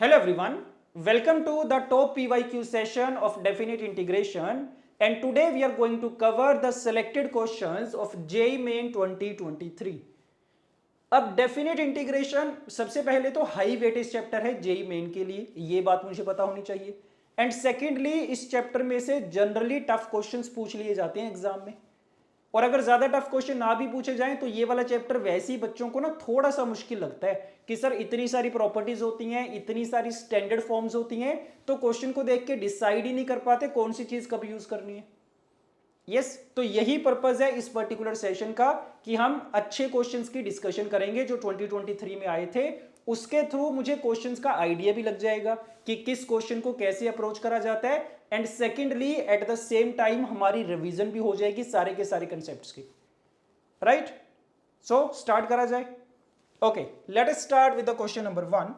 Hello everyone, welcome to the top PYQ session of definite integration, and today we are going to cover the selected questions of JEE Main 2023. अब definite integration सबसे पहले तो high weightage chapter है JEE main के लिए, ये बात मुझे पता होनी चाहिए। एंड सेकेंडली इस चैप्टर में से जनरली टफ क्वेश्चंस पूछ लिए जाते हैं एग्जाम में, और अगर ज्यादा टफ क्वेश्चन ना भी पूछे जाएं तो ये वाला चैप्टर वैसे ही बच्चों को ना थोड़ा सा मुश्किल लगता है कि सर इतनी सारी प्रॉपर्टीज होती हैं, इतनी सारी स्टैंडर्ड फॉर्म्स होती हैं, तो क्वेश्चन को देख के डिसाइड ही नहीं कर पाते कौन सी चीज कब यूज करनी है। यस तो यही पर्पज है इस पर्टिकुलर सेशन का कि हम अच्छे क्वेश्चंस की डिस्कशन करेंगे जो 2023 में आए थे। उसके थ्रू मुझे क्वेश्चंस का आइडिया भी लग जाएगा कि किस क्वेश्चन को कैसे अप्रोच करा जाता है, and secondly at the same time हमारी रिवीजन भी हो जाएगी सारे के सारे कंसेप्ट्स की। राइट, सो स्टार्ट करा जाए। Okay, let us start with the question number 1।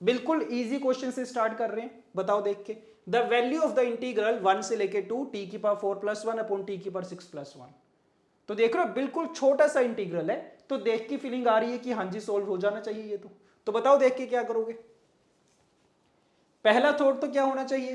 बिल्कुल इजी क्वेश्चन से स्टार्ट कर रहे हैं, बताओ देख के। The value of the integral 1 से लेके 2 टी की पावर 4 प्लस 1 अपॉन टी की पावर 6 प्लस 1। तो देख रहे हो बिल्कुल छोटा सा इंटीग्रल है, तो देख की फीलिंग आ रही है कि हाँ जी सॉल्व हो जाना चाहिए ये तो बताओ देख के क्या करोगे। पहला थॉट तो क्या होना चाहिए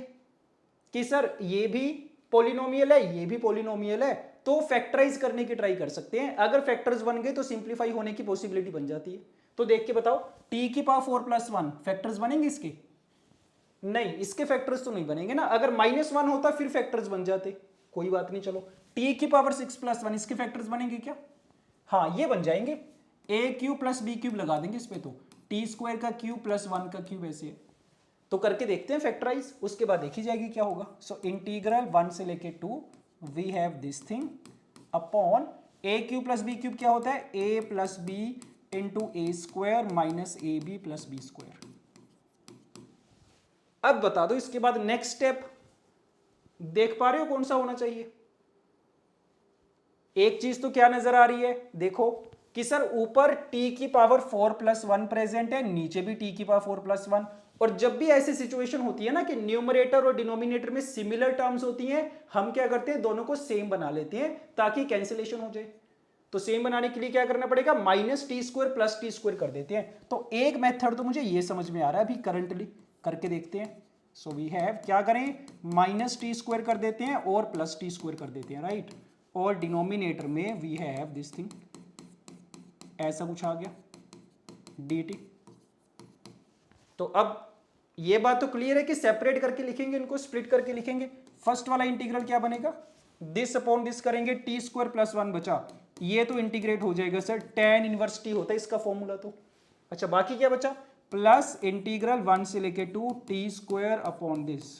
कि सर ये भी पॉलिनोमियल है, ये भी पॉलिनोमियल है, तो फैक्टराइज करने की ट्राई कर सकते हैं। अगर फैक्टर्स बन गए तो सिंप्लीफाई होने की पॉसिबिलिटी बन जाती है। तो देख के बताओ, टी की पावर 4 प्लस 1 फैक्टर्स बनेंगे इसके? नहीं, इसके फैक्टर्स तो नहीं बनेंगे ना। अगर -1 होता फिर फैक्टर्स बन जाते, कोई बात नहीं। चलो टी की पावर 6 प्लस 1 इसके फैक्टर्स बनेंगे क्या? हाँ ये बन जाएंगे। ए क्यूब प्लस बी क्यूब लगा देंगे इस पे, तो टी स्क्वायर का क्यूब प्लस 1 का क्यूब ऐसे है। तो करके देखते हैं फैक्टराइज, उसके बाद देखी जाएगी क्या होगा। सो इंटीग्रल 1 से लेके 2 we have this thing upon a cube plus b cube क्या होता है? A plus B into a square minus a b plus b square. अब बता दो इसके बाद नेक्स्ट स्टेप देख पा रहे हो कौन सा होना चाहिए? एक चीज तो क्या नजर आ रही है, देखो कि सर ऊपर t की पावर 4 प्लस 1 प्रेजेंट है, नीचे भी t की पावर 4 प्लस 1। और जब भी ऐसी सिचुएशन होती है ना कि न्यूमरेटर और डिनोमिनेटर में सिमिलर टर्म्स होती हैं, हम क्या करते हैं दोनों को सेम बना लेते हैं ताकि कैंसिलेशन हो जाए। तो सेम बनाने के लिए क्या करना पड़ेगा? Minus t square plus t square कर देते हैं। तो एक मेथड तो मुझे ये समझ में आ रहा है अभी करंटली, करके देखते हैं। सो वी हैव, क्या करें, माइनस टी स्क्वायर कर देते हैं और प्लस टी स्क्वायर कर देते हैं, राइट। और डिनोमिनेटर में वी हैव दिस थिंग, ऐसा कुछ आ गया dt। तो अब ये बात तो क्लियर है कि सेपरेट करके लिखेंगे, इनको स्प्लिट करके लिखेंगे। फर्स्ट वाला इंटीग्रल क्या बनेगा? दिस अपॉन दिस करेंगे, टी स्क्वायर प्लस 1 बचा, ये तो इंटीग्रेट हो जाएगा सर, tan इनवर्स टी होता है इसका फॉर्मूला तो। अच्छा बाकी क्या बचा? प्लस इंटीग्रल 1 से लेके 2 टी स्क्वायर अपॉन दिस।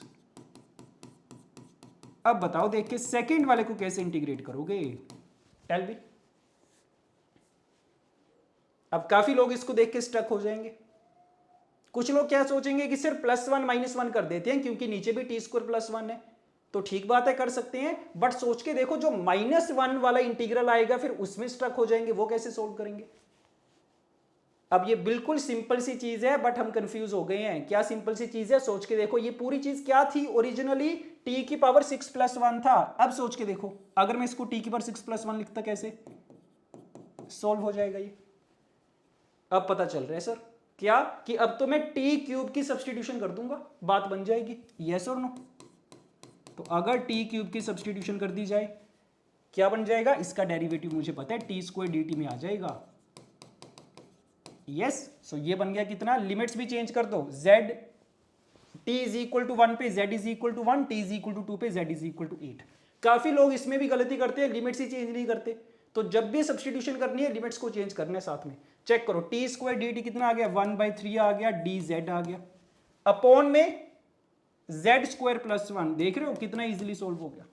अब बताओ देख के सेकेंड वाले को कैसे इंटीग्रेट करोगे, टेल मी। अब काफी लोग इसको देख के स्टक हो जाएंगे। कुछ लोग क्या सोचेंगे कि सिर्फ +1 -1 कर देते हैं क्योंकि नीचे भी टी स्क्वायर प्लस 1 है, तो ठीक बात है कर सकते हैं। बट सोच के देखो जो -1 वाला इंटीग्रल आएगा फिर उसमें स्टक हो जाएंगे, वो कैसे सोल्व करेंगे? अब ये बिल्कुल सिंपल सी चीज है बट हम कंफ्यूज हो गए हैं। क्या सिंपल सी चीज है? सोच के देखो, ये पूरी चीज क्या थी ओरिजिनली? टी की पावर 6 प्लस 1 था। अब सोच के देखो अगर मैं इसको टी की पावर 6 प्लस 1 लिखता कैसे सोल्व हो जाएगा ये? अब पता चल रहा है सर क्या कि अब तो मैं टी क्यूब की सब्सटीट्यूशन कर दूंगा, बात बन जाएगी। यस और नो? तो अगर टी क्यूब की सब्सटीट्यूशन कर दी जाए क्या बन जाएगा? इसका डेरिवेटिव मुझे पता है, टी स्क्वायर डी टी में आ जाएगा। यस, सो ये बन गया कितना, लिमिट्स भी चेंज कर दो, z t is equal to 1 पे z is equal to 1, t is equal to 2 पे z इज इक्वल टू 8। काफी लोग इसमें भी गलती करते हैं, लिमिट्स ही चेंज नहीं करते। तो जब भी सब्सटीट्यूशन करनी है लिमिट्स को चेंज करना है साथ में। चेक करो, टी स्क्वायर डी टी कितना आ गया? 1/3 आ गया, डी जेड आ गया, अपॉन में जेड स्क्वायर प्लस 1। देख रहे हो कितना इजीली सोल्व हो गया।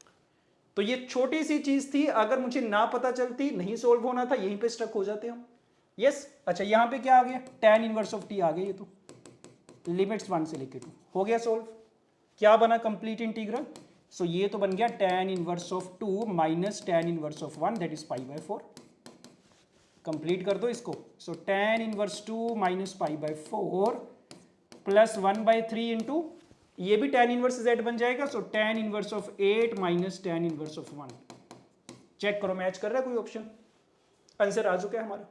तो ये छोटी सी चीज थी, अगर मुझे ना पता चलती, नहीं सोल्व होना था, यहीं पे स्टक हो जाते हम। यस, अच्छा यहां पे क्या आ गया? tan इनवर्स ऑफ t आ गया, ये तो लिमिट्स 1 से लेके 2 हो गया सोल्व। क्या बना? Complete integral. सो ये तो बन गया tan inverse of 2 minus tan inverse of 1 that is π/4। Complete कर दो इसको। So tan inverse 2 minus π/4 plus 1/3 into, ये भी tan इनवर्स z बन जाएगा। So tan inverse of 8 minus tan inverse of 1। Check करो मैच कर रहा है कोई ऑप्शन? आंसर आ चुका है हमारा।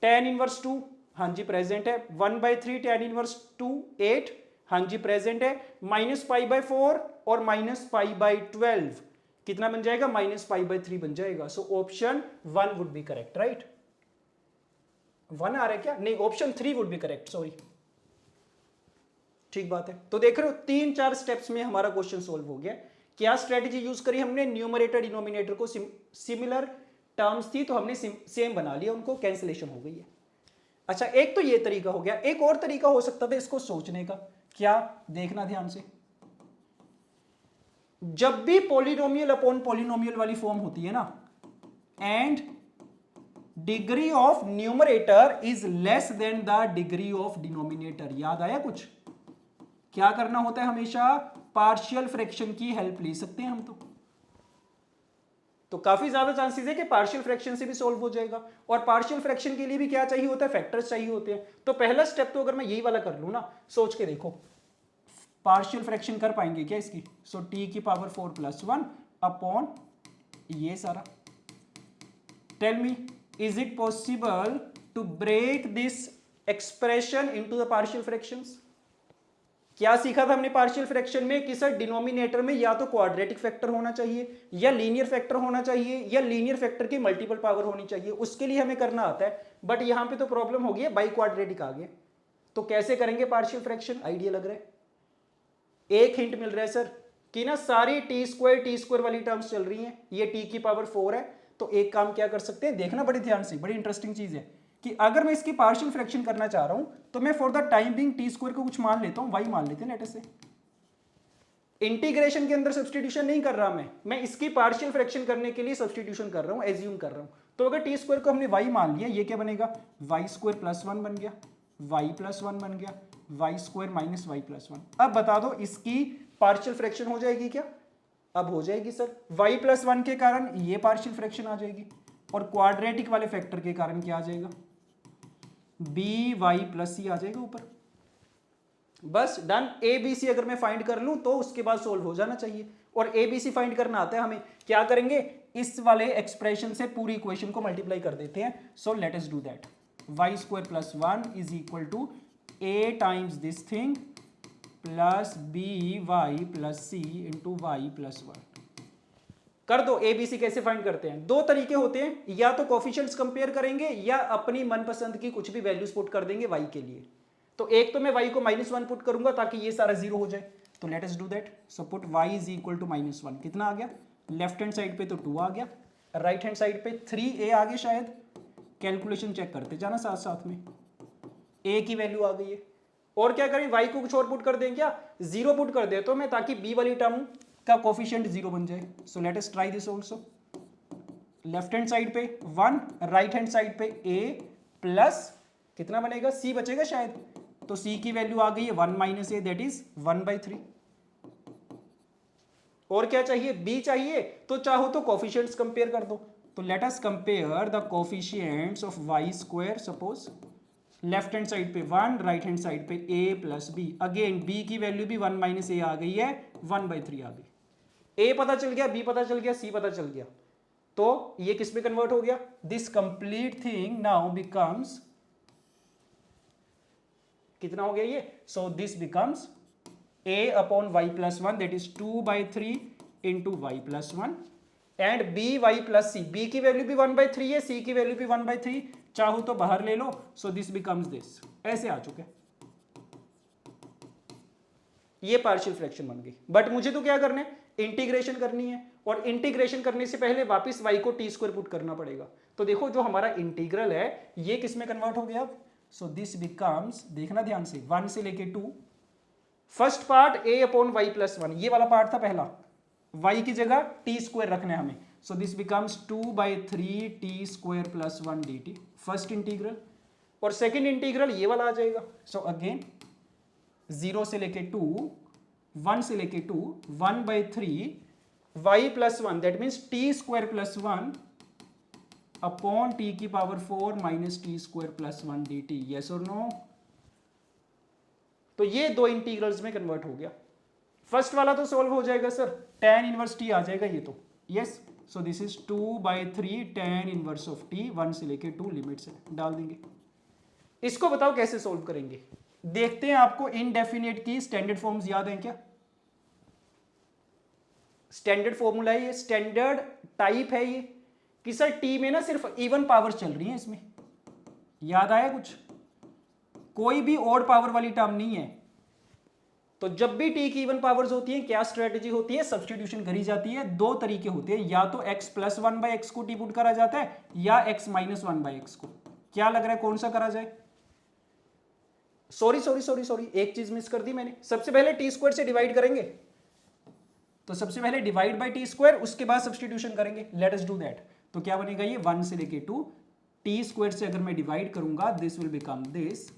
tan इनवर्स 2 हाँ जी प्रेजेंट है। 1/3 tan इनवर्स 2 8, हाँ जी प्रेजेंट है। -π/4 और -π/12 कितना बन जाएगा? -π/3 बन जाएगा। So option 1 would be correct, right? 1 आ रहा है क्या? नहीं, option 3 would be correct, sorry. ठीक बात है। तो देख रहे हो 3-4 स्टेप्स में हमारा क्वेश्चन सोल्व हो गया। क्या स्ट्रेटेजी यूज करी हमने? न्यूमरेटर डिनोमिनेटर को सिमिलर टर्म्स थी तो हमने सेम बना लिया, उनको कैंसिलेशन हो गई है। अच्छा, एक तो ये तरीका हो गया। एक और तरीका हो सकता था इसको सोचने का। क्या? देखना ध्यान से। जब भी पॉलिनोमियल अपॉन पॉलिनोमियल वाली फॉर्म होती है ना, and degree of numerator is less then the degree of denominator, याद आया कुछ? क्या करना होता है हमेशा? पार्शियल फ्रैक्शन की हेल्प ले सकते हैं हम। तो काफी ज्यादा चांसेस है कि पार्शियल फ्रैक्शन से भी सॉल्व हो जाएगा। और पार्शियल फ्रैक्शन के लिए भी क्या चाहिए होता है? फैक्टर्स चाहिए होते हैं। तो पहला स्टेप तो अगर मैं यही वाला कर लूं ना, सोच के देखो, पार्शियल फ्रैक्शन कर पाएंगे क्या इसकी? सो t⁴ + 1 अपॉन ये सारा। Tell me, is it possible to break this expression into the partial fractions? क्या सीखा था हमने पार्शियल फ्रैक्शन में? कि सर डिनोमिनेटर में या तो क्वाड्रेटिक फैक्टर होना चाहिए, या लीनियर फैक्टर होना चाहिए, या लीनियर फैक्टर की मल्टीपल पावर होनी चाहिए। उसके लिए हमें करना आता है। बट यहां पे तो प्रॉब्लम हो गई है, बाई क्वाड्रेटिक आ गया। तो कैसे करेंगे पार्शियल फ्रैक्शन? आइडिया लग रहा है। एक हिंट मिल रहा है सर कि ना सारी t² वाली टर्म्स चल रही हैं, ये t⁴ है। तो एक काम क्या कर सकते हैं, देखना बड़ी ध्यान से, बड़ी इंटरेस्टिंग चीज है कि अगर मैं इसकी पार्शियल फ्रैक्शन करना चाह रहा हूं तो मैं for the time being t² को कुछ मान लेता हूं, y मान लेते हैं लेटर से। इंटीग्रेशन के अंदर सब्स्टिट्यूशन नहीं कर रहा मैं इसकी पार्शियल फ्रैक्शन करने के लिए सब्स्टिट्यूशन कर रहा हूं, एज्यूम कर रहा हूं। तो अगर t² को हमने y मान लिया, ये क्या बनेगा? y² + 1 बन गया, y + 1 बन गया, y² - y + 1। अब बता दो इसकी पार्शियल फ्रैक्शन हो जाएगी क्या? अब हो जाएगी सर। y + 1 के कारण ये पार्शियल फ्रैक्शन आ जाएगी, और क्वाड्रेटिक वाले फैक्टर के कारण क्या आ जाएगा? by + c आ जाएगा ऊपर। बस डन। ए बी सी अगर मैं फाइंड कर लूं तो उसके बाद सोल्व हो जाना चाहिए। और ए बी सी फाइंड करना आता है हमें। क्या करेंगे? इस वाले एक्सप्रेशन से पूरी इक्वेशन को मल्टीप्लाई कर देते हैं। So let us do that. y² + 1 is equal to a times this thing plus by + c into y + 1। कर दो। ए बी सी कैसे फाइंड करते हैं? दो तरीके होते हैं, या तो कोफिशिएंट्स कंपेयर करेंगे या अपनी मनपसंद की कुछ भी वैल्यूज पुट कर देंगे y के लिए। तो एक तो मैं y को -1 पुट करूंगा ताकि ये सारा 0 हो जाए। तो let us do that. So put y is equal to -1। कितना आ गया? लेफ्ट हैंड साइड पे तो 2 आ गया, राइट हैंड साइड पे 3a आ गया शायद। कैलकुलेशन चेक करते जाना साथ साथ में। a की वैल्यू आ गई है। और क्या करें? y को कुछ और पुट कर दें क्या? 0 पुट कर देता हूं मैं, ताकि b वाली टर्म का कोफिशिएंट 0 बन जाए। सो let us try this also. Left hand side पे 1, राइट हैंड साइड पे a प्लस कितना बनेगा? c बचेगा शायद। तो c की वैल्यू आ गई है 1 - a, दैट इज 1/3। और क्या चाहिए? b चाहिए। तो चाहो तो कोफिशिएंट्स कंपेयर कर दो। तो let us compare the coefficients of y²। Suppose left hand side पे 1, राइट हैंड साइड पे a + b। अगेन b की वैल्यू भी 1 - a आ गई है, 1/3 आ गई। a पता चल गया, b पता चल गया, c पता चल गया। तो ये किस में कन्वर्ट हो गया? This complete thing now becomes, कितना हो गया ये? सो this becomes a upon y + 1, that is 2/3 into y + 1 and by + c। b की वैल्यू भी 1/3 है, c की वैल्यू भी 1/3। चाहो तो बाहर ले लो। So this becomes this. ऐसे आ चुके, ये पार्शियल फ्रैक्शन बन गई। बट मुझे तो क्या करना है? इंटीग्रेशन करनी है। और इंटीग्रेशन करने से पहले वापस y को t² पुट करना पड़ेगा। तो देखो जो हमारा इंटीग्रल है ये किस में कन्वर्ट हो गया अब? सो दिस बिकम्स, देखना ध्यान से, 1 से लेके 2। First part a upon y + 1, ये वाला पार्ट था पहला। y की जगह t² रखना है हमें। सो this becomes 2/3 t² + 1 dt, first integral. और सेकेंड इंटीग्रल ये वाला आ जाएगा। सो अगेन 0 से लेके 2, 1 से लेके 2, 1/3 y + 1, that means t² + 1 upon t⁴ - t² + 1 dt। Yes और नो? तो ये दो इंटीग्रल्स में कन्वर्ट हो गया। फर्स्ट वाला तो सॉल्व हो जाएगा सर, tan इनवर्स t आ जाएगा ये तो। Yes, so this is 2/3 tan inverse of t, 1 से लेके 2 लिमिट से डाल देंगे। इसको बताओ कैसे सोल्व करेंगे। देखते हैं आपको इनडेफिनेट की स्टैंडर्ड फॉर्म्स याद हैं क्या। स्टैंडर्ड फॉर्मूला है ये, स्टैंडर्ड टाइप है ये कि सर टी में ना सिर्फ इवन पावर चल रही है इसमें, याद आया कुछ, कोई भी ऑड पावर वाली टर्म नहीं है। तो जब भी टी की इवन पावर्स होती है क्या स्ट्रेटेजी होती है, सब्स्टिट्यूशन करी जाती है। दो तरीके होते हैं, या तो x plus one by x को टी पुट करा जाता है या x minus one by x को। क्या लग रहा है कौन सा करा जाए। सॉरी एक चीज मिस कर दी मैंने। सबसे पहले टी स्क्वायर से डिवाइड करेंगे, तो सबसे पहले डिवाइड बाई टी स्क्वायर, उसके बाद सब्स्टिट्यूशन करेंगे। Late us do that. तो क्या बनेगा ये 1 से लेके 2, टी स्क्वायर से अगर मैं डिवाइड करूंगा this will become this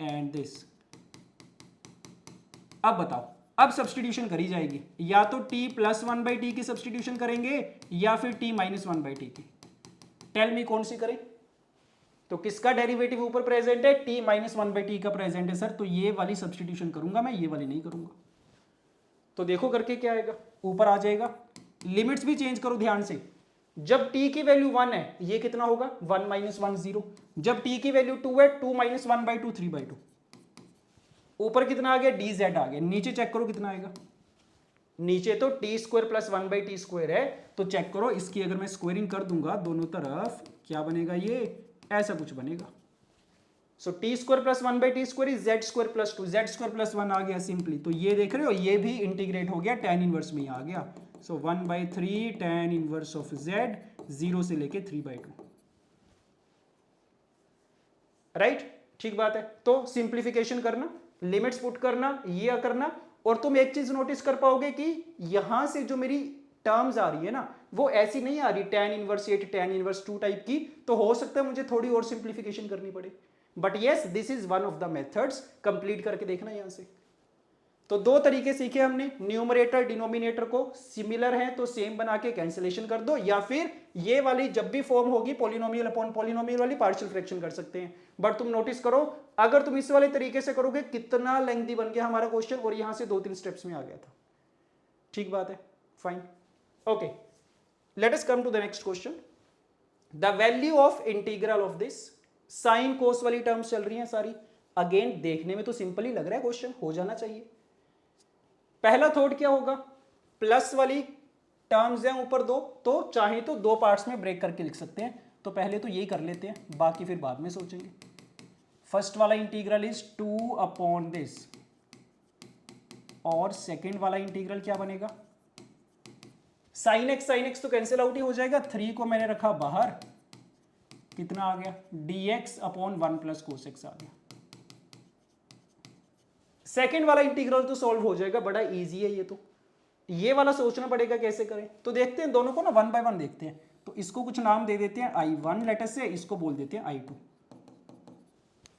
and this. अब बताओ, अब सब्स्टिट्यूशन करी जाएगी, या तो t plus one by T की सब्स्टिट्यूशन करेंगे या फिर t minus one by T की। टेल मी कौन सी करें। तो किसका डेरिवेटिव ऊपर प्रेजेंट है, t minus one by T का प्रेजेंट है सर, तो ये वाली सब्स्टिट्यूशन करूंगा मैं, ये वाली नहीं करूंगा। तो देखो करके क्या आएगा, ऊपर आ जाएगा। लिमिट्स भी चेंज करो ध्यान से। जब t की वैल्यू 1 है ये कितना होगा 1 माइनस 1 0। जब t की वैल्यू 2 है 2 माइनस 1 बाई 2 3 बाई 2। ऊपर कितना आ गया dz आ गया, नीचे चेक करो कितना आएगा। नीचे तो T square plus one by t square है, तो चेक करो इसकी अगर मैं स्क्वायरिंग कर दूंगा दोनों तरफ, क्या बनेगा ये ऐसा कुछ बनेगा। So t square plus one by t square is z square plus two, z square plus one आ गया सिंपली। तो ये देख रहे हो ये भी इंटीग्रेट हो गया, टेन इनवर्स में आ गया। सो 1/3 टेन इनवर्स ऑफ जेड, 0 से लेके 3/2। राइट, ठीक बात है। तो सिंप्लीफिकेशन करना, लिमिट्स पुट करना, ये करना। और तुम एक चीज नोटिस कर पाओगे कि यहां से जो मेरी टर्म्स आ रही है ना वो ऐसी नहीं आ रही tan inverse 8 tan inverse 2 type की। तो हो सकता है मुझे थोड़ी और सिंप्लीफिकेशन करनी पड़े, but yes this is one of the methods. Complete करके देखना यहां से। तो दो तरीके सीखे हमने, न्यूमरेटर डिनोमिनेटर को सिमिलर है तो सेम बना के कैंसिलेशन कर दो, या फिर ये वाली जब भी फॉर्म होगी पॉलिनोमियल अपॉन पॉलिनोमियल वाली पार्शियल फ्रैक्शन कर सकते हैं। बट तुम नोटिस करो अगर तुम इस वाले तरीके से करोगे कितना लेंथी बन गया हमारा क्वेश्चन, और यहां से 2-3 स्टेप्स में आ गया था। ठीक बात है, fine, okay. Let us come to the next question. The value of integral of this, sine cos वाली टर्म्स चल रही हैं सारी। अगेन देखने में तो सिंपल ही लग रहा है, क्वेश्चन हो जाना चाहिए। पहला थॉट क्या होगा, प्लस वाली टर्म्स हैं ऊपर दो, तो चाहे तो दो पार्ट्स में ब्रेक करके लिख सकते हैं। तो पहले तो यही कर लेते हैं, बाकी फिर बाद में सोचेंगे। फर्स्ट वाला इंटीग्रल इज 2 अपॉन दिस, और सेकंड वाला इंटीग्रल क्या बनेगा, साइन एक्स तो कैंसिल आउट ही हो जाएगा। 3 को मैंने रखा बाहर, कितना आ गया dx upon 1 plus cos x आ गया। सेकेंड वाला इंटीग्रल तो सॉल्व हो जाएगा, बड़ा इजी है ये तो। ये वाला सोचना पड़ेगा कैसे करें। तो देखते हैं दोनों को ना 1 बाय 1 देखते हैं। तो इसको कुछ नाम दे देते हैं I1 लेटर से, इसको बोल देते हैं I2।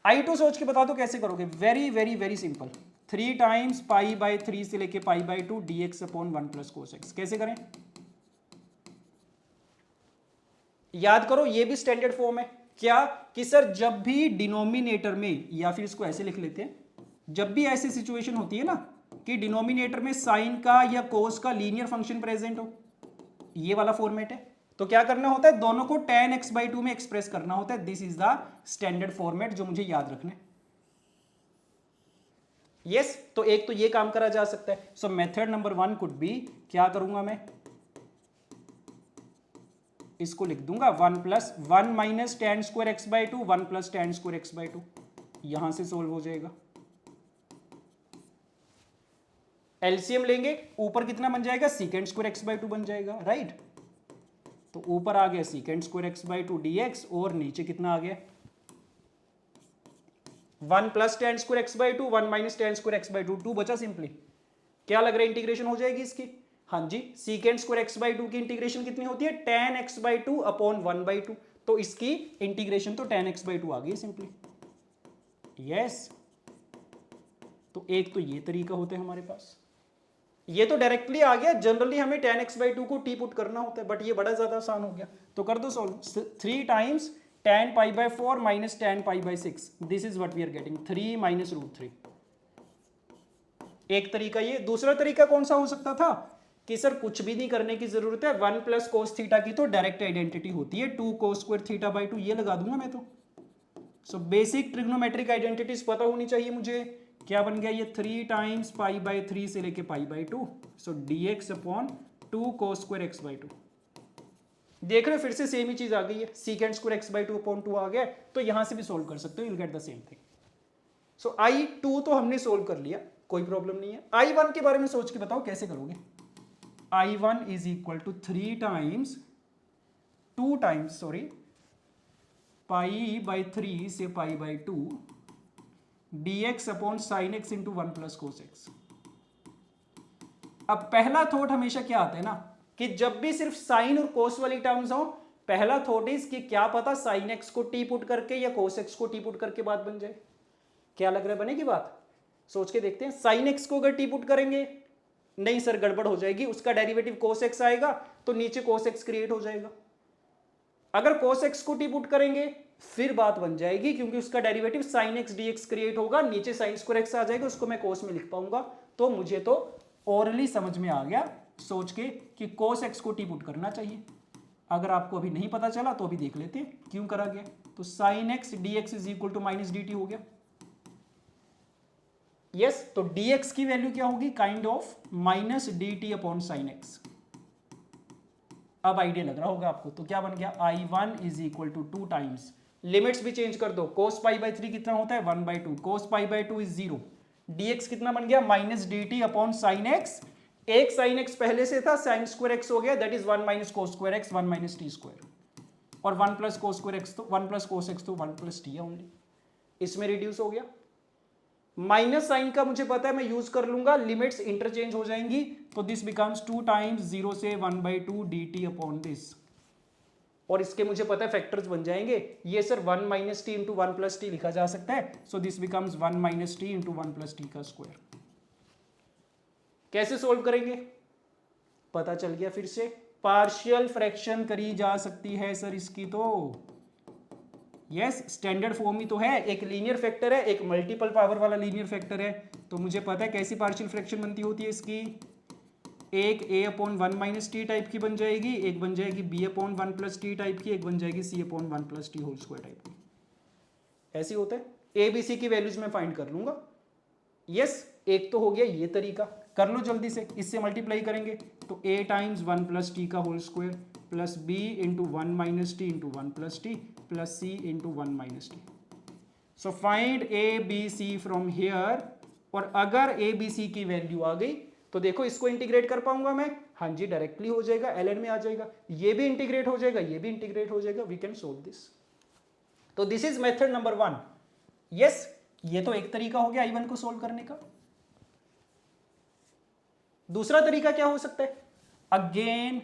I2 सोच के बता दो कैसे करोगे, very very very simple. 3 times pi by 3 से लेके पाई by 2 dx upon 1 plus cos x. कैसे करें, याद करो ये भी स्टैंडर्ड फॉर्म है क्या, कि सर जब भी डिनोमिनेटर में, या फिर इसको ऐसे लिख लेते हैं, जब भी ऐसी सिचुएशन होती है ना कि डिनोमिनेटर में साइन का या कोस का लीनियर फंक्शन प्रेजेंट हो, ये वाला फॉर्मेट है, तो क्या करना होता है, दोनों को tan x/2 में एक्सप्रेस करना होता है। This is the standard format जो मुझे याद रखना है। यस, तो एक तो ये काम करा जा सकता है। सो मेथड नंबर 1 कुड बी, क्या करूंगा मैं, इसको लिख दूंगा 1 plus 1 minus tan square x/2 1 plus tan square x/2, यहां से सोल्व हो जाएगा। एलसीएम लेंगे, ऊपर कितना बन जाएगा, सीकेंड स्क्वायर x/2 बन जाएगा, राइट। तो ऊपर आ गया सीकेंड स्क्वायर x/2 dx, और नीचे कितना आ गया 1 plus tan square x/2 1 minus tan square x/2, 2 बचा सिंपली। क्या लग रहा है इंटीग्रेशन हो जाएगी इसकी, हाँ जी। सीकेंड स्क्वायर x/2 की इंटीग्रेशन कितनी होती है, tan x/2 अपॉन 1/2, तो इसकी इंटीग्रेशन तो tan x/2 आ गई सिंपली। यस, तो एक तो ये तरीका होता है हमारे पास, ये तो डायरेक्टली आ गया। जनरली हमें tan x/2 को t पुट करना होता है, बट ये बड़ा ज्यादा आसान हो गया। तो कर दो solve. 3 times tan π/4 minus tan π/6, this is what we are getting, 3 minus √3। एक तरीका ये। दूसरा तरीका कौन सा हो सकता था कि सर कुछ भी नहीं करने की जरूरत है, 1 प्लस कोस थीटा की तो डायरेक्ट आइडेंटिटी होती है, 2 कोस स्क्वायर थीटा/2, ये लगा दूंगा मैं तो। सो बेसिक ट्रिग्नोमेट्रिक आइडेंटिटीज पता होनी चाहिए मुझे। क्या बन गया ये 3 टाइम्स पाई बाई 3 से लेके पाई by 2, so dx upon 2 cos square x by 2। देख रहे हो फिर से सेम ही चीज आ गई है, secant square x by 2 upon 2 आ गया, तो यहां से भी सोल्व कर सकते हो, you will get the same thing. So I2 तो हमने सोल्व कर लिया, कोई प्रॉब्लम नहीं है। I1 के बारे में सोच के बताओ कैसे करोगे। I1 is equal to 3 times 2 times sorry pi by 3 से pi by 2 dx upon sine x into 1 plus cos x. अब पहला थॉट हमेशा क्या आता है ना, कि जब भी सिर्फ साइन और कोस वाली टर्म्स हो, पहला थॉट इज कि क्या पता साइन एक्स को टी पुट करके या कोस एक्स को टी पुट करके बात बन जाए। क्या लग रहा है बनेगी बात? सोच के देखते हैं। साइन एक्स को अगर टी पुट करेंगे, नहीं सर गड़बड़ हो जाएगी, उसका डेरिवेटिव कोस एक्स आएगा तो नीचे कोस एक्स क्रिएट हो जाएगा। अगर कोस एक्स को टी पुट करेंगे फिर बात बन जाएगी, क्योंकि उसका derivative sign x d x create होगा, नीचे साइन स्क्वायर एक्स आ जाएगा, उसको मैं कोस में लिख पाऊंगा। तो मुझे तो ओरली समझ में आ गया सोच के कि कोस एक्स को टी पुट करना चाहिए। अगर आपको अभी नहीं पता चला तो अभी देख लेते हैं क्यों करा गया। तो sine x d x is equal to minus d t हो गया। यस, तो dx की वैल्यू क्या होगी, kind of minus d t upon sine x. अब आइडिया लग रहा होगा आपको। तो क्या बन गया, I1 is equal to 2 times, limits भी चेंज कर दो, कोस पाई बाई 3 कितना होता है 1 by 2, cos pi by 2 is 0, dx कितना बन गया minus d t upon sine x. एक साइन एक्स पहले से था, साइन स्क्वायर एक्स हो गया, that is 1 minus cos square x 1 minus t square, और 1 प्लस कोस स्क्वायर एक्स तो 1 प्लस कोस एक्स तो 1 प्लस टी है ओनली, इसमें रिड्यूस हो गया। माइनस साइन का मुझे पता है मैं यूज कर लूंगा, लिमिट्स इंटरचेंज हो जाएंगी, तो दिस बिकम्स 2 टाइम्स 0 से 1 by 2 D t upon this, और इसके मुझे पता है फैक्टर्स बन जाएंगे। ये sir 1 minus t into 1 plus T लिखा जा सकता है, so this becomes 1 minus t into 1 plus t का स्क्वायर। कैसे सोल्व करेंगे पता चल गया फिर से, पार्शियल फ्रैक्शन करी जा सकती है सर इसकी। तो यस, स्टैंडर्ड फॉर्म ही तो है, एक लीनियर फैक्टर है, एक मल्टीपल पावर वाला लीनियर फैक्टर है, तो मुझे पता है कैसी पार्शियल फ्रैक्शन बनती होती है इसकी। एक a upon 1 minus t type की बन जाएगी, एक बन जाएगी b upon 1 plus t type की, एक बन जाएगी c upon 1 plus t whole square type की। ऐसी होता है, a b c की वैल्यूज में फाइंड कर लूंगा। यस, एक तो हो गया ये तरीका, कर लो जल्दी से, इससे मल्टीप्लाई करेंगे तो a टाइम्स 1 प्लस टी का whole square plus b into 1 minus t into 1 plus t plus c into 1 minus t. So find a b c from here, और अगर a b c की वैल्यू आ गई तो देखो इसको इंटीग्रेट कर पाऊंगा मैं, हाँ जी डायरेक्टली हो जाएगा, ln में आ जाएगा, ये भी इंटीग्रेट हो जाएगा, ये भी इंटीग्रेट हो जाएगा, वी कैन सोल्व दिस। तो this is method number 1। Yes, ये तो एक तरीका हो गया I1 को सोल्व करने का। दूसरा तरीका क्या हो सकता है, अगेन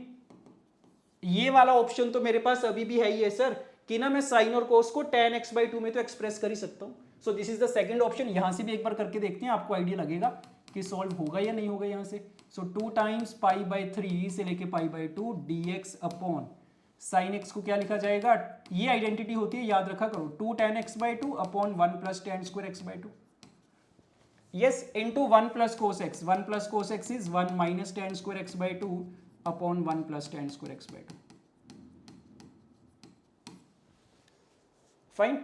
ये वाला ऑप्शन तो मेरे पास अभी भी है ही है सर, कि ना मैं साइन और कोस को tan x बाई 2 में तो एक्सप्रेस कर ही सकता हूं। सो this is the second option. यहां से भी एक बार करके देखते हैं, आपको आइडिया लगेगा कि सॉल्व होगा या नहीं होगा यहां से। सो 2 टाइम्स पाई बाई 3 से लेके पाई by 2 dx upon sine x को क्या लिखा जाएगा, ये आइडेंटिटी होती है याद रखा करो, 2 tan x by 2 upon 1 plus tan square x by 2। yes into 1 plus cos x, 1 plus cos x is 1 minus tan square x by 2 upon 1 plus tan square x by 2. Fine,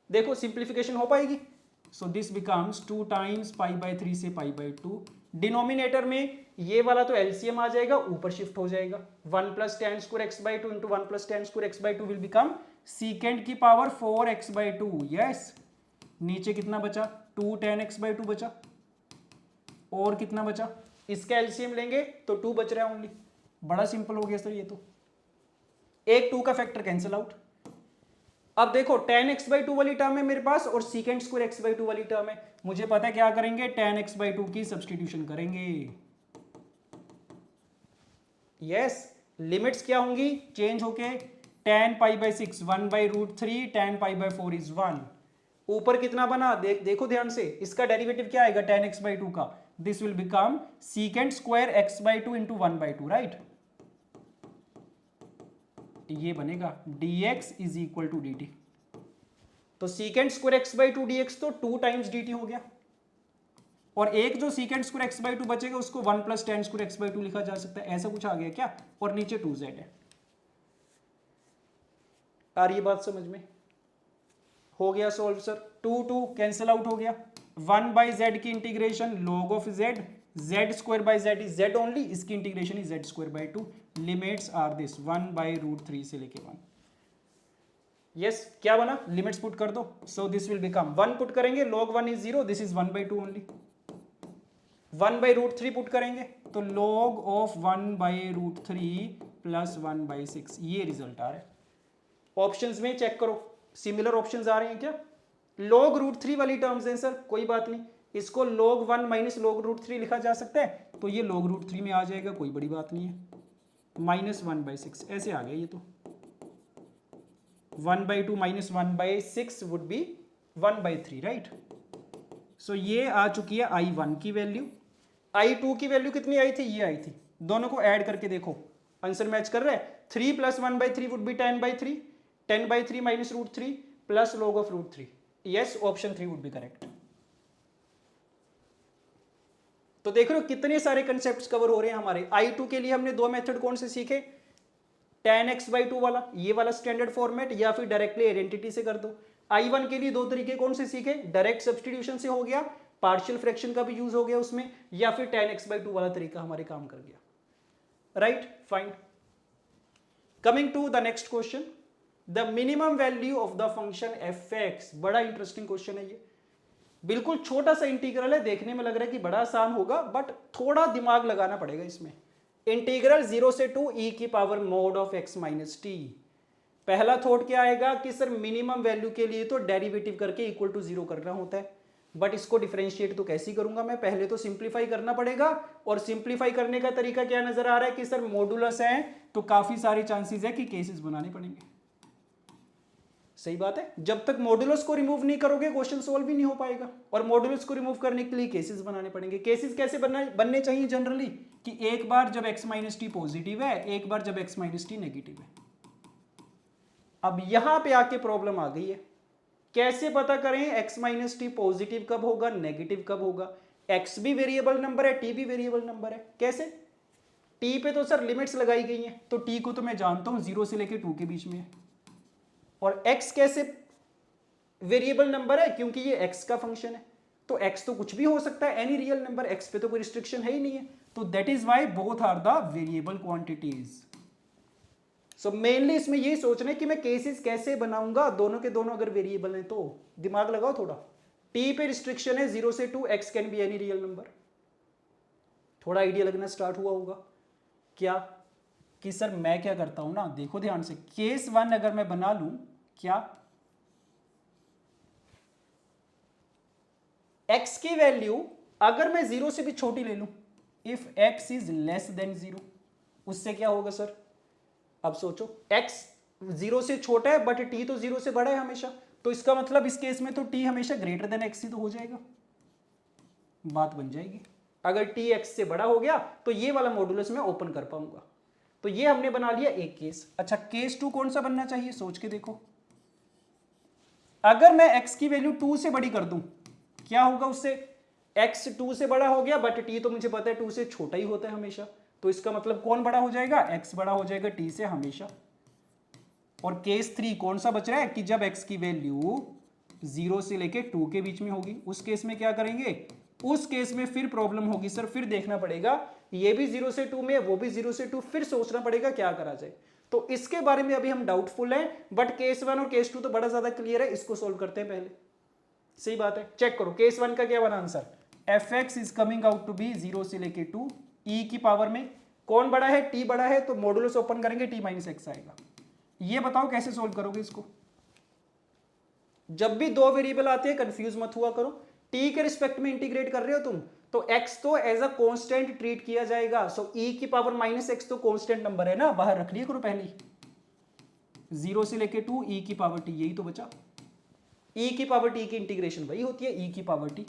देखो simplification हो पाएगी। सो this becomes 2 times pi by 3 से pi by 2, denominator में ये वाला तो LCM आ जाएगा, ऊपर शिफ्ट हो जाएगा, 1 plus tan square x by 2 into 1 plus tan square x by 2 will become secant की पावर 4x by 2। यस, नीचे कितना बचा, 2 tan x by 2 बचा, और कितना बचा, इसका एलसीएम लेंगे तो 2 बच रहा है ओनली। बड़ा सिंपल हो गया सर ये तो, एक 2 का फैक्टर कैंसिल आउट। अब देखो tan x by 2 वाली टर्म है मेरे पास और secant square x by 2 वाली टर्म है, मुझे पता है क्या करेंगे, tan x by 2 की सब्सटीट्यूशन करेंगे। यस, लिमिट्स क्या होंगी, चेंज होके tan pi by 6 1 by root 3 tan pi by 4 is 1। ऊपर कितना बना, देखो ध्यान से, इसका डेरिवेटिव क्या आएगा tan x by 2 का, this will become secant square x by 2 into 1 by 2, right. ये बनेगा dx is equal to dt, तो secant square x by 2 dx तो 2 टाइम्स dt हो गया, और एक जो secant square x by 2 बचेगा उसको 1 plus tan square x by 2 लिखा जा सकता है, ऐसा कुछ आ गया क्या, और नीचे 2z है। आ रही है बात समझ में, हो गया सॉल्व सर, 2 कैंसिल आउट हो गया, 1/z की integration log of z, z² is z only, इसकी integration is z²/2, limits are this 1/√3 से लेके 1। यस क्या बना, लिमिट्स पुट कर दो, so this will become 1 put करेंगे, log 1 is 0, this is 1/2 only, 1/√3 put करेंगे तो log ऑफ 1/√3 प्लस 1/6, ये रिजल्ट आ रहा है। ऑप्शंस में चेक करो सिमिलर ऑप्शंस आ रहे हैं क्या, log √3 वाली टर्म्स हैं सर, कोई बात नहीं, इसको log 1 माइनस log √3 लिखा जा सकता है, तो ये log √3 में आ जाएगा, कोई बड़ी बात नहीं है, -1/6 ऐसे आ गया ये तो, 1/2 माइनस 1/6 वुड बी 1/3 राइट। सो ये आ चुकी है I1 की वैल्यू, I2 की वैल्यू कितनी आई थी, ये आई थी, दोनों को ऐड करके देखो आंसर मैच कर रहा है, 3 + 1/3 would be 10/3, 10/3 minus √3 plus log of √3, yes option 3 would be correct. तो देख रहे हो कितने सारे कंसेप्ट्स कवर हो रहे हैं हमारे। I2 के लिए हमने दो मेथड कौन से सीखे, tan x/2 वाला, ये वाला स्टैंडर्ड फॉर्मेट, या फिर डायरेक्टली आइडेंटिटी से कर दो। I1 के लिए दो तरीके कौन से सीखे, डायरेक्ट सब्स्टिट्यूशन से हो गया, पार्शियल फ्रैक्शन का भी यूज हो गया उसमें, या फिर tan x/2 वाला तरीका हमारे काम कर गया, right fine. Coming to the next question, the minimum value of the function f(x), बड़ा इंटरेस्टिंग क्वेश्चन है ये, बिल्कुल छोटा सा इंटीग्रल है, देखने में लग रहा है कि बड़ा आसान होगा, बट थोड़ा दिमाग लगाना पड़ेगा इसमें। इंटीग्रल 0 से 2 e⁻mod of x minus T. पहला थॉट क्या आएगा कि सर मिनिमम वैल्यू के लिए तो डेरिवेटिव करके इक्वल टू 0 करना होता है, बट इसको डिफरेंशिएट तो कैसे करूंगा मैं, पहले तो सिंप्लीफाई करना पड़ेगा, और सिंप्लीफाई करने का तरीका क्या नजर आ रहा है कि सर मॉडुलस है तो काफी सारे चांसेस है कि केसेस बनाने पड़ेंगे। सही बात है, जब तक मॉडुलस को रिमूव नहीं करोगे क्वेश्चन सॉल्व भी नहीं हो पाएगा, और मॉडुलस को रिमूव करने के लिए केसेस बनाने पड़ेंगे। केसेस कैसे बनने चाहिए जनरली, कि एक बार जब x माइनस टी पॉजिटिव है, एक बार जब x माइनस टी नेगेटिव है। अब यहां पे आके प्रॉब्लम आ गई है, कैसे पता करें x माइनस टी पॉजिटिव कब होगा, नेगेटिव कब होगा। x भी वेरिएबल नंबर है, t भी वेरिएबल नंबर है, कैसे, t पे तो सर लिमिट्स लगाई गई हैं, तो t को तो मैं जानता हूं 0 से लेके 2 के बीच में है, और x कैसे वेरिएबल नंबर है, क्योंकि ये x का फंक्शन है, तो x तो कुछ भी हो सकता है, एनी रियल नंबर, x पे तो कोई रिस्ट्रिक्शन है ही नहीं है, तो that is why both are the variable quantities. So mainly इसमें यही सोचना है कि मैं केसेस कैसे बनाऊंगा, दोनों के दोनों अगर वेरिएबल हैं तो दिमाग लगाओ थोड़ा। t पे रिस्ट्रिक्शन है 0 से 2, x can be any real number, थोड़ा आइडिया लगना स्टार्ट हुआ होगा क्या, कि सर मैं क्या करता हूं ना, देखो ध्यान से, केस 1 अगर मैं बना लूं, क्या x की वैल्यू अगर मैं 0 से भी छोटी ले लूं, if x is less than 0, उससे क्या होगा सर, अब सोचो x 0 से छोटा है बट t तो 0 से बड़ा है हमेशा, तो इसका मतलब इस केस में तो t हमेशा ग्रेटर देन x ही तो हो जाएगा, बात बन जाएगी। अगर t x से बड़ा हो गया तो ये वाला मॉडुलस मैं ओपन कर पाऊंगा। तो ये हमने बना लिया एक केस। अच्छा केस 2 कौन सा बनना चाहिए, सोच के देखो, अगर मैं x की वैल्यू 2 से बड़ी कर दूं, क्या होगा उससे, x 2 से बड़ा हो गया, बट t तो मुझे पता है 2 से छोटा ही होता है हमेशा, तो इसका मतलब कौन बड़ा हो जाएगा, x बड़ा हो जाएगा t से हमेशा। और केस 3 कौन सा बच रहा है, कि जब x की वैल्यू 0 से लेके 2 के बीच में होगी, उस केस में क्या करेंगे, उस केस में फिर प्रॉब्लम होगी सर, फिर देखना पड़ेगा, ये भी 0 से 2 में, वो भी 0 से 2, फिर सोचना पड़ेगा क्या करा जाए। तो इसके बारे में अभी हम डाउटफुल हैं, बट केस 1 और केस 2 तो बड़ा ज्यादा क्लियर है, इसको सोल्व करते हैं पहले। सही बात है, चेक करो केस 1 का क्या बना answer, fx is coming out to be 0 से लेके 2, e की पावर में कौन बड़ा है, t बड़ा है, तो मॉडुलस ओपन करेंगे t माइनस एक्स आएगा। ये बताओ कैसे सोल्व करोगे इसको, जब भी दो वेरिएबल आते हैं कंफ्यूज मत हुआ करो, t के रिस्पेक्ट में इंटीग्रेट कर रहे हो तुम, तो x तो एज अ कांस्टेंट ट्रीट किया जाएगा, सो e की पावर माइनस एक्स तो कांस्टेंट नंबर है ना, बाहर रख लिया करो पहले, 0 से लेके 2 e की पावर t, यही तो बचा, e की पावर t की इंटीग्रेशन वही होती है e की पावर t,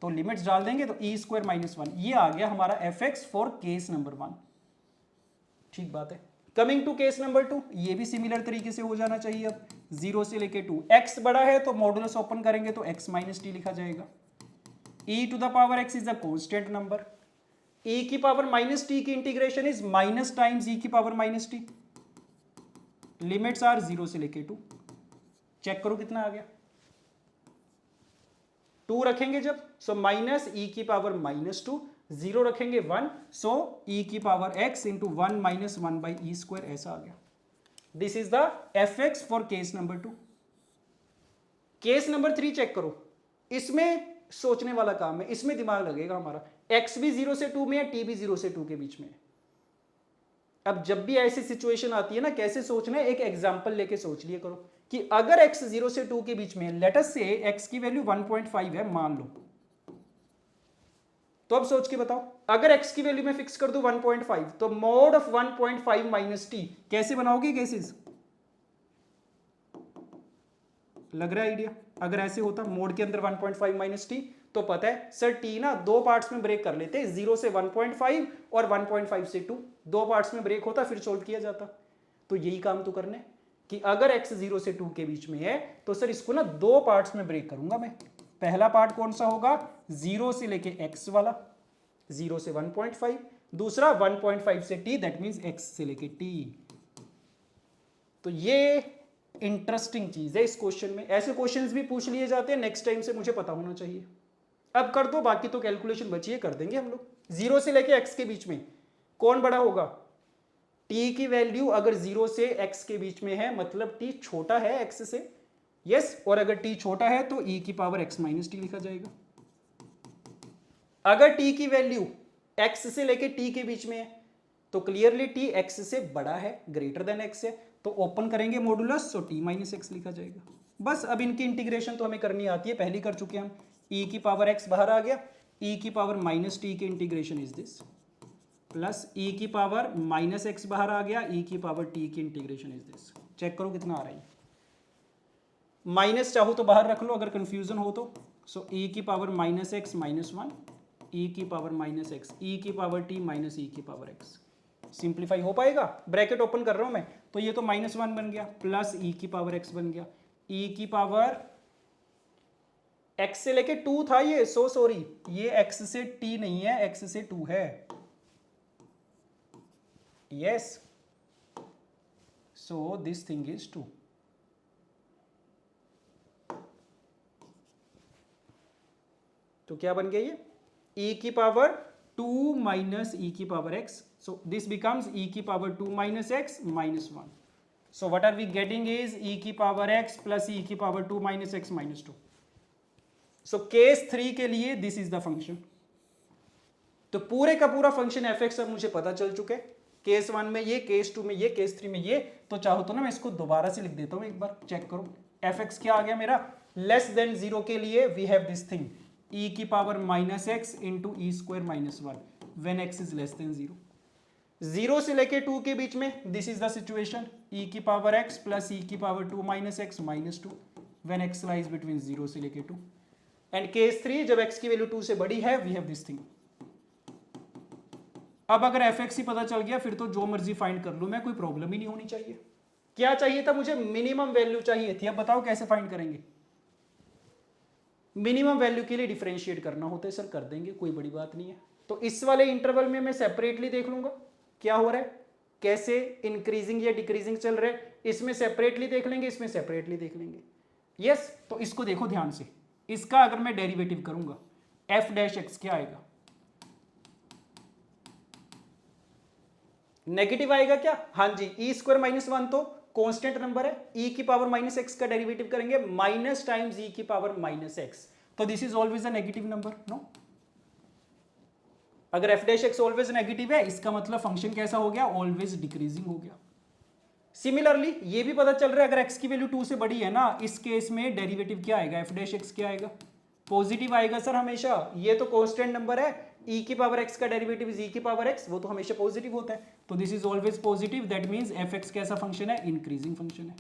तो लिमिट्स डाल देंगे तो e² - 1, ये आ गया हमारा fx फॉर केस नंबर 1। ठीक बात है, कमिंग टू केस नंबर 2, ये भी सिमिलर तरीके से हो जाना चाहिए। अब 0 से लेके 2, x बड़ा है तो मॉडुलस ओपन करेंगे तो x माइनस टी लिखा जाएगा, e to the power x is a constant number, e की पावर माइनस टी की integration is minus times e की power minus t, limits are 0 से लेके 2, चेक करो कितना आ गया, 2 रखेंगे जब, सो माइनस ई की पावर -2, 0 रखेंगे 1, सो ई की power x into 1 minus 1 by e square, ऐसा आ गया। This is the f x for case number 2। Case number 3 check करो, इसमें सोचने वाला काम है, इसमें दिमाग लगेगा हमारा। x भी 0 से 2 में है, t भी 0 से 2 के बीच में है। अब जब भी ऐसी सिचुएशन आती है ना, कैसे सोचना है, एक एग्जांपल लेके सोच लिया करो कि अगर x 0 से 2 के बीच में है, लेट अस से x की वैल्यू 1.5 है मान लो, तो अब सोच के बताओ, अगर x की वैल्यू में फिक्स कर दूं 1.5, तो मोड ऑफ 1.5 माइनस टी कैसे बनाओगे केसेस? लग रहा है आइडिया? अगर ऐसे होता मोड के अंदर 1.5 माइनस टी, तो पता है सर टी ना दो पार्ट्स में ब्रेक कर लेते, 0 से 1.5 और 1.5 से 2, दो पार्ट्स में ब्रेक होता, फिर सोल्व किया जाता। तो यही काम तो करना है कि अगर x 0 से 2 के बीच में है, तो सर इसको ना दो पार्ट्स में ब्रेक करूंगा मैं। पहला पार्ट कौन सा होगा? 0 से लेके x वाला, 0 से 1.5, दूसरा 1.5 से t, दैट मीन्स x से लेके t। तो ये इंटरेस्टिंग चीज है इस क्वेश्चन में, ऐसे क्वेश्चंस भी पूछ लिए जाते हैं, नेक्स्ट टाइम से मुझे पता होना चाहिए। अब कर दो, बाकी तो कैलकुलेशन बची है, कर देंगे हम लोग। 0 से लेके x के बीच में कौन बड़ा होगा? t की वैल्यू अगर 0 से x के बीच में है, मतलब t छोटा है x से, यस, और अगर t छोटा है तो e की पावर x माइनस टी लिखा जाएगा। अगर t की वैल्यू x से लेके t के बीच में है, तो क्लियरली t x से बड़ा है, ग्रेटर देन x है, तो ओपन करेंगे मॉडुलस, सो t माइनस एक्स लिखा जाएगा। बस अब इनकी इंटीग्रेशन तो हमें करनी आती है, पहले कर चुके हम। e की पावर x बाहर आ गया, e की पावर माइनस टी की integration is this, plus e की पावर माइनस एक्स बाहर आ गया, e की पावर t की इंटीग्रेशन इज दिस। चेक करो कितना आ रहा है। माइनस चाहो तो बाहर रख लो अगर कंफ्यूजन हो तो। सो e की power minus x minus 1, e की पावर माइनस एक्स, e की पावर t माइनस e की पावर x। सिंप्लीफाई हो पाएगा? ब्रैकेट ओपन कर रहा हूं मैं, तो ये तो -1 बन गया, प्लस e की पावर x बन गया, e की पावर x से लेके 2 था ये, सो सॉरी, ये x से t नहीं है, x से 2 है, yes, so this thing is 2। तो क्या बन गया ये? e की पावर 2 माइनस e की power x, so this becomes e की power 2 minus x minus 1. So what are we getting is e की पावर x plus e की power 2 minus x minus 2. So case 3 के लिए this is the function. तो पूरे का पूरा function f(x) अब मुझे पता चल चुके, केस 1 में ये, केस 2 में ये, केस 3 में ये। तो चाहो तो ना मैं इसको दोबारा से लिख देता हूं, एक बार चेक करो। f(x) क्या आ गया मेरा? लेस देन 0 के लिए we have this thing, e की power minus x into e square minus 1 when x is less than 0। 0 से लेके 2 के बीच में this is the situation, e की पावर x प्लस e की power 2 minus x minus 2 when x lies between 0 से लेके 2। एंड केस 3 जब x की वैल्यू 2 से बड़ी है, वी हैव दिस थिंग। अब अगर f(x) ही पता चल गया, फिर तो जो मर्जी फाइंड कर लूं मैं, कोई प्रॉब्लम ही नहीं होनी चाहिए। क्या चाहिए था मुझे? मिनिमम वैल्यू चाहिए थी। अब बताओ कैसे फाइंड करेंगे? मिनिमम वैल्यू के लिए डिफरेंशिएट करना होता है सर, कर देंगे, कोई बड़ी बात नहीं है। तो इस वाले इंटरवल में मैं सेपरेटली देख लूंगा क्या हो रहा है, कैसे इंक्रीजिंग या डिक्रीजिंग चल रहा है, इसमें सेपरेटली देख लेंगे, इसमें सेपरेटली देख लेंगे। यस, तो इसको देखो ध्यान से, इसका अगर मैं डेरिवेटिव करूंगा f'(x) क्या आएगा? नेगेटिव आएगा क्या? हाँ जी, ई स्क्वायर माइनस 1 तो कांस्टेंट नंबर है, e की पावर माइनस एक्स का डेरिवेटिव करेंगे माइनस टाइम्स e की पावर माइनस एक्स, तो this is always a negative number, no? अगर f'(x) ऑलवेज नेगेटिव है, इसका मतलब फंक्शन कैसा हो गया? ऑलवेज डिक्रीजिंग हो गया। सिमिलरली ये भी पता चल रहा है, अगर x की वैल्यू 2 से बड़ी है ना, इस केस में डेरिवेटिव क्या आएगा? f'(x) क्या आएगा? पॉजिटिव आएगा सर हमेशा, ये तो कांस्टेंट नंबर है, e की पावर x का डेरिवेटिव इज e की पावर x, वो तो हमेशा पॉजिटिव होता है, तो this is always positive, that means f(x) कैसा फंक्शन है? इंक्रीजिंग फंक्शन है।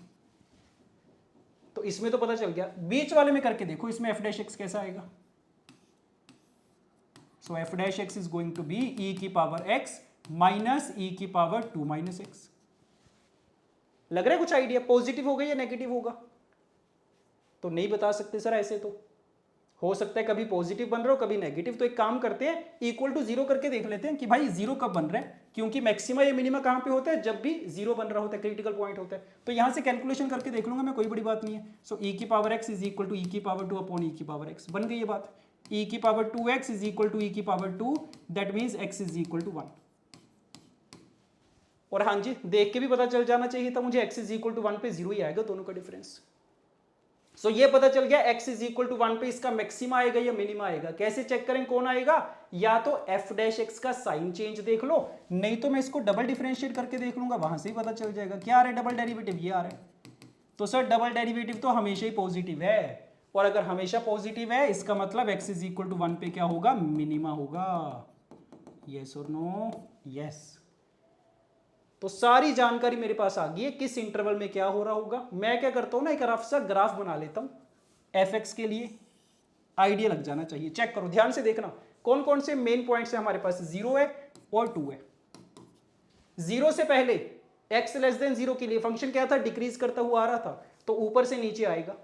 तो इसमें तो पता चल गया। बीच वाले में करके देखो, इसमें f'(x) कैसा आएगा? So f'(x) is going to be e की पावर x माइनस e की पावर 2 माइनस x। लग रहा है कुछ आइडिया? पॉजिटिव होगा या नेगेटिव होगा? तो नहीं बता सकते सर ऐसे तो, हो सकता है कभी पॉजिटिव बन रहा हो कभी नेगेटिव। तो एक काम करते हैं, इक्वल टू जीरो करके देख लेते हैं कि भाई जीरो कब बन रहा है, क्योंकि मैक्सिमा या मिनिमा कहां पे होता है, जब भी जीरो बन रहा होता है, क्रिटिकल पॉइंट होता है। तो यहां से कैलकुलेशन करके देख लूंगा मैं, कोई बड़ी बात नहीं है। सो ई की power x is equal to e की पावर 2 अपॉन ई की पावर एक्स, बन गई ये बात। ई की power 2x is equal to e की power 2, that means x is equal to 1। और हाँ जी, देख के भी पता चल जाना चाहिए था मुझे, x इज इक्वल टू 1 पे जीरो ही आएगा, दोनों का डिफरेंस। सो ये पता चल गया x इज इक्वल टू 1 पे इसका मैक्सिमा आएगा या मिनिमा आएगा। कैसे चेक करें कौन आएगा, या तो f डैश x का साइन चेंज देख लो, नहीं तो मैं इसको डबल डिफरेंशिएट करके देख लूंगा, वहां से ही पता चल जाएगा। क्या आ रहा है डबल डेरिवेटिव, ये आ रहा है। तो सर डबल डेरिवेटिव तो हमेशा ही पॉजिटिव है, और अगर हमेशा पॉजिटिव है इसका मतलब x इज इक्वल टू 1 पे क्या होगा, मिनिमा होगा। यस और नो, यस। तो सारी जानकारी मेरे पास आ गई है किस इंटरवल में क्या हो रहा होगा। मैं क्या करता हूं ना, एक रफ सा ग्राफ बना लेता हूं fx के लिए, आइडिया लग जाना चाहिए। चेक करो ध्यान से देखना कौन कौन से मेन पॉइंट्स है हमारे पास, 0 है और 2 है। 0 से पहले x लेस देन 0 के लिए फंक्शन क्या था, डिक्रीज करता हुआ आ रहा था, तो ऊपर से नीचे आएगा।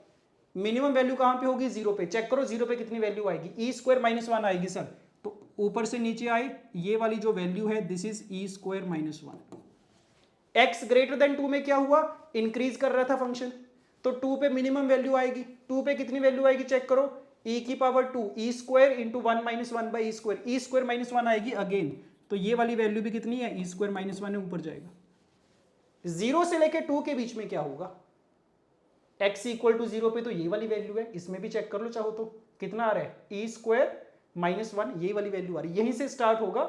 मिनिमम वैल्यू कहां पे होगी, 0 पे। चेक करो 0 पे कितनी वैल्यू आएगी, ई स्क्वायर माइनस 1 आएगी सर। तो ऊपर से नीचे आए, ये वाली जो वैल्यू है this is E square minus 1। x greater than 2 में क्या हुआ, इंक्रीज कर रहा था फंक्शन, तो 2 पे मिनिमम वैल्यू आएगी। 2 पे कितनी वैल्यू आएगी, चेक करो, e की power 2 E square into 1 minus 1 by e square, E square minus 1 आएगी अगेन। तो ये वाली वैल्यू भी कितनी है, ई स्क्वायर माइनस 1 है, ऊपर जाएगा। 0 से लेके 2 के बीच में क्या होगा, x इक्वल टू 0 पे तो ये वाली वैल्यू है, इसमें भी चेक कर लो चाहो तो, कितना आ रहा है, ई स्क्वायर माइनस 1, ये वाली वैल्यू आ रही है। यहीं से स्टार्ट होगा,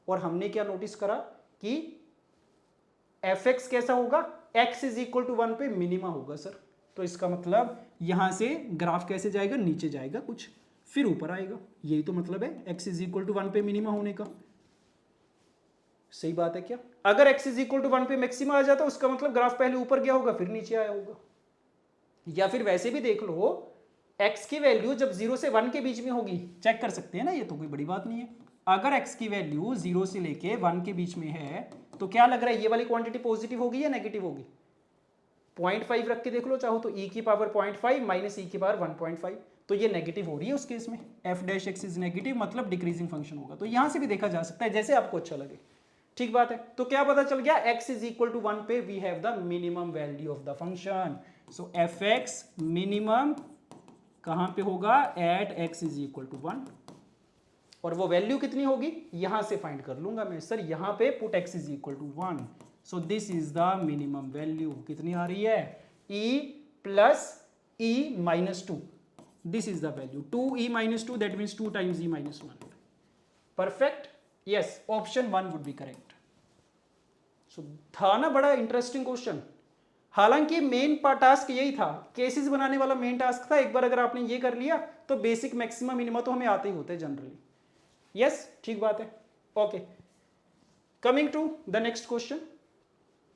और हमने क्या नोटिस करा कि fx कैसा होगा, x इज इक्वल टू 1 पे मिनिमा होगा सर। तो इसका मतलब यहां से ग्राफ कैसे जाएगा, नीचे जाएगा कुछ, फिर ऊपर आएगा। यही तो मतलब है x इज इक्वल टू 1 पे मिनिमा होने का। सही बात है क्या, अगर x इज इक्वल टू 1 पे मैक्सिमा आ जाता उसका मतलब ग्राफ पहले ऊपर गया होगा फिर नीचे आया होगा। या फिर वैसे भी देख लो, x की वैल्यू जब 0 से 1 के बीच में होगी, चेक कर सकते हैं ना, ये तो कोई बड़ी बात नहीं है। अगर x की वैल्यू 0 से लेके 1 के बीच में है, तो क्या लग रहा है ये वाली क्वांटिटी पॉजिटिव होगी या नेगेटिव होगी, 0.5 रख के देख लो चाहो तो, e की पावर 0.5 माइनस e की पावर 1.5, तो ये नेगेटिव हो रही है उस केस में। f dash x is negative, मतलब डिक्रीजिंग फंक्शन होगा। तो यहां से भी देखा जा सकता है, जैसे आपको अच्छा लगे। ठीक बात है, तो क्या पता चल गया, x इज इक्वल टू 1 पे we have the minimum value of the function. So fx minimum कहां पे होगा, at x is equal to 1, और वो वैल्यू कितनी होगी यहां से फाइंड कर लूंगा मैं, सर यहां पे put x is equal to 1। So this is the minimum value, कितनी आ रही है, e plus e minus 2, this is the value, 2e minus 2, that means 2 times e minus 1। Perfect, yes, option 1 would be correct. So था ना बड़ा interesting question. हालांकि main task यही था, केसेस बनाने वाला मेन टास्क था। एक बार अगर आपने ये कर लिया तो बेसिक मैक्सिमम मिनिमा तो हमें आते ही होते हैं जनरली। यस, ठीक बात है, okay. Coming to the next question,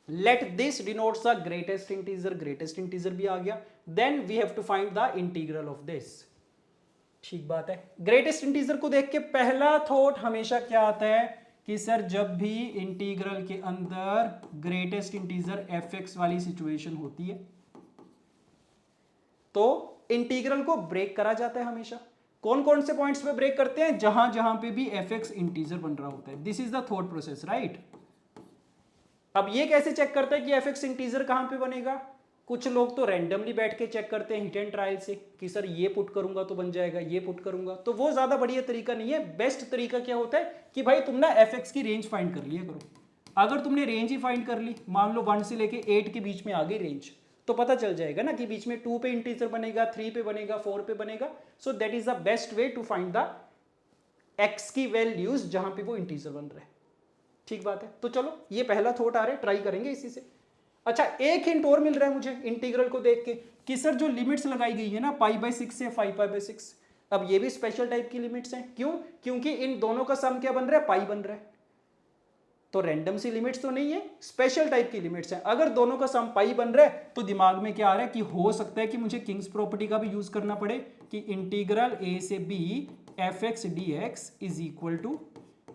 let this denotes the greatest integer, greatest integer भी आ गया। Then we have to find the integral of this. ठीक बात है, ग्रेटेस्ट इंटीजर को देख के पहला थॉट हमेशा क्या आता है कि सर जब भी इंटीग्रल के अंदर ग्रेटेस्ट इंटीजर fx वाली सिचुएशन होती है तो इंटीग्रल को ब्रेक करा जाता है हमेशा। कौन कौन से पॉइंट्स पे ब्रेक करते हैं, जहां जहां पे भी fx इंटीजर बन रहा होता है। This is the thought process, right. अब ये कैसे चेक करते हैं कि fx इंटीजर कहां पे बनेगा, कुछ लोग तो रैंडमली बैठ के चेक करते हैं हिट एंड ट्रायल से कि सर ये पुट करूंगा तो बन जाएगा, ये पुट करूंगा तो, वो ज्यादा बढ़िया तरीका नहीं है। बेस्ट तरीका क्या होता है कि भाई तुम ना fx की रेंज फाइंड कर लिया करो। अगर तुमने रेंज ही फाइंड कर ली, मान लो 1 से लेके 8 के बीच में आ गई रेंज, तो पता चल जाएगा ना कि बीच में 2 पे इंटीजर बनेगा, 3 पे बनेगा, 4 पे बनेगा। So that is the best way to find the x की वैल्यूज जहां पे वो इंटीजर बन रहे हैं। ठीक बात है, तो चलो ये पहला थॉट आ रहा है, ट्राई करेंगे इसी से। अच्छा, एक हिंट और मिल रहा है मुझे इंटीग्रल को देख के कि सर जो लिमिट्स लगाई गई है ना π/6 से 5π/6, अब ये भी स्पेशल टाइप की लिमिट्स हैं। क्यों, क्योंकि इन दोनों का सम क्या बन रहा है, पाई बन रहा है। तो रैंडम सी लिमिट्स तो नहीं है, स्पेशल टाइप की लिमिट्स हैं। अगर दोनों का सम पाई बन रहा है तो दिमाग में क्या आ रहा है कि हो सकता है कि मुझे किंग्स प्रॉपर्टी का भी यूज करना पड़े कि इंटीग्रल a से b fx dx is equal to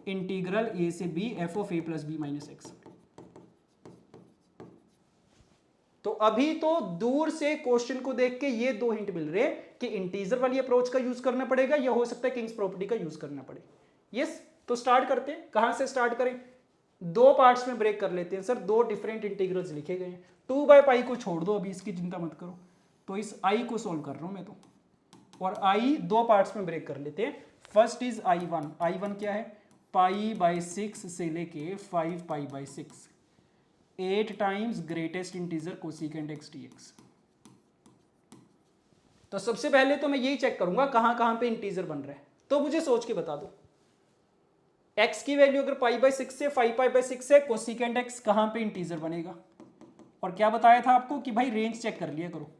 integral a से b f of a plus b minus x. तो अभी तो दूर से क्वेश्चन को देख के ये दो हिंट मिल रहे कि इंटीजर वाली अप्रोच का यूज करना पड़ेगा या हो सकता है किंग्स प्रॉपर्टी का यूज करना पड़े। यस, तो स्टार्ट करते हैं। कहां से स्टार्ट करें? दो पार्ट्स में ब्रेक कर लेते हैं सर, दो डिफरेंट इंटीग्रल्स लिखे गए हैं। 2/π को छोड़ दो, अभी इसकी चिंता मत करो। तो इस i को सोल्व कर रहा हूं मैं तो, और i दो पार्ट्स में ब्रेक कर लेते हैं। First is i1। i1 क्या है? π/6 से लेके 5π/6, 8 times greatest integer cosecant x dx। तो सबसे पहले तो मैं यही चेक करूंगा कहां कहां पे इंटीजर बन रहा है। तो मुझे सोच के बता दो, x की वैल्यू अगर π/6 से 5π/6 है, कोसिकेंट x कहां पे इंटीजर बनेगा? और क्या बताया था आपको कि भाई रेंज चेक कर लिया करो।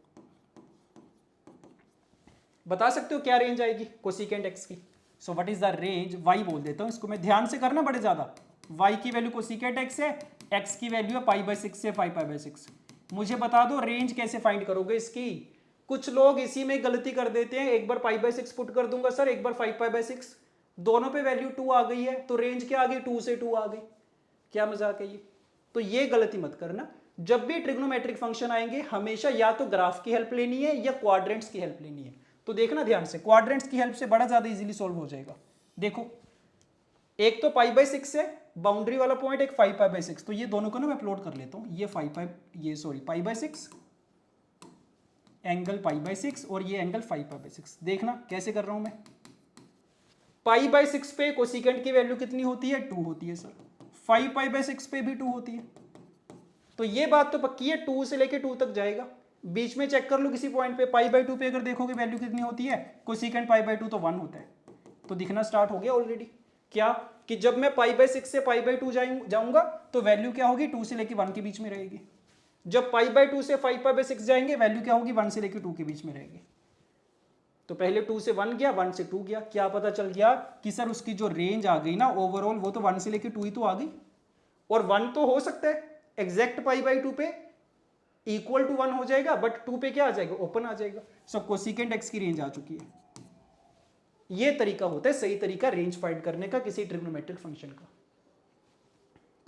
बता सकते हो क्या रेंज आएगी कोसिकेंट x की? So what is the range? y बोल देता हूं इसको मैं, ध्यान से करना बड़े ज्यादा। y की वैल्यू कोसिकेंट x है, x की वैल्यू है π/6 से 5π/6। मुझे बता दो रेंज कैसे फाइंड करोगे इसकी? कुछ लोग इसी में गलती कर देते हैं, एक बार π/6 पुट कर दूंगा सर, एक बार 5π/6, दोनों पे वैल्यू 2 आ गई है, तो रेंज क्या आ गई? 2 से 2 आ गई। क्या मजाक है ये? तो ये गलती मत करना। जब भी ट्रिग्नोमेट्रिक फंक्शन आएंगे हमेशा या तो ग्राफ की हेल्प लेनी है या क्वाड्रेंट्स की हेल्प लेनी है। तो देखना ध्यान से, क्वाड्रेंट्स की हेल्प से बड़ा ज्यादा इजीली सॉल्व हो जाएगा। देखो, एक तो π/6 है बाउंड्री वाला पॉइंट, एक 5π/6, तो ये दोनों को ना मैं प्लॉट कर लेता हूं। ये π/6 एंगल π/6 और ये एंगल 5π/6। देखना कैसे कर रहा हूं मैं। π/6 पे कोसिकेंट की वैल्यू कितनी होती है? 2 होती है सर। 5π/6 पे भी 2 होती है। तो ये बात तो पक्की है, 2 से लेके 2 तक जाएगा। बीच में चेक कर लो किसी पॉइंट पे, π/2 पे अगर देखोगे वैल्यू कितनी होती है? कोसिकेंट π/2 तो 1 होता है। तो दिखना स्टार्ट हो गया ऑलरेडी। क्या कि जब मैं π/6 से π/2 जाऊंगा तो वैल्यू क्या होगी? 2 से लेके 1 के बीच में रहेगी। जब π/2 से 5π/6 जाएंगे वैल्यू क्या होगी? 1 से लेके 2 के बीच में रहेगी। तो पहले 2 से 1 गया, 1 से 2 गया। क्या पता चल गया कि सर उसकी जो रेंज आ गई ना ओवरऑल, वो तो 1 से लेके 2 ही तो आ गई। और 1 तो हो सकता है एग्जैक्ट π/2 पे इक्वल टू 1 हो जाएगा, बट 2 पे क्या आ जाएगा? ओपन आ जाएगा। सो कोसिकेंट x की रेंज आ चुकी है। ये तरीका होता है सही तरीका रेंज फाइंड करने का किसी ट्रिग्नोमेट्रिक फंक्शन का।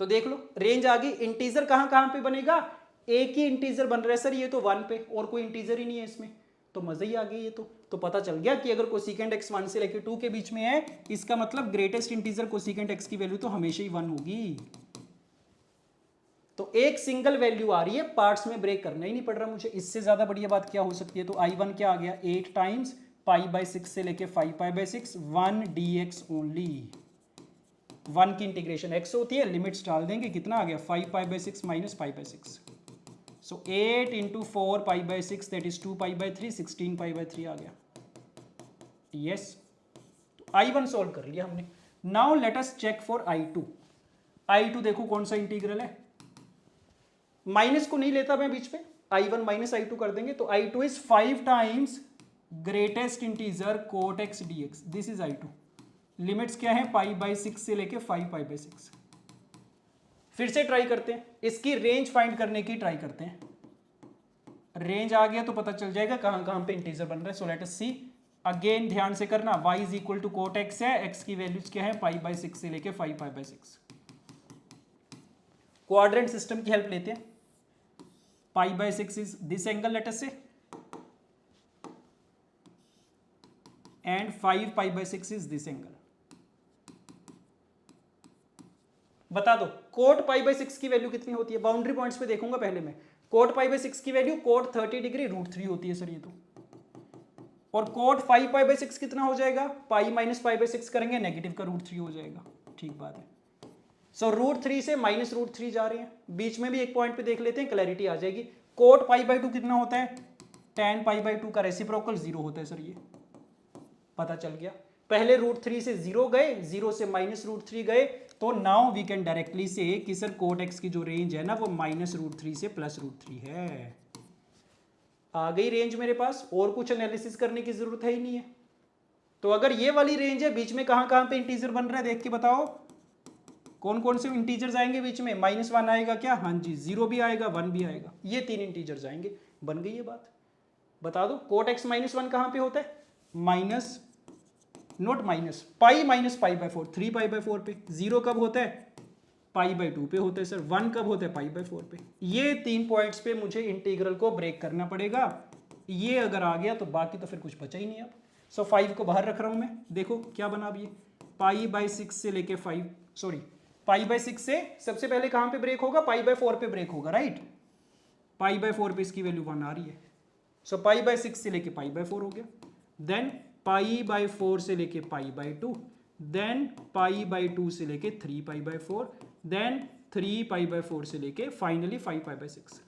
तो देख लो रेंज आ गई। इंटीजर कहां कहां पे बनेगा? एक ही इंटीजर बन रहा है सर, ये तो 1 पे, और कोई इंटीजर ही नहीं है इसमें, तो मजा ही आ गई ये तो पता चल गया कि अगर कोसिकेंट x 1 से लेकर 2 के बीच में है, इसका मतलब ग्रेटेस्ट इंटीजर कोसिकेंट x की वैल्यू तो हमेशा ही 1 होगी। तो एक सिंगल वैल्यू आ रही है, पार्ट्स में ब्रेक करना ही नहीं पड़ रहा मुझे। इससे ज्यादा बढ़िया बात क्या हो सकती है? तो i1 क्या आ गया? 8 टाइम्स π/6 से लेके 5π/6, 1 dx ओनली। 1 की इंटीग्रेशन x होती है, लिमिट्स डाल देंगे, कितना आ गया? 5π/6 minus π/6। So 8 into 4π/6 that is 2π/3, 16π/3 आ गया। यस, तो i1 सोल्व कर लिया हमने। Now let us check for i2। i2 देखो कौन सा इंटीग्रल है, माइनस को नहीं लेता मैं बीच में, i1 माइनस i2 कर देंगे। तो i2 is 5 times greatest integer cot x dx। This is i2। Limits क्या है? π/6 से लेके 5π/6। फिर से ट्राई करते हैं, इसकी रेंज फाइंड करने की ट्राई करते हैं। रेंज आ गया तो पता चल जाएगा कहां कहां पे इंटीजर बन रहा है। सो लेट अस सी। अगेन ध्यान से करना, y is equal to cot x है, x की वैल्यूज क्या है? π/6 से लेके 5π/6। क्वाड्रेंट सिस्टम की हेल्प लेते हैं। π/6 is this angle let us say, and 5π/6 is this angle. बता दो कोट π/6 की वैल्यू कितनी होती है? बाउंड्री पॉइंट्स पे देखूंगा पहले मैं। कोट π/6 की वैल्यू कोट 30 डिग्री √3 होती है सर ये तो। और कोट 5π/6 कितना हो जाएगा? पाई माइनस π/6 करेंगे, नेगेटिव का √3 हो जाएगा। ठीक बात है। सो √3 से माइनस √3 जा रहे हैं, बीच में भी एक पॉइंट पे देख लेते हैं, क्लैरिटी आ जाएगी। कोट π/2 कितना होता है? tan π/2 का रेसिप्रोकल 0 होता है सर, ये पता चल गया। पहले √3 से 0 गए, 0 से माइनस √3 गए, तो नाउ वी कैन डायरेक्टली से कि सर कोट x की जो रेंज है ना वो माइनस √3 से प्लस √3 है। आ गई रेंज मेरे पास, और कुछ एनालिसिस करने की जरूरत है ही नहीं है। तो अगर ये वाली रेंज है, बीच में कहां कहां पे इंटीजर बन रहा है देख के बताओ, कौन कौन से इंटीजर्स आएंगे बीच में? -1 आएगा क्या? हाँ जी, 0 भी आएगा, 1 भी आएगा, ये 3 इंटीजर्स आएंगे। बन गई ये बात। बता दो कोट x -1 कहां पे होता है? Minus not minus, pi minus π/4, 3π/4 पे। 0 कब होता है? π/2 पे होता है सर, 1 कब होता है π/4 पे। ये 3 पॉइंट्स पे मुझे इंटीग्रल को ब्रेक करना पड़ेगा। ये अगर आ गया तो बाकी तो फिर कुछ बचा ही नहीं अब। सो 5 को बाहर रख रहा हूं मैं, देखो क्या बना अब ये π/6 से लेके 5 सॉरी π/6 से सबसे पहले कहां पे ब्रेक होगा, π/4 पे ब्रेक होगा, राइट। π/4 पे इसकी वैल्यू 1 आ रही है। सो π/6 से लेके π/4 हो गया, देन π/4 से लेके π/2, देन π/2 से लेके 3π/4, देन 3π/4 से लेके फाइनली 5π/6।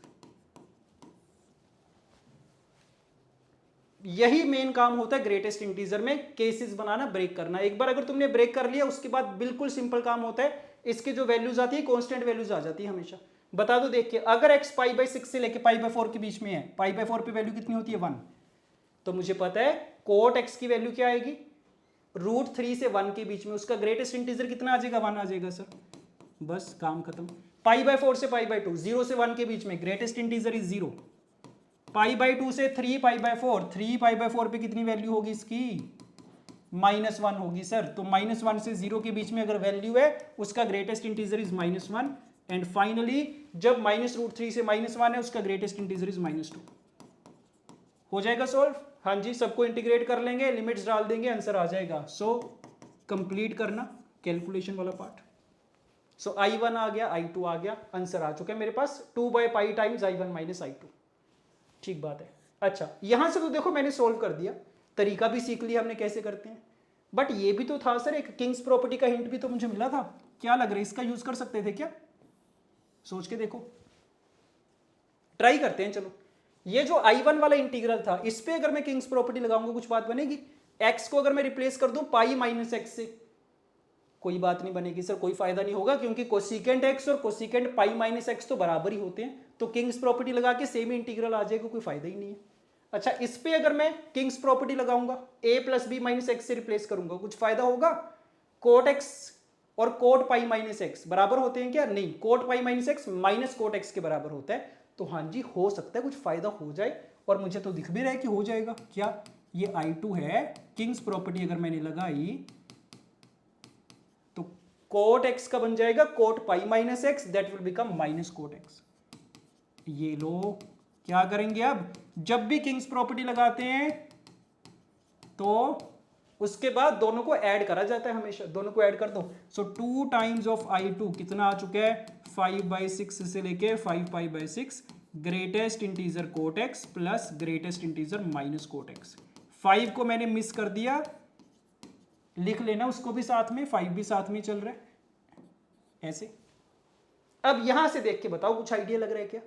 यही मेन काम होता है ग्रेटेस्ट इंटीजर में, केसेस बनाना, ब्रेक करना। एक बार अगर तुमने ब्रेक कर लिया उसके बाद बिल्कुल सिंपल काम होता है, इसके जो वैल्यूज आती है कांस्टेंट वैल्यूज आ जाती है हमेशा। बता दो देख के, अगर x π/6 से लेके π/4 के बीच में है, π/4 पे वैल्यू कितनी होती है 1, तो मुझे पता है कोट x की वैल्यू क्या आएगी, √3 से 1 के बीच में, उसका ग्रेटेस्ट इंटीजर कितना आ जाएगा, 1 आ जाएगा सर, बस काम खत्म। π/4 से π/2, 0 से 1 के बीच में ग्रेटेस्ट इंटीजर इज 0। π/2 से 3π/4, 3π/4 पे कितनी वैल्यू होगी इसकी, -1 होगी सर। तो -1 से 0 के बीच में अगर वैल्यू है उसका greatest integer is -1, and finally जब -√3 से -1 है उसका ग्रेटेस्ट इंटीजर इज -2। हो जाएगा सॉल्व, हाँ जी, सबको इंटीग्रेट कर लेंगे, लिमिट्स डाल देंगे, आंसर आ जाएगा। सो कंप्लीट करना कैलकुलेशन वाला पार्ट। सो I1 आ गया, I2 आ गया, आंसर आ चुका है मेरे पास 2/π टाइम्स I1 - I2। ठीक बात है। अच्छा, यहां से तो देखो मैंने सोल्व कर दिया, तरीका भी सीख लिया हमने कैसे करते हैं, बट ये भी तो था सर, एक किंग्स प्रॉपर्टी का हिंट भी तो मुझे मिला था। क्या लग रहा है, इसका यूज कर सकते थे क्या, सोच के देखो, ट्राई करते हैं। चलो, ये जो I1 वाला इंटीग्रल था, इस पे अगर मैं किंग्स प्रॉपर्टी लगाऊंगा कुछ बात बनेगी। x को अगर मैं रिप्लेस कर दूं π - x से, कोई बात नहीं बनेगी सर, कोई फायदा नहीं होगा, क्योंकि कोसिकेंट x और कोसिकेंट π - x तो बराबर ही होते हैं, तो किंग्स प्रॉपर्टी लगा के सेम इंटीग्रल आ जाएगा, कोई फायदा ही नहीं है। अच्छा, इस पे अगर मैं किंग्स प्रॉपर्टी लगाऊंगा, a + b - x से रिप्लेस करूंगा, कुछ फायदा होगा। कोट x और कोट π - x बराबर होते हैं क्या, नहीं, cot π - x minus cot x के बराबर होता है, तो हाँ जी हो सकता है कुछ फायदा हो जाए, और मुझे तो दिख भी रहा है कि हो जाएगा। क्या, ये I2 है, किंग्स प्रॉपर्टी अगर मैंने लगाई तो कोट x का बन जाएगा cot π - x, that will become minus cot x। ये लो, क्या करेंगे अब, जब भी किंग्स प्रॉपर्टी लगाते हैं तो उसके बाद दोनों को ऐड करा जाता है, हमेशा दोनों को ऐड कर दो। सो 2 टाइम्स ऑफ I2 कितना आ चुका है, 5/6 से लेके 5π/6, greatest integer cot x plus greatest integer minus cot x। 5 को मैंने मिस कर दिया, लिख लेना उसको भी साथ में, 5 भी साथ में चल रहा है ऐसे। अब यहां से देख के बताओ कुछ आइडिया लग रहा है क्या,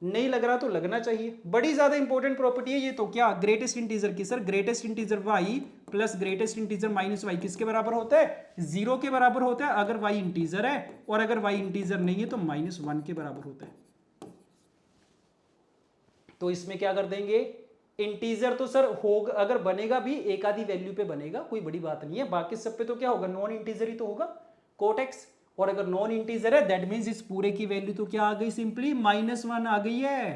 नहीं लग रहा तो लगना चाहिए, बड़ी ज्यादा इंपॉर्टेंट प्रॉपर्टी है ये तो। क्या, ग्रेटेस्ट इंटीजर की sir, greatest integer y plus greatest integer -y किसके बराबर होता है, 0 के बराबर होता है अगर y इंटीजर है, और अगर y इंटीजर नहीं है तो -1 के बराबर होता है। तो इसमें क्या कर देंगे, इंटीजर तो सर होगा, अगर बनेगा भी एक आधी वैल्यू पे बनेगा, कोई बड़ी बात नहीं है, बाकी सब पे तो क्या होगा, नॉन इंटीजर ही तो होगा कोट x, और अगर नॉन इंटीजर है दैट मींस इस पूरे की वैल्यू तो क्या आ गई, सिंपली -1 आ गई है।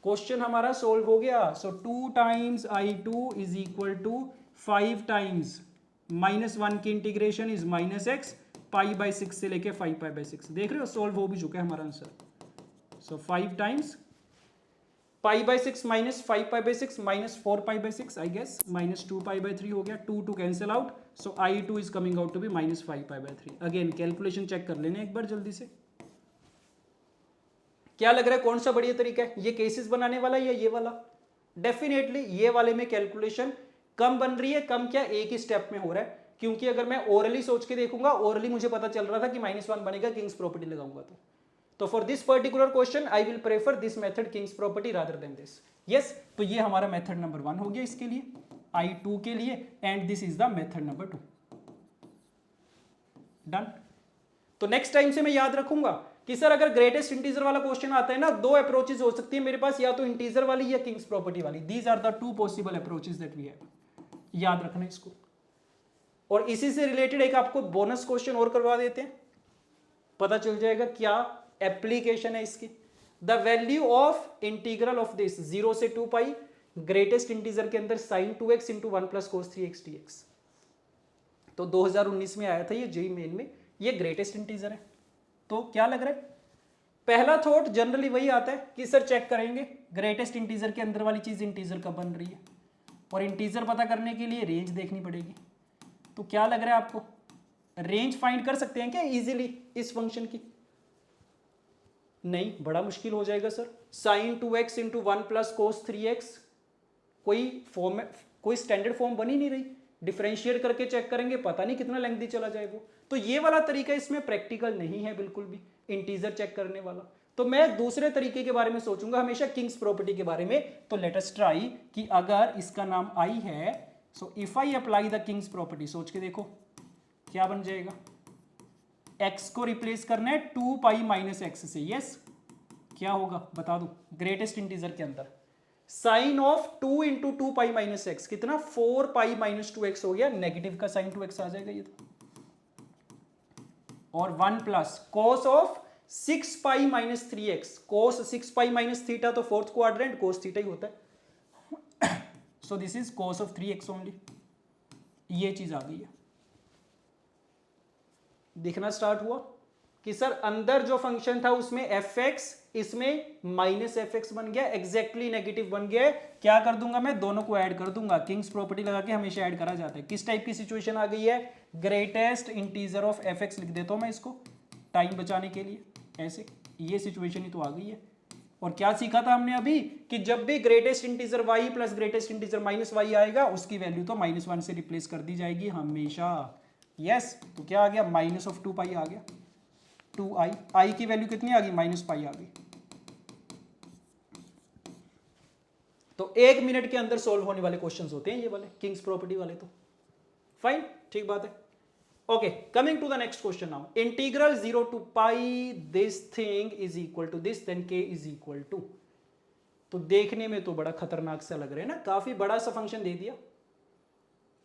क्वेश्चन हमारा सोल्व हो गया। So 2 times I2 is equal to 5 times -1 की इंटीग्रेशन इज -x, π/6 से लेके 5π/6, देख रहे हो सोल्व हो भी चुका है हमारा answer. So 5 times π/6 minus 5π/6 minus 4π/6 I guess, -2π/3 हो गया, 2 two cancel out, so I2 is coming out to be -5π/3। Again calculation check कर लेना एक बार जल्दी से। क्या लग रहा है कौन सा बढ़िया तरीका है, ये केसेस बनाने वाला या ये वाला? डेफिनेटली ये वाले में कैलकुलेशन कम बन रही है, कम क्या, एक ही स्टेप में हो रहा है, क्योंकि अगर मैं ओरली सोच के देखूंगा, ओरली मुझे पता चल रहा था कि -1 बनेगा किंग्स प्रॉपर्टी लगाऊंगा तो for this particular question I will prefer this method Kings property rather than this. Yes, तो ये हमारा मेथड नंबर 1 हो गया इसके लिए, I2 के लिए, and this is the method number 2। Done. तो नेक्स्ट टाइम से मैं याद रखूंगा कि सर अगर ग्रेटेस्ट इंटीजर वाला क्वेश्चन आता है ना, 2 अप्रोचेस हो सकती है मेरे पास, या तो इंटीजर वाली या किंग्स प्रॉपर्टी वाली, these are the 2 possible approaches that we have, याद रखना इसको। और इसी से रिलेटेड एक आपको बोनस क्वेश्चन और करवा देते हैं, पता चल जाएगा क्या एप्लीकेशन है इसकी। The value of integral of this 0 से 2π ग्रेटेस्ट इंटीजर के अंदर sin 2x into 1 + cos 3x dx। तो 2019 में आया था ये जेईई मेन में, ये ग्रेटेस्ट इंटीजर है। तो क्या लग रहा है, पहला थॉट जनरली वही आता है कि सर चेक करेंगे ग्रेटेस्ट इंटीजर के अंदर वाली चीज इंटीजर कब बन रही है, और इंटीजर पता करने के लिए रेंज देखनी पड़ेगी। तो क्या लग रहा है आपको, रेंज फाइंड कर सकते हैं क्या इजीली इस फंक्शन की? नहीं, बड़ा मुश्किल हो जाएगा sir. Sine 2x into 1 plus cos 3x, कोई फॉर्म, कोई स्टैंडर्ड फॉर्म बन ही नहीं रही। डिफरेंशिएट करके चेक करेंगे, पता नहीं कितना लेंथी चला जाए वो। तो ये वाला तरीका इसमें प्रैक्टिकल नहीं है बिल्कुल भी, इंटीजर चेक करने वाला। तो मैं दूसरे तरीके के बारे में सोचूंगा हमेशा, किंग्स प्रॉपर्टी के बारे में। तो लेट अस ट्राई कि अगर इसका नाम आई है, so if I apply the Kings property, सोच के देखो क्या बन जाएगा। x को रिप्लेस करना है 2 पाई माइनस एक्स से, यस। क्या होगा बता दो, ग्रेटेस्ट इंटीजर के अंदर sine of 2 into 2 pi minus x कितना, 4 पाई माइनस 2x हो गया, नेगेटिव का साइन 2x आ जाएगा ये तो, और 1 plus cos of 6 pi minus 3x, cos 6 pi minus theta तो फोर्थ क्वाड्रेंट कॉस थीटा ही होता है। So this is cos of 3x only. ये चीज आ गई है, दिखना स्टार्ट हुआ कि सर अंदर जो फंक्शन था उसमें fx, इसमें माइनस fx बन गया, एग्जैक्टली नेगेटिव बन गया। क्या कर दूंगा मैं, दोनों को ऐड कर दूंगा। किंग्स प्रॉपर्टी लगा के हमेशा ऐड करा जाता है। किस टाइप की सिचुएशन आ गई है, ग्रेटेस्ट इंटीजर ऑफ fx लिख देता हूं मैं इसको टाइम बचाने के लिए, ऐसे ये सिचुएशन ही तो आ गई है। और क्या सीखा था हमने अभी कि जब भी greatest integer y plus greatest integer minus y आएगा, उसकी वैल्यू तो -1 से रिप्लेस कर दी जाएगी हमेशा, यस। तो क्या आ गया, माइनस ऑफ 2 पाई आ गया, 2i, i की वैल्यू कितनी आ गई, -π आ गई। तो 1 मिनट के अंदर सॉल्व होने वाले क्वेश्चंस होते हैं ये वाले किंग्स प्रॉपर्टी वाले। तो फाइन, ठीक बात है। Okay, coming to the next question now. Integral 0 to pi this thing is equal to this, then k is equal to. तो देखने में तो बड़ा खतरनाक सा लग रहा है ना, काफी बड़ा सा फंक्शन दे दिया।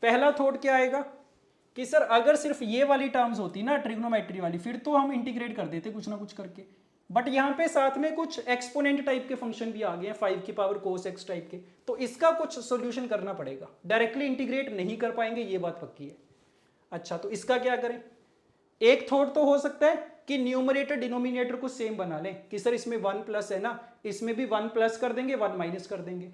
पहला थॉट क्या आएगा कि सर अगर सिर्फ ये वाली टर्म्स होती ना ट्रिग्नोमेट्री वाली, फिर तो हम इंटीग्रेट कर देते कुछ ना कुछ करके। बट यहाँ पे साथ में कुछ एक्सपोनेंट टाइप के फंक्शन भी आ गए हैं, 5 की पावर कोस x टाइप के, तो इसका कुछ सॉल्यूशन करना पड़ेगा। डायरेक्टली इंटीग्रेट नहीं कर पाएंगे, ये बात पक्की है। अच्छा, तो इसका क्या करें? एक थॉट तो हो सकता है कि न्यूमरेटर डिनोमिनेटर को सेम बना लें कि सर इसमें 1 प्लस है ना, इसमें भी 1 प्लस कर देंगे, 1 माइनस कर देंगे।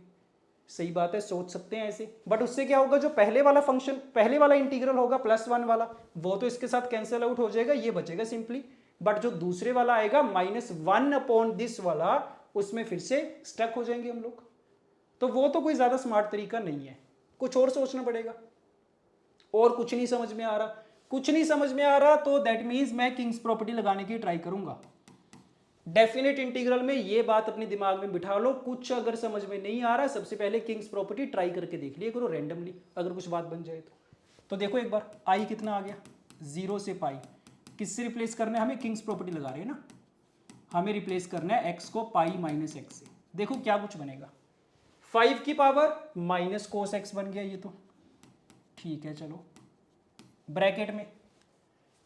सही बात है, सोच सकते हैं ऐसे। बट उससे क्या होगा, जो पहले वाला फंक्शन, पहले वाला इंटीग्रल होगा +1 वाला, वो तो इसके साथ कैंसिल आउट हो जाएगा, ये बचेगा सिंपली। बट जो दूसरे वाला आएगा -1 अपॉन दिस वाला, उसमें फिर से स्टक हो जाएंगे हम लोग। तो वो तो कोई ज्यादा स्मार्ट तरीका नहीं है, कुछ और सोचना पड़ेगा। और कुछ नहीं समझ में आ रहा, कुछ नहीं समझ में आ रहा, तो दैट मीन्स मैं किंग्स प्रॉपर्टी लगाने की ट्राई करूंगा। डेफिनेट इंटीग्रल में ये बात अपने दिमाग में बिठा लो, कुछ अगर समझ में नहीं आ रहा, सबसे पहले किंग्स प्रॉपर्टी ट्राई करके देख लिया करो रैंडमली, अगर कुछ बात बन जाए तो देखो एक बार आई कितना आ गया, 0 से पाई। किससे रिप्लेस करना है हमें, किंग्स प्रॉपर्टी लगा रहे हैं ना, हमें रिप्लेस करना है x को पाई माइनस एक्स से। देखो क्या कुछ बनेगा, 5 की पावर माइनस कोस एक्स बन गया ये तो, ठीक है। चलो ब्रैकेट में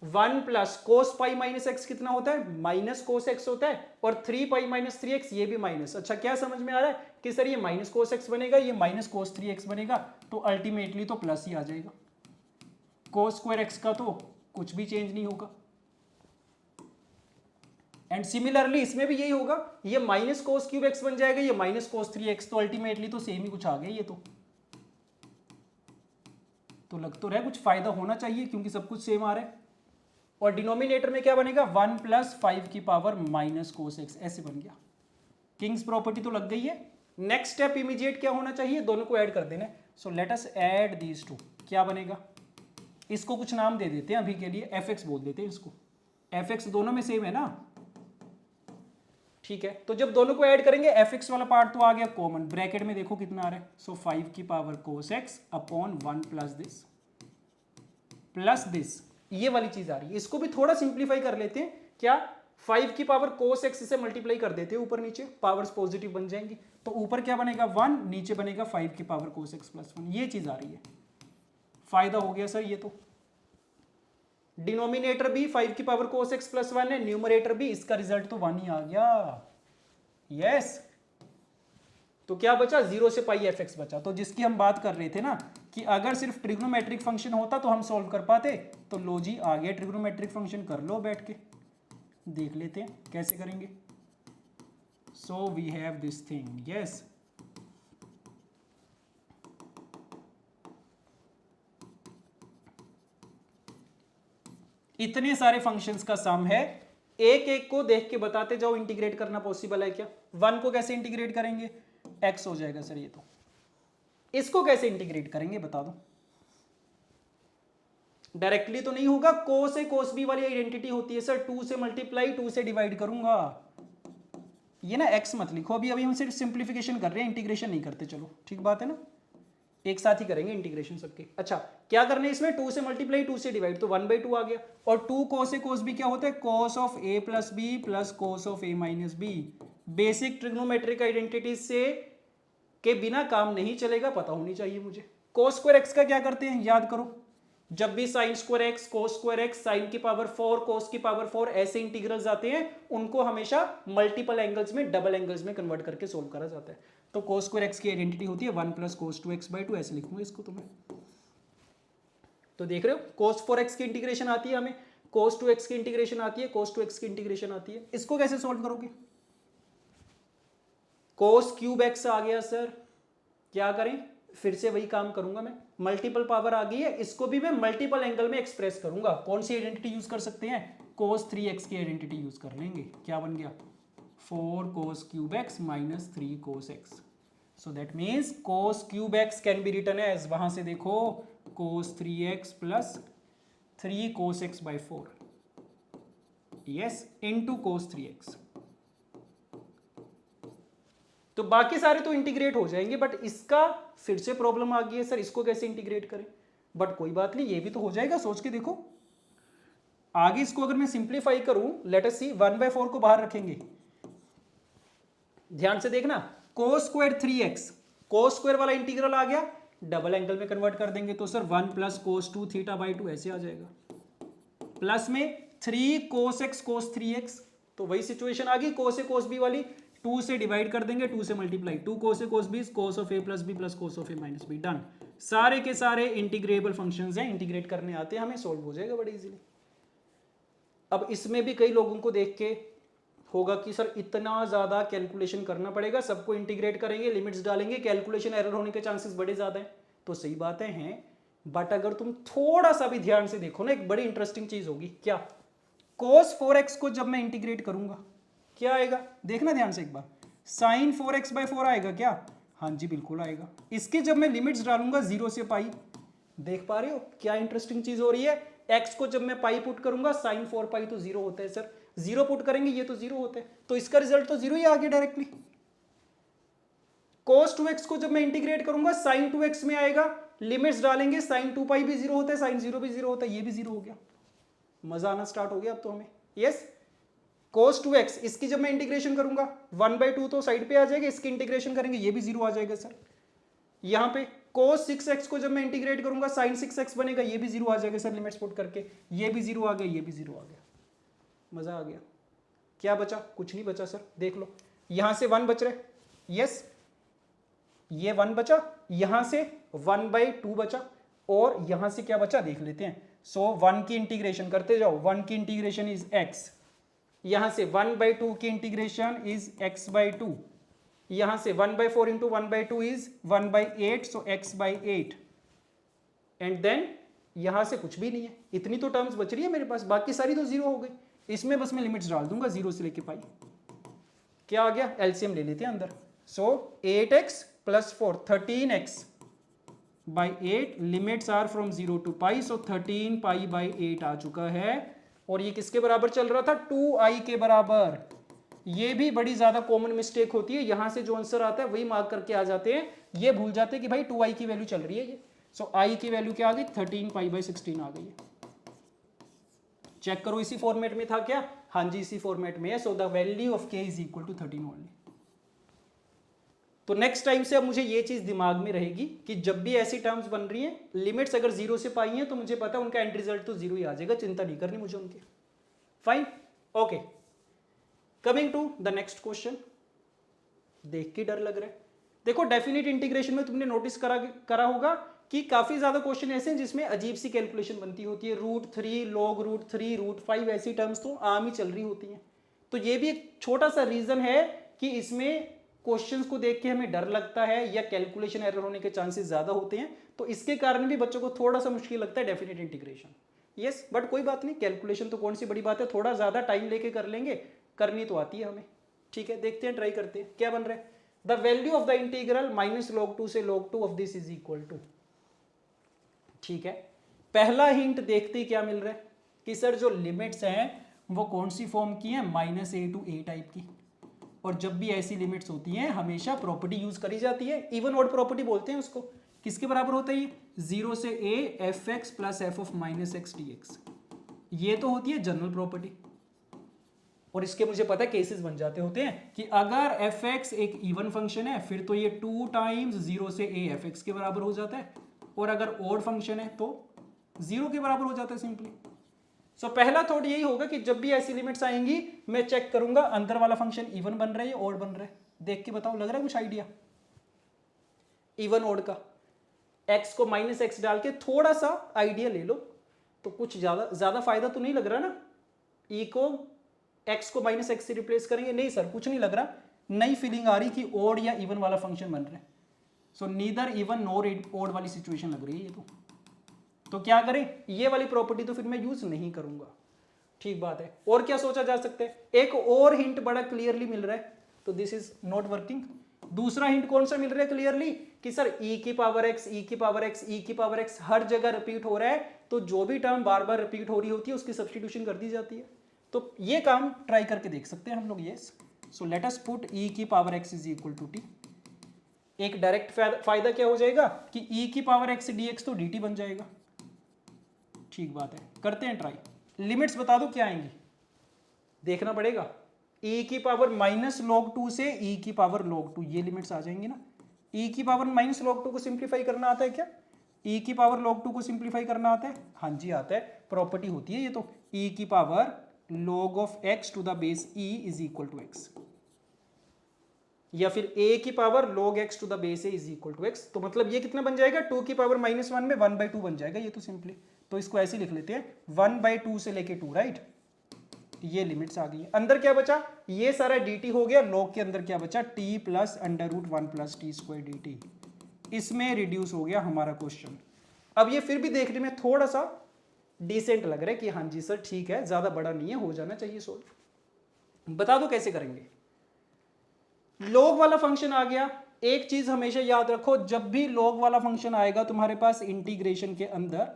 1 प्लस कोस पाई माइनस एक्स कितना होता है, माइनस कोस एक्स होता है, और 3 पाई माइनस 3x ये भी माइनस। अच्छा, क्या समझ में आ रहा है कि सर ये माइनस कोस एक्स बनेगा, ये माइनस कोस 3x बनेगा, तो अल्टीमेटली तो प्लस ही आ जाएगा। कोस स्क्वायर एक्स का तो कुछ भी चेंज नहीं होगा। एंड सिमिलरली इसमें भी यही होगा, ये माइनस कोस क्यूब एक्स बन जाएगा, ये माइनस कोस 3x, तो अल्टीमेटली तो सेम ही कुछ आ गया ये तो लग तो रहा है कुछ फायदा होना चाहिए क्योंकि सब कुछ सेम आ रहा है। और डिनोमिनेटर में क्या बनेगा, 1 प्लस 5 की पावर माइनस कोस एक्स, ऐसे बन गया। किंग्स प्रॉपर्टी तो लग गई है। नेक्स्ट स्टेप इमीडिएट क्या होना चाहिए, दोनों को ऐड कर देना। सो let us add these two. क्या बनेगा, इसको कुछ नाम दे देते हैं अभी के लिए, fx बोल देते हैं इसको। fx दोनों में सेम है ना, ठीक है। तो जब दोनों को ऐड करेंगे, fx वाला पार्ट तो आ गया कॉमन, ब्रैकेट में देखो कितना आ रहा है, सो 5 की power cos x upon 1 plus this, ये वाली चीज आ रही है। इसको भी थोड़ा सिंप्लीफाई कर लेते हैं, क्या 5 की पावर कोस एक्स से मल्टीप्लाई कर देते हैं ऊपर नीचे, पावर्स पॉजिटिव बन जाएंगी, तो ऊपर क्या बनेगा 1, नीचे बनेगा 5 की पावर कोस एक्स प्लस 1, ये चीज आ रही है। फायदा हो गया सर ये तो, डिनोमिनेटर भी 5 की पावर कोस एक्स प्लस 1 है, न्यूमरेटर भी, इसका रिजल्ट तो 1 ही आ गया, यस। तो क्या बचा, 0 से पाई fx बचा। तो जिसकी हम बात कर रहे थे ना कि अगर सिर्फ ट्रिग्नोमेट्रिक फंक्शन होता तो हम सॉल्व कर पाते। तो लो जी, आ गया ट्रिग्नोमेट्रिक फंक्शन, कर लो बैठ के, देख लेते हैं कैसे करेंगे। So we have this thing, yes. इतने सारे फंक्शंस का सम है, एक एक को देख के बताते जाओ इंटीग्रेट करना पॉसिबल है क्या। 1 को कैसे इंटीग्रेट करेंगे, x हो जाएगा सर ये तो। इसको कैसे इंटीग्रेट करेंगे बता दो। डायरेक्टली तो नहीं होगा, कोस ए कोस बी वाली आइडेंटिटी होती है सर, 2 से मल्टीप्लाई 2 से डिवाइड करूंगा। ये ना x मत लिखो, अभी अभी हम सिर्फ सिंप्लीफिकेशन कर रहे हैं, इंटीग्रेशन नहीं करते। चलो ठीक बात है ना, एक साथ ही करेंगे इंटीग्रेशन सबके। अच्छा क्या करना है इसमें, 2 से मल्टीप्लाई 2 से डिवाइड, तो 1/2 आ गया। और 2 कोस ए कोस बी क्या होता है, cos of a plus b plus cos of a minus b. Basic trigonometric identities से के बिना काम नहीं चलेगा, पता होनी चाहिए मुझे। कोस स्क्वायर एक्स का क्या करते हैं याद करो, जब भी sine square x, cos square x, sine की पावर 4, कोस की पावर 4, ऐसे इंटीग्रल्स आते हैं, उनको हमेशा मल्टीपल एंगल्स में, डबल एंगल्स में कन्वर्ट करके सोल्व करा जाता है। तो कोस स्क्वायर एक्स की आइडेंटिटी होती है 1 प्लस कोस 2x/2, ऐसे लिखूंगा इसको तुम्हें। तो देख रहे हो, कोस 4x की इंटीग्रेशन आती है हमें, कोस 2x की इंटीग्रेशन आती है, कोस 2x की इंटीग्रेशन आती है। इसको कैसे सोल्व करोगे, कोस क्यूब एक्स आ गया सर, क्या करें, फिर से वही काम करूंगा मैं, मल्टीपल पावर आ गई है, इसको भी मैं मल्टीपल एंगल में एक्सप्रेस करूंगा। कौन सी आइडेंटिटी यूज कर सकते हैं, कोस 3x की आइडेंटिटी यूज कर लेंगे। क्या बन गया, 4 cos cube x minus 3 cos x. So that means cos cube x can be written as, वहां से देखो, cos 3x plus 3 cos x by 4, yes, into cos 3x। तो बाकी सारे तो इंटीग्रेट हो जाएंगे, बट इसका फिर से प्रॉब्लम आ गई है सर, इसको कैसे इंटीग्रेट करें। बट कोई बात नहीं, ये भी तो हो जाएगा, सोच के देखो। आगे इसको अगर मैं सिंप्लीफाई करूं, लेट अस सी, 1/4 को बाहर रखेंगे, ध्यान से देखना, cos square 3x, cos square वाला इंटीग्रल आ गया, डबल एंगल में कन्वर्ट कर देंगे, तो sir 1 plus cos 2 theta by 2 ऐसे आ जाएगा, प्लस में 3 कोस एक्स कोस 3x। तो वही सिचुएशन आ गई कोस ए कोस बी वाली, 2 से डिवाइड कर देंगे, 2 से multiply, 2 cos a cos b, cos of a plus b plus cos of a minus b, done. सारे के सारे इंटीग्रेबल फंक्शंस हैं, इंटीग्रेट करने आते हैं हमें, सॉल्व हो जाएगा बड़ी इजीली। अब इसमें भी कई लोगों को देख के होगा कि सर इतना ज़्यादा कैलकुलेशन करना पड़ेगा, सबको इंटीग्रेट करेंगे, लिमिट्स डालेंगे, कैलकुलेशन एरर होने के चांसेस बड़े ज़्यादा हैं। तो सही बातें हैं, बट अगर तुम थोड़ा सा भी ध्यान से देखो ना, एक बड़ी इंटरेस्टिंग चीज़ होगी। क्या, cos 4x को जब मैं इंटीग्रेट करूंगा क्या आएगा, देखना ध्यान से एक बार, साइन 4x/4 आएगा क्या, हाँ जी बिल्कुल आएगा। इसकी जब मैं लिमिट्स डालूंगा 0 से पाई, देख पा रहे हो क्या इंटरेस्टिंग चीज हो रही है। x को जब मैं पाई पुट करूंगा, साइन 4 पाई तो 0 होता है सर, 0 पुट करेंगे ये तो 0 होता है, तो इसका रिजल्ट तो 0 ही आ गया डायरेक्टली। cos 2x को जब मैं इंटीग्रेट करूंगा, साइन 2x में आएगा, लिमिट्स डालेंगे, साइन 2 पाई भी 0 होता है, साइन 0 भी 0 होता है, ये भी 0 हो गया। मजा आना स्टार्ट हो गया अब तो हमें, यस। cos 2x, इसकी जब मैं इंटीग्रेशन करूंगा 1/2 तो साइड पे आ जाएगा, इसकी इंटीग्रेशन करेंगे ये भी 0 आ जाएगा सर। यहां पे cos 6x को जब मैं इंटीग्रेट करूंगा, sin 6x बनेगा, ये भी 0 आ जाएगा सर, लिमिट्स पुट करके, ये भी 0 आ गया, ये भी 0 आ गया। मजा आ गया। क्या बचा, कुछ नहीं बचा सर, देख लो, यहां से 1 बच रहे, यस, ये 1 बचा, यहां से 1/2 बचा, और यहां से क्या बचा देख लेते हैं। सो 1 की इंटीग्रेशन करते जाओ, 1 की इंटीग्रेशन इज x, यहां से 1/2 की इंटीग्रेशन इज x/2, यहां से 1/4 into 1/2 is 1/8, so x/8, and then यहां से कुछ भी नहीं है, इतनी तो टर्म्स बच रही है मेरे पास, बाकी सारी तो 0 हो गई। इसमें बस मैं लिमिट्स डाल दूंगा 0 से लेके पाई, क्या आ गया, एलसीएम ले लेते हैं अंदर। So 8x plus 4, 13x by 8, limits are from 0 to pi, so 13 pi by 8 आ चुका है। और ये किसके बराबर चल रहा था, 2i के बराबर। ये भी बड़ी ज्यादा कॉमन मिस्टेक होती है, यहां से जो आंसर आता है वही मार्क करके आ जाते हैं, ये भूल जाते हैं कि भाई 2i की वैल्यू चल रही है ये। सो i की वैल्यू क्या आ गई, 13 पाई बाई 16 आ गई है। चेक करो इसी फॉर्मेट में था क्या, हाँ जी इसी फॉर्मेट में है। So the value of k is equal to 13 only. तो नेक्स्ट टाइम से अब मुझे ये चीज दिमाग में रहेगी कि जब भी ऐसी टर्म्स बन रही हैं, लिमिट्स अगर 0 से पाई हैं, तो मुझे पता है उनका एंड रिजल्ट तो 0 ही आ जाएगा, चिंता नहीं करनी मुझे उनकी। Fine, okay, coming to the next question. देख के डर लग रहा है, देखो डेफिनेट इंटीग्रेशन में तुमने नोटिस करा होगा कि काफी ज्यादा क्वेश्चन ऐसे हैं जिसमें अजीब सी कैलकुलेशन बनती होती है, √3 log √3 √5 ऐसी टर्म्स तो आम ही चल रही होती हैं। तो ये भी एक छोटा सा रीजन है कि इसमें क्वेश्चंस को देख के हमें डर लगता है या कैलकुलेशन एरर होने के चांसेस ज्यादा होते हैं, तो इसके कारण भी बच्चों को थोड़ा सा मुश्किल लगता है डेफिनेट इंटीग्रेशन। यस, बट कोई बात नहीं, कैलकुलेशन तो कौन सी बड़ी बात है, थोड़ा ज्यादा टाइम लेके कर लेंगे, करनी तो आती है हमें। ठीक है, देखते हैं, ट्राई करते हैं क्या बन रहा है। The value of the integral -log2 से log2 of this is equal to. ठीक है, पहला हिंट देखते ही क्या मिल रहा है कि सर जो लिमिट्स हैं वो कौन सी फॉर्म की हैं, -a टू a टाइप की। और जब भी ऐसी लिमिट्स होती हैं हमेशा प्रॉपर्टी यूज करी जाती है, इवन ऑड प्रॉपर्टी बोलते हैं उसको। किसके बराबर होता है ये, 0 से a fx plus f of -x dx। ये तो होती है जनरल प्रॉपर्टी। और इसके मुझे पता है केसेस बन जाते होते हैं कि अगर fx एक इवन फंक्शन है फिर तो ये 2 टाइम्स 0 से a fx के बराबर हो जाता है, और अगर ऑड फंक्शन है तो 0 के बराबर हो जाता है सिंपली। सो पहला थॉट यही होगा कि जब भी ऐसी लिमिट्स आएंगी मैं चेक करूंगा अंदर वाला फंक्शन इवन बन रहा है या ऑड बन रहा है। देख के बताओ, लग रहा है कुछ आइडिया इवन ऑड का? x को -x डाल के थोड़ा सा आइडिया ले लो, तो कुछ ज्यादा फायदा तो नहीं लग रहा ना। e को x को -x से रिप्लेस करेंगे, नहीं सर कुछ नहीं लग रहा, नई फीलिंग आ रही कि ऑड या इवन वाला फंक्शन बन रहा है। सो नीदर इवन नॉर ऑड वाली सिचुएशन लग रही है ये तो क्या करें, ये वाली प्रॉपर्टी तो फिर मैं यूज नहीं करूंगा। ठीक बात है, और क्या सोचा जा सकता है, एक और हिंट बड़ा क्लियरली मिल रहा है, तो दिस इज नॉट वर्किंग। दूसरा हिंट कौन सा मिल रहा है क्लियरली कि सर e की पावर x, e की पावर x, e की पावर x हर जगह रिपीट हो रहा है, तो जो भी टर्म बार बार रिपीट हो रही होती है उसकी सब्स्टिट्यूशन कर दी जाती है। तो ये काम ट्राई करके देख सकते हैं हम लोग। Yes, so let us put e की power x is equal to t। एक डायरेक्ट फायदा क्या हो जाएगा कि e की पावर x dx तो dt बन जाएगा। ठीक बात है, करते हैं ट्राई। लिमिट्स बता दो क्या आएंगी, देखना पड़ेगा। e की पावर -log2 से e की पावर log2, ये लिमिट्स आ जाएंगी ना। e की पावर -log2 को सिंप्लीफाई करना आता है क्या, e की पावर log2 को सिंप्लीफाई करना आता है? हाँ जी आता है, प्रॉपर्टी होती है ये तो। e की power log of x to the base e is equal to x, या फिर a की power log x to the base a is equal to x। तो मतलब ये कितना बन जाएगा, 2 की पावर -1 में 1/2 बन जाएगा ये तो सिंपली। तो इसको ऐसे लिख लेते हैं 1/2 से लेके 2, राइट। ये लिमिट्स आ गई है। अंदर क्या बचा, ये सारा dt हो गया, log के अंदर क्या बचा, t plus √1 plus t² dt। इसमें रिड्यूस हो गया हमारा क्वेश्चन। अब ये फिर भी देखने में थोड़ा सा डिसेंट लग रहा है कि हाँ जी सर ठीक है, ज्यादा बड़ा नहीं है, हो जाना चाहिए सोल्व। बता दो कैसे करेंगे। log वाला फंक्शन आ गया। एक चीज हमेशा याद रखो, जब भी log वाला फंक्शन आएगा तुम्हारे पास इंटीग्रेशन के अंदर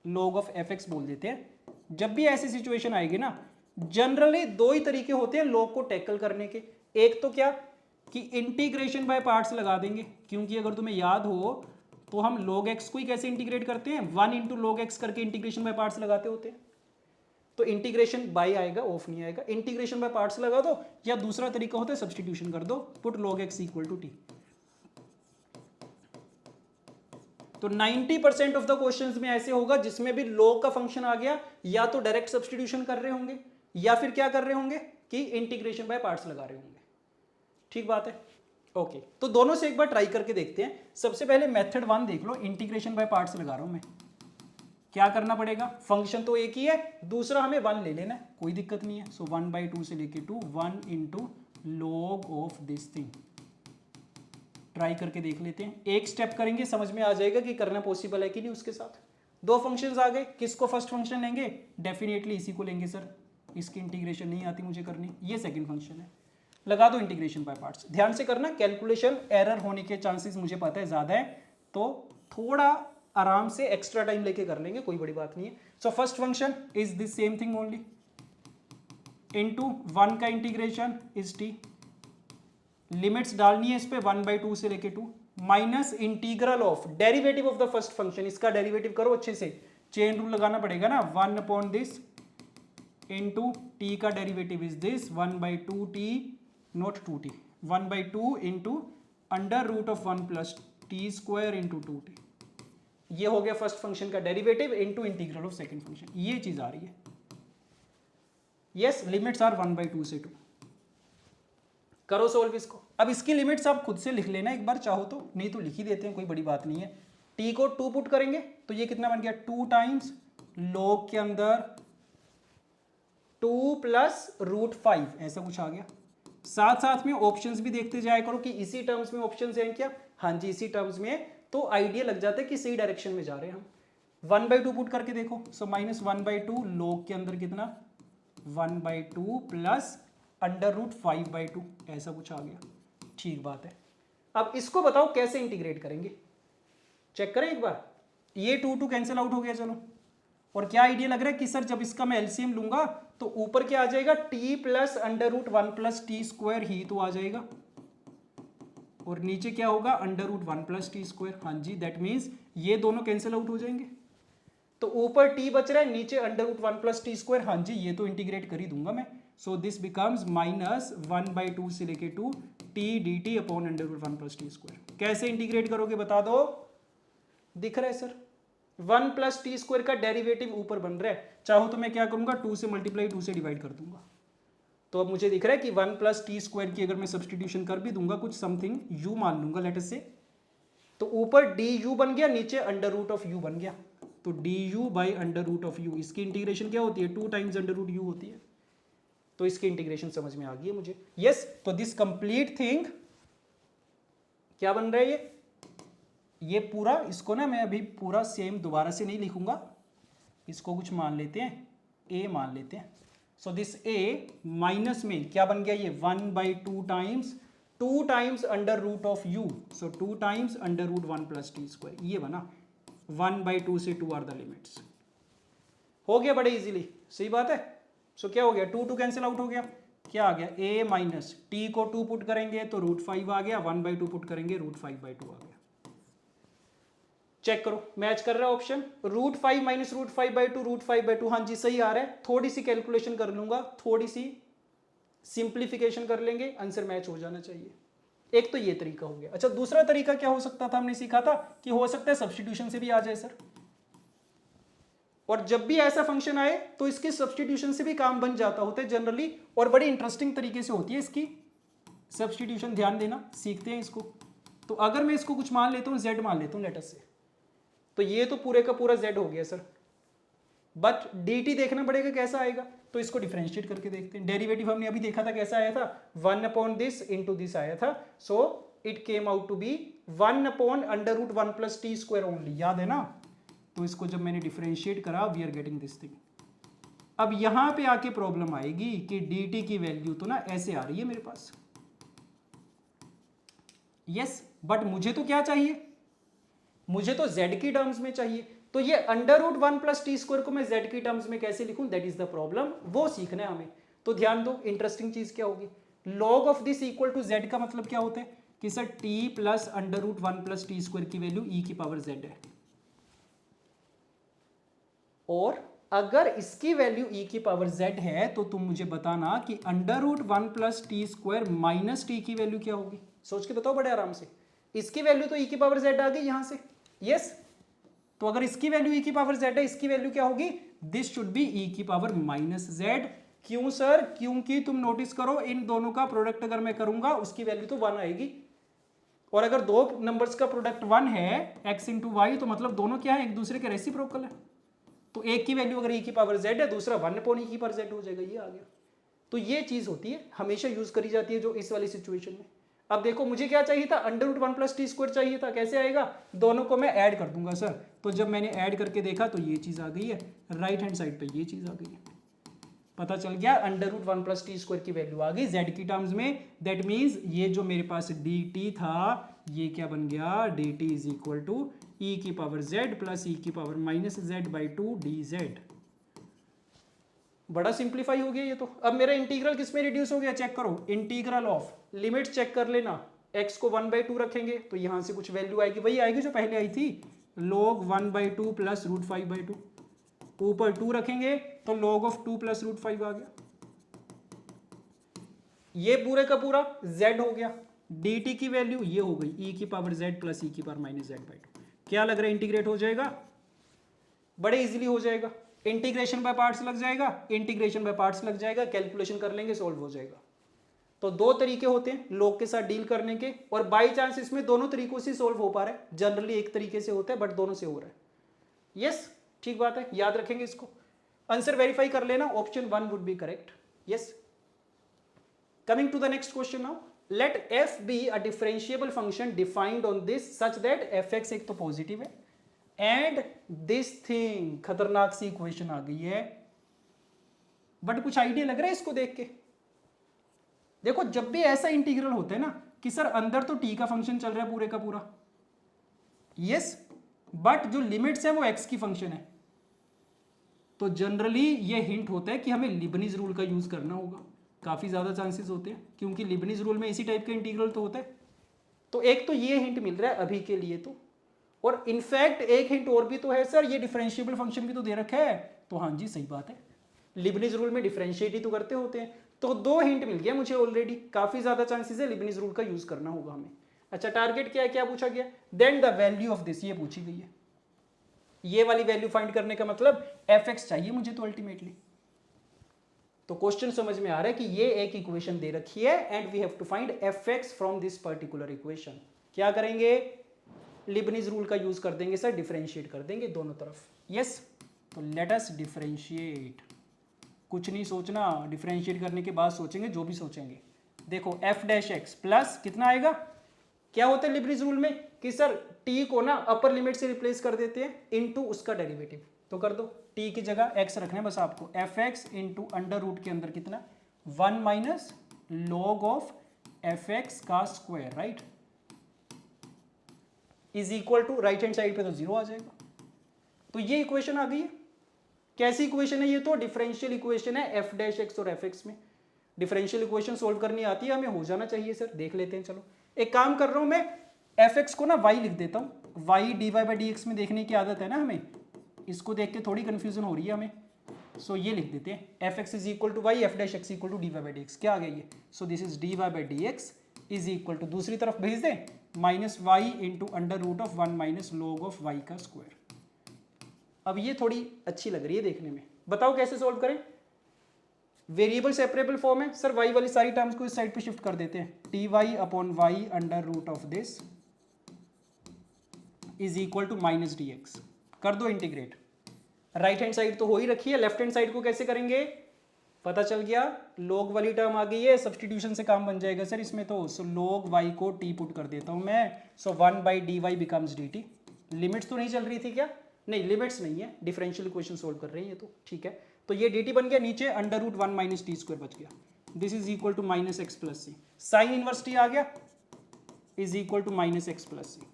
log ऑफ fx बोल देते हैं। जब भी ऐसी सिचुएशन आएगी ना, जनरली दो ही तरीके होते हैं log को टैकल करने के। एक तो क्या कि इंटीग्रेशन बाय पार्ट्स लगा देंगे, क्योंकि अगर तुम्हें याद हो तो हम log x को ही कैसे इंटीग्रेट करते हैं, 1 इंटू log x करके इंटीग्रेशन बाय पार्ट्स लगाते होते हैं। तो इंटीग्रेशन बाय आएगा, ऑफ नहीं आएगा। इंटीग्रेशन बाय पार्ट्स लगा दो, या दूसरा तरीका होता है सब्स्टिट्यूशन कर दो, put log x equal to t। तो 90% ऑफ द क्वेश्चंस में ऐसे होगा जिसमें भी log का फंक्शन आ गया, या तो डायरेक्ट सब्स्टिट्यूशन कर रहे होंगे या फिर क्या कर रहे होंगे कि इंटीग्रेशन बाय पार्ट्स लगा रहे होंगे। ठीक बात है, ओके। तो दोनों से एक बार ट्राई करके देखते हैं। सबसे पहले मेथड 1 देख लो, इंटीग्रेशन बाय पार्ट्स लगा रहा हूं मैं। क्या करना पड़ेगा, फंक्शन तो एक ही है, दूसरा हमें 1 ले लेना है, कोई दिक्कत नहीं है। सो 1/2 से लेके 2, 1 into log of this thing. Try करके देख लेते हैं, एक स्टेप करेंगे, समझ में आ जाएगा कि करना पॉसिबल है कि नहीं। उसके साथ दो फंक्शंस आ गए, किसको फर्स्ट फंक्शन लेंगे, डेफिनेटली इसी को लेंगे सर, इसकी इंटीग्रेशन नहीं आती मुझे करनी, ये सेकंड फंक्शन है। लगा दो इंटीग्रेशन बाय पार्ट्स। ध्यान से करना, कैलकुलेशन एरर होने के चांसेस मुझे पता है ज्यादा है, तो थोड़ा आराम से एक्स्ट्रा टाइम लेके कर लेंगे, कोई बड़ी बात नहीं है। सो first function is this same thing only, into 1 का इंटीग्रेशन इज t, लिमिट्स डालनी है इस पे 1/2 से लेके 2, minus integral of derivative of the first function, इसका डेरिवेटिव करो अच्छे से, चेन रूल लगाना पड़ेगा ना, 1 अपॉन दिस इंटू t का derivative is this 1/2 t, not 2t, 1/2 into under root of 1 plus t² into 2t। ये हो गया फर्स्ट फंक्शन का derivative into integral of second function, ये चीज आ रही है। यस, लिमिट्स आर 1/2 से 2। करो सोल्व इसको। अब इसकी लिमिट्स आप खुद से लिख लेना एक बार चाहो तो, नहीं तो लिख ही देते हैं, कोई बड़ी बात नहीं है। t को 2 पुट करेंगे तो ये कितना बन गया 2 टाइम्स log के अंदर 2 प्लस √5 ऐसा कुछ आ गया। साथ साथ में ऑप्शंस भी देखते जाया करो कि इसी टर्म्स में ऑप्शंस हैं क्या, हाँ जी इसी टर्म्स में, तो आइडिया लग जाता है कि सही डायरेक्शन में जा रहे हैं हम। 1/2 पुट करके देखो, सो -1/2 log के अंदर कितना 1/2 प्लस √5/2 ऐसा कुछ आ गया। ठीक बात है। अब इसको बताओ कैसे इंटीग्रेट करेंगे, चेक करें एक बार। ये 2 कैंसिल आउट हो गया चलो, और क्या आइडिया लग रहा है कि सर जब इसका मैं एलसीएम लूंगा तो ऊपर क्या आ जाएगा t plus √1 plus t square ही तो आ जाएगा, और नीचे क्या होगा √1 प्लस टी स्क्वायर। हाँ जी, दैट मीन्स ये दोनों कैंसिल आउट हो जाएंगे, तो ऊपर t बच रहा है, नीचे √1 प्लस टी स्क्वायर। हाँ जी, ये तो इंटीग्रेट कर ही दूंगा मैं। सो दिस बिकम्स -1/2 से लेके 2 t dt upon √1 plus t square. कैसे इंटीग्रेट करोगे बता दो, दिख रहा है सर 1 प्लस टी स्क्वायर का डेरिवेटिव ऊपर बन रहा है, चाहो तो मैं क्या करूंगा 2 से मल्टीप्लाई 2 से डिवाइड कर दूंगा। तो अब मुझे दिख रहा है कि 1 प्लस टी स्क्वायर की अगर मैं सब्सटीट्यूशन कर भी दूंगा, कुछ समथिंग u मान लूंगा लेट अस से, तो ऊपर du बन गया, नीचे √u बन गया। तो du बाई √u, इसकी इंटीग्रेशन क्या होती है 2 टाइम्स √u होती है। तो इसकी इंटीग्रेशन समझ में आ गई है मुझे। यस, तो दिस कंप्लीट थिंग क्या बन रहा है ये पूरा, इसको ना मैं अभी पूरा सेम दोबारा से नहीं लिखूंगा, इसको कुछ मान लेते हैं a मान लेते हैं। सो दिस a माइनस में क्या बन गया ये 1/2 टाइम्स 2 टाइम्स √u, सो 2 टाइम्स √1 प्लस टी स्क्वायर, ये बना 1/2 से 2 आर द लिमिट्स। हो गया बड़े इजीली, सही बात है। सो क्या हो गया 2 कैंसिल आउट हो गया, क्या आ गया a माइनस टी को 2 पुट करेंगे तो √5 आ गया, 1/2 पुट करेंगे √5/2 आ गया। चेक करो मैच कर रहा है ऑप्शन, √5 माइनस √5/2 √5/2, हाँ जी सही आ रहा है। थोड़ी सी कैलकुलेशन कर लूंगा, थोड़ी सी सिंप्लीफिकेशन कर लेंगे, आंसर मैच हो जाना चाहिए। एक तो ये तरीका हो गया। अच्छा, दूसरा तरीका क्या हो सकता था, हमने सीखा था कि हो सकता है सब्सटीट्यूशन से भी आ जाए सर, और जब भी ऐसा फंक्शन आए तो इसके सब्सटीट्यूशन से भी काम बन जाता होता है जनरली, और बड़ी इंटरेस्टिंग तरीके से होती है इसकी सब्सटीट्यूशन, ध्यान देना, सीखते हैं इसको। तो अगर मैं इसको कुछ मान लेता हूँ z मान लेता हूँ लेटर से, तो ये तो पूरे का पूरा z हो गया सर, बट dt देखना पड़ेगा कैसा आएगा, तो इसको डिफरेंशिएट करके देखते हैं। डेरिवेटिव हमने अभी देखा था कैसा आया था, 1/this इंटू दिस आया था, so it came out to be 1/√1 plus t square only, याद है ना। तो इसको जब मैंने डिफरेंशिएट करा, we are getting this thing. अब यहां पे आके प्रॉब्लम आएगी कि dt की वैल्यू तो ना ऐसे आ रही है मेरे पास, यस, बट मुझे तो क्या चाहिए, मुझे तो z की टर्म्स में चाहिए। तो ये √1 प्लस टी स्क्वायर को मैं z की टर्म्स में कैसे लिखूं, दैट इज द प्रॉब्लम, वो सीखना है हमें। तो ध्यान दो, इंटरेस्टिंग चीज क्या होगी, log of this equal to z का मतलब क्या होता है कि sir t plus √1 plus t square की वैल्यू e की पावर z है, और अगर इसकी वैल्यू e की पावर z है तो तुम मुझे बताना कि √1 plus t square minus t की वैल्यू क्या होगी। सोच के बताओ बड़े आराम से। इसकी वैल्यू तो e की पावर z आ गई यहां से, यस, तो अगर इसकी वैल्यू e की पावर z है, इसकी वैल्यू क्या होगी, दिस शुड बी e की पावर माइनस z। क्यों सर, क्योंकि तुम नोटिस करो इन दोनों का प्रोडक्ट अगर मैं करूंगा उसकी वैल्यू तो 1 आएगी, और अगर दो नंबर्स का प्रोडक्ट 1 है x इंटू वाई, तो मतलब दोनों क्या है, एक दूसरे के रेसिप्रोकल है। तो एक की वैल्यू अगर e की पावर z है, दूसरा 1/e की पावर z हो जाएगा, ये आ गया। तो ये चीज होती है, हमेशा यूज करी जाती है जो इस वाली सिचुएशन में। अब देखो मुझे क्या चाहिए था, √1 प्लस टी स्क्वायर चाहिए था, कैसे आएगा, दोनों को मैं ऐड कर दूंगा सर। तो जब मैंने ऐड करके देखा तो ये चीज आ गई है, राइट हैंड साइड पे ये चीज आ गई है, पता चल गया √1 प्लस टी स्क्वायर की वैल्यू आ गई z की टर्म्स में। दैट मीन्स ये जो मेरे पास dt था ये क्या बन गया, dt is equal to e की पावर z प्लस e की पावर माइनस z/2 dz। बड़ा सिंप्लीफाई हो गया ये तो। अब मेरा इंटीग्रल किस में रिड्यूस हो गया, चेक करो, इंटीग्रल ऑफ लिमिट चेक कर लेना, x को 1/2 रखेंगे तो यहां से कुछ वैल्यू आएगी, वही आएगी जो पहले आई थी, log 1/2 प्लस √5/2, ऊपर 2 रखेंगे तो log ऑफ 2 प्लस √5 आ गया, ये पूरे का पूरा z हो गया, dt की वैल्यू ये हो गई e की पावर z प्लस e की पावर माइनस z/2। क्या लग रहा है, इंटीग्रेट हो जाएगा, बड़े इजीली हो जाएगा, इंटीग्रेशन बाय पार्ट्स लग जाएगा, इंटीग्रेशन बाय पार्ट्स लग जाएगा, कैलकुलेशन कर लेंगे, सॉल्व हो जाएगा। तो दो तरीके होते हैं log के साथ डील करने के, और बाई चांस इसमें दोनों तरीकों से सॉल्व हो पा रहा है। जनरली एक तरीके से होता है बट दोनों से हो रहा है। यस, ठीक बात है, याद रखेंगे इसको। आंसर वेरीफाई कर लेना, option 1 would be correct. Yes, coming to the next question now, let f be a differentiable function defined on this such that fx एक तो पॉजिटिव है एंड दिस थिंग, खतरनाक सी इक्वेशन आ गई है, बट कुछ idea लग रहा है इसको देख के। देखो जब भी ऐसा इंटीग्रल होता है ना कि सर अंदर तो t का फंक्शन चल रहा है पूरे का पूरा, यस, बट जो लिमिट्स है वो x की फंक्शन है, तो जनरली ये हिंट होता है कि हमें लिबनीज रूल का यूज करना होगा। काफ़ी ज़्यादा चांसेस होते हैं क्योंकि लिबनीज रूल में इसी टाइप का इंटीग्रल तो होता है। तो एक तो ये हिंट मिल रहा है अभी के लिए तो, और इनफैक्ट एक हिंट और भी तो है सर, ये डिफरेंशिएबल फंक्शन भी तो दे रखा है। तो हाँ जी, सही बात है, लिबनीज रूल में डिफरेंशिएट ही तो करते होते हैं। तो दो हिंट मिल गया मुझे ऑलरेडी, काफ़ी ज़्यादा चांसेस है लिबनीज रूल का यूज़ करना होगा हमें। अच्छा, टारगेट क्या है, क्या पूछा गया, then the value of this, ये पूछी गई है। ये वाली वैल्यू फाइंड करने का मतलब fx चाहिए मुझे तो अल्टीमेटली। तो क्वेश्चन समझ में आ रहा है कि ये एक इक्वेशन दे रखी है and we have to find fx from this particular equation. क्या करेंगे, लिबनीज रूल का यूज कर देंगे सर, डिफरेंशिएट कर देंगे दोनों तरफ। यस, तो लेट अस डिफरेंशिएट, कुछ नहीं सोचना, डिफरेंशिएट करने के बाद सोचेंगे जो भी सोचेंगे। देखो f डैश x प्लस कितना आएगा, क्या होता है लिबनीज रूल में कि सर t को ना अपर लिमिट से रिप्लेस कर देते हैं इनटू उसका डेरिवेटिव, तो कर दो, t की जगह x रखना है बस आपको, fx इंटू अंडर रूट के अंदर कितना 1 माइनस लॉग ऑफ fx का square, right, is equal to, right hand side पे तो 0 आ जाएगा। तो ये इक्वेशन आ गई है। कैसी इक्वेशन है ये, तो डिफरेंशियल इक्वेशन है f डैश x और fx में। डिफरेंशियल इक्वेशन सोल्व करनी आती है हमें, हो जाना चाहिए सर, देख लेते हैं। चलो एक काम कर रहा हूं मैं, fx को ना y लिख देता हूं, y dy बाई dx में देखने की आदत है ना हमें, इसको देख के थोड़ी कंफ्यूजन हो रही है हमें। सो ये लिख देते हैं, fx is equal to y, f dash x equal to d y by d x. क्या आ गई है, so this is d y by d x is equal to, दूसरी तरफ भेज दें, minus y into under root of 1 minus log of y का square. अब ये थोड़ी अच्छी लग रही है देखने में, बताओ कैसे सोल्व करें। वेरिएबल सेपरेबल फॉर्म है सर, वाई वाली सारी टर्म्स को इस साइड पे शिफ्ट कर देते हैं, t y upon y under root of this is equal to minus d x, कर दो इंटीग्रेट। राइट हैंड साइड तो हो ही रखी है, लेफ्ट हैंड साइड को कैसे करेंगे, पता चल गया, log वाली टर्म आ गई है, सब्सटीट्यूशन से काम बन जाएगा सर इसमें तो। सो log y को t पुट कर देता हूं मैं, so 1 by d y becomes d t. Limits तो नहीं चल रही थी क्या, नहीं लिमिट्स नहीं है, डिफरेंशियल इक्वेशन सोल्व कर रहे हैं ये तो, ठीक है। तो ये dt बन गया, नीचे under root 1 minus t square बच गया, this is equal to minus x plus c, sine inverse t आ गया is equal to minus x plus c,